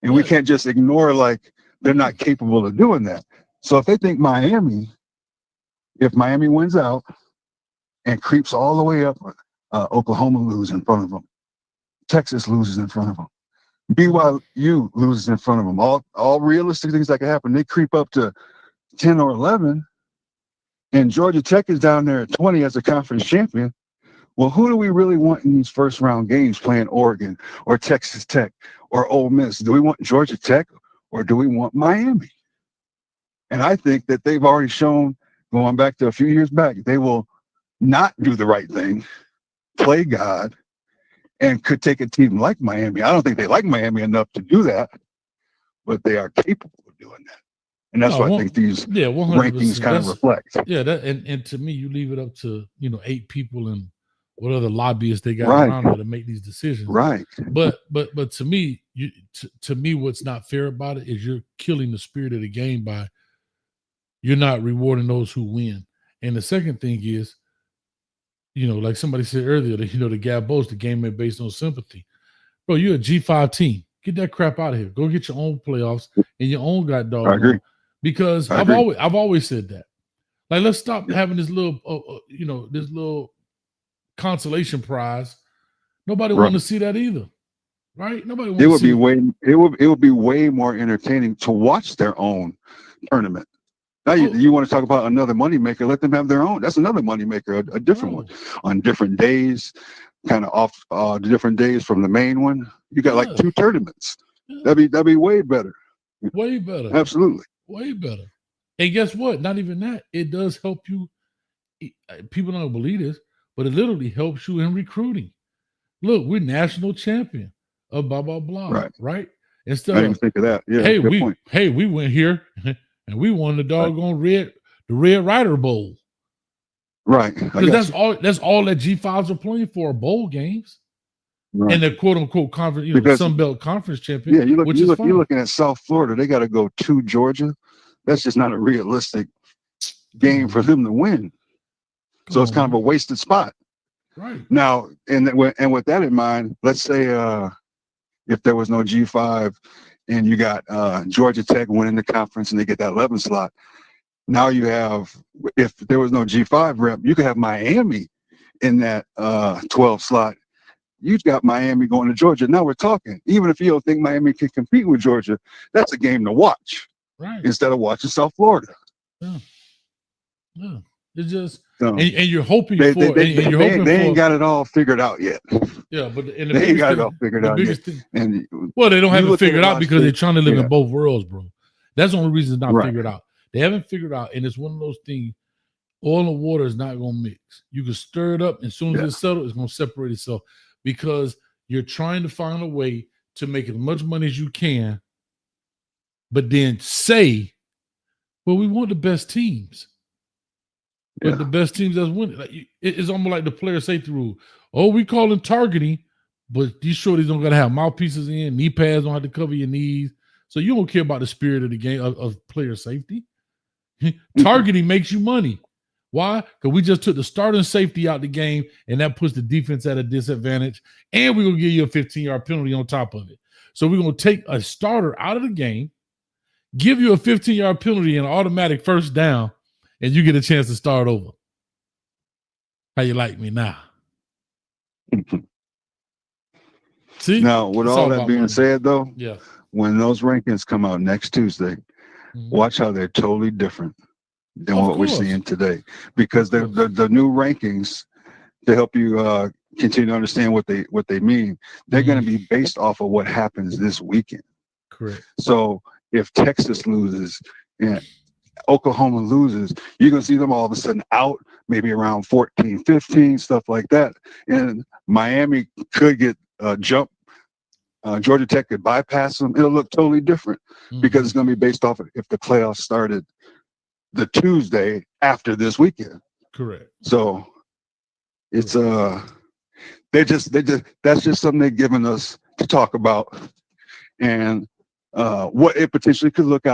And we can't just ignore like they're not capable of doing that. So if they think if Miami wins out and creeps all the way up, Oklahoma loses in front of them, Texas loses in front of them, BYU loses in front of them, all realistic things that can happen, they creep up to 10 or 11, and Georgia Tech is down there at 20 as a conference champion. Well, who do we really want in these first round games playing Oregon or Texas Tech or Ole Miss? Do we want Georgia Tech or do we want Miami? And I think that they've already shown, going back to a few years back, they will not do the right thing, play God, and could take a team like Miami. I don't think they like Miami enough to do that, but they are capable of doing that. And that's what I think these
100%.
rankings kind of reflect.
Yeah, that and to me, you leave it up to 8 people and what other lobbyists they got
Right.
around there to make these decisions.
Right.
But to me, to me, what's not fair about it is you're killing the spirit of the game by you're not rewarding those who win. And the second thing is, like somebody said earlier, that the Gabos, the game is based on sympathy. Bro, you're a G5 team. Get that crap out of here. Go get your own playoffs and your own goddamn.
I agree.
Because I've always said that. Like, let's stop having this little, this little consolation prize. Nobody want to see that either, right? Nobody want to see.
It would be way more entertaining to watch their own tournament. Now you want to talk about another moneymaker? Let them have their own. That's another moneymaker, a different one, on different days, kind of off the different days from the main one. You got like 2 tournaments. Yeah. That'd be way better.
Way better.
Absolutely.
Way better. And guess what? Not even that. It does help you. People don't believe this, but it literally helps you in recruiting. Look, we're national champion of blah blah blah. Right? Instead
I didn't think of that. Yeah.
Hey, we went here and we won the doggone Red Rider Bowl.
Right.
Because that's all that G5s are playing for, bowl games. Right. And the quote unquote conference, Sun Belt Conference champion.
Yeah, you're looking at South Florida. They got to go to Georgia. That's just not a realistic game for them to win. So it's kind of a wasted spot.
Right.
Now, and with that in mind, let's say if there was no G5 and you got Georgia Tech winning the conference and they get that 11 slot, now you have, if there was no G5 rep, you could have Miami in that 12 slot. You've got Miami going to Georgia. Now we're talking. Even if you don't think Miami can compete with Georgia, that's a game to watch.
Right.
Instead of watching South Florida.
Yeah. It's just and you're hoping they
ain't got it all figured out yet.
Yeah, but
they ain't got it all figured out yet.
And they don't have it figured out because they're trying to live in both worlds, bro. That's the only reason it's not figured out. They haven't figured out, and it's one of those things. Oil and water is not gonna mix. You can stir it up, and as soon as it's settled, it's gonna separate itself because you're trying to find a way to make as much money as you can, but then say, well, we want the best teams. But the best teams that's winning. Like, it's almost like the player safety rule. Oh, we call them targeting, but these shorties don't gotta have mouthpieces in, knee pads don't have to cover your knees. So you don't care about the spirit of the game of player safety. Targeting makes you money. Why? Because we just took the starting safety out the game, and that puts the defense at a disadvantage. And we're gonna give you a 15-yard penalty on top of it. So we're gonna take a starter out of the game, give you a 15-yard penalty and an automatic first down, and you get a chance to start over. How you like me now? See?
Now, with all that being said, though,
yeah,
when those rankings come out next Tuesday, watch how they're totally different than what we're seeing today. Because the new rankings, to help you continue to understand what they mean, they're going to be based off of what happens this weekend.
Correct.
So if Texas loses and Oklahoma loses, you're going to see them all of a sudden out, maybe around 14, 15, stuff like that. And Miami could get jumped. Georgia Tech could bypass them. It'll look totally different because it's going to be based off of if the playoffs started the Tuesday after this weekend.
Correct.
So it's that's just something they're giving us to talk about, and what it potentially could look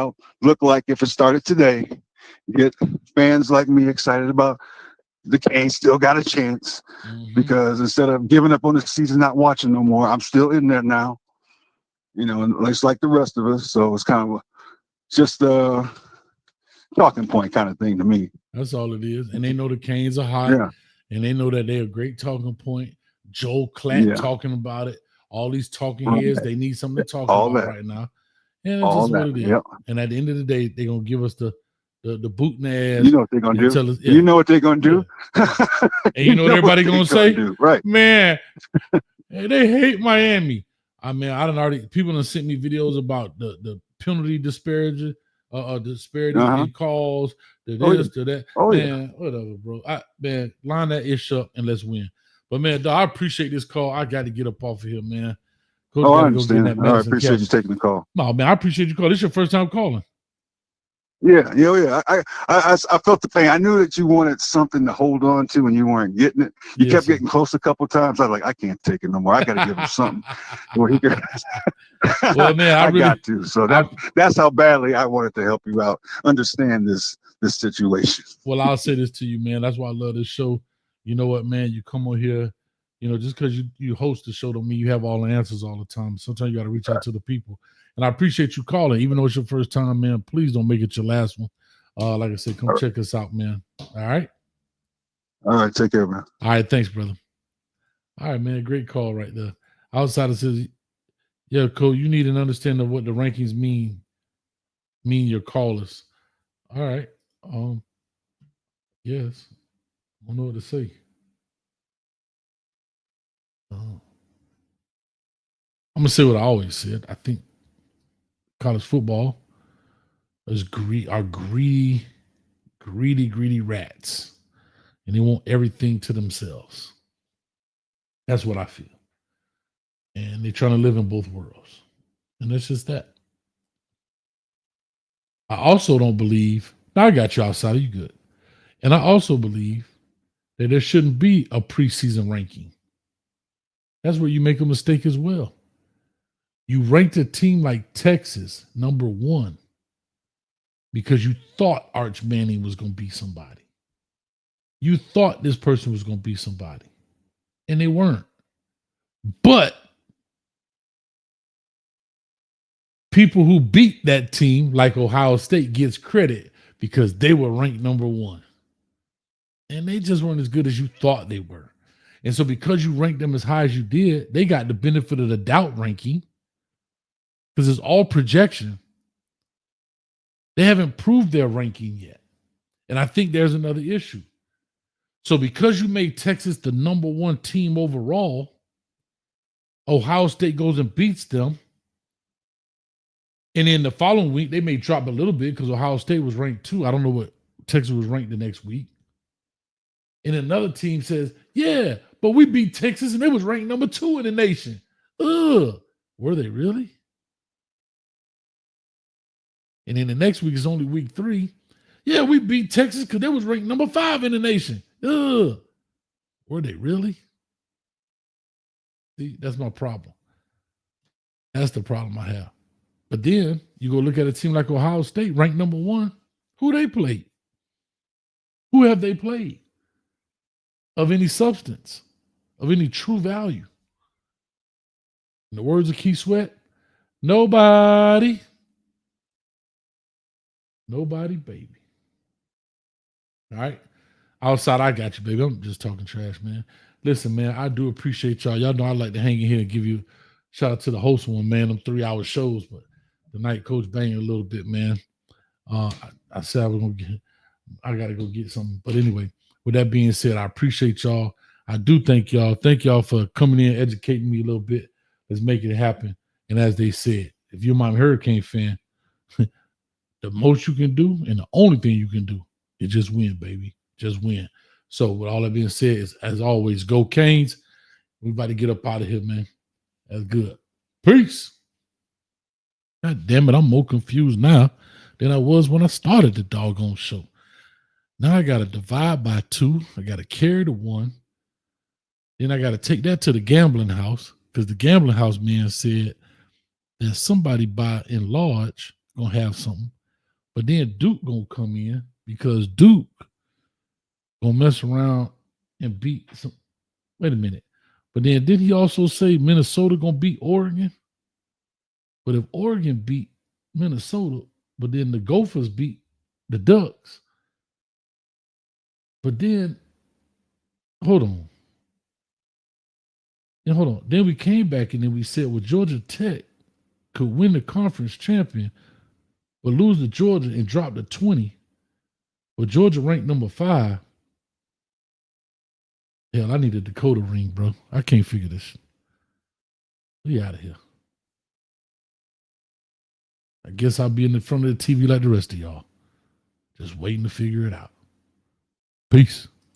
like if it started today. Get fans like me excited about the Canes still got a chance, because instead of giving up on the season, not watching no more, I'm still in there now. And it's like the rest of us. So it's kind of just a talking point kind of thing to me.
That's all it is. And they know the Canes are hot.
Yeah.
And they know that they're a great talking point. Joe Klatt talking about it. All these talking heads, they need something to talk about right now. And it's just what it is. Yep. And at the end of the day, they're going to give us the boot in the ass.
You know what they're going to do? Us, you know what they're going to do?
And you know what everybody going to say?
Right.
Man, they hate Miami. I mean, people done sent me videos about the penalty disparity in calls, to this, to that. Whatever, bro. Line that ish up and let's win. But man, I appreciate this call. I got to get up off of here, man.
Coach, I understand. I appreciate you taking the call.
No, man, I appreciate you calling. This is your first time calling.
Yeah, yeah. I felt the pain. I knew that you wanted something to hold on to, and you weren't getting it. You
Yes,
kept
sir.
getting close a couple times. I was like, I can't take it no more. I got to give him something where he can.
Well, man,
I got to. So that's how badly I wanted to help you out, understand this situation.
Well, I'll say this to you, man. That's why I love this show. You know what, man? You come on here, just because you host the show don't mean you have all the answers all the time. Sometimes you got to reach out to the people. And I appreciate you calling, even though it's your first time, man. Please don't make it your last one. Like I said, come check us out, man. All right.
All right, take care, man.
All right, thanks, brother. All right, man. Great call right there. Outsider says, yeah, Cole, you need an understanding of what the rankings mean your callers. All right. Yes. I don't know what to say. I'm gonna say what I always said. I think college football is greedy rats, and they want everything to themselves. That's what I feel, and they're trying to live in both worlds, and it's just that. I also don't believe. Now I got you outside. You good? And I also believe that there shouldn't be a preseason ranking. That's where you make a mistake as well. You ranked a team like Texas number 1 because you thought Arch Manning was going to be somebody. You thought this person was going to be somebody, and they weren't. But people who beat that team, like Ohio State, gets credit because they were ranked number 1. And they just weren't as good as you thought they were. And so because you ranked them as high as you did, they got the benefit of the doubt ranking because it's all projection. They haven't proved their ranking yet. And I think there's another issue. So because you made Texas the number 1 team overall, Ohio State goes and beats them. And then the following week, they may drop a little bit because Ohio State was ranked 2. I don't know what Texas was ranked the next week. And another team says, yeah, but we beat Texas and they was ranked number 2 in the nation. Ugh. Were they really? And then the next week is only week 3. Yeah, we beat Texas because they was ranked number 5 in the nation. Ugh. Were they really? See, that's my problem. That's the problem I have. But then you go look at a team like Ohio State, ranked number 1. Who they played? Who have they played? Of any substance, of any true value. In the words of Keith Sweat, nobody. Nobody, baby. All right. Outside, I got you, baby. I'm just talking trash, man. Listen, man, I do appreciate y'all. Y'all know I like to hang in here and give you shout out to the host one, man. Them 3-hour shows, but tonight, Coach banged a little bit, man. I said I was gonna get. I gotta go get something. But anyway, with that being said, I appreciate y'all. I do thank y'all. Thank y'all for coming in, educating me a little bit. Let's make it happen. And as they said, if you're my Hurricane fan, the most you can do and the only thing you can do is just win, baby. Just win. So with all that being said, is as always, go Canes. We about to get up out of here, man. That's good. Peace. God damn it, I'm more confused now than I was when I started the doggone show. Now I got to divide by 2. I got to carry the 1. Then I got to take that to the gambling house because the gambling house man said that somebody by and large going to have something. But then Duke going to come in because Duke going to mess around and beat some. Wait a minute. But then did he also say Minnesota going to beat Oregon? But if Oregon beat Minnesota, but then the Gophers beat the Ducks. But then, hold on. Then we came back and then we said, well, Georgia Tech could win the conference champion, but lose to Georgia and drop to 20. But Georgia ranked number 5. Hell, I need a Dakota ring, bro. I can't figure this. We out of here. I guess I'll be in the front of the TV like the rest of y'all. Just waiting to figure it out. Peace.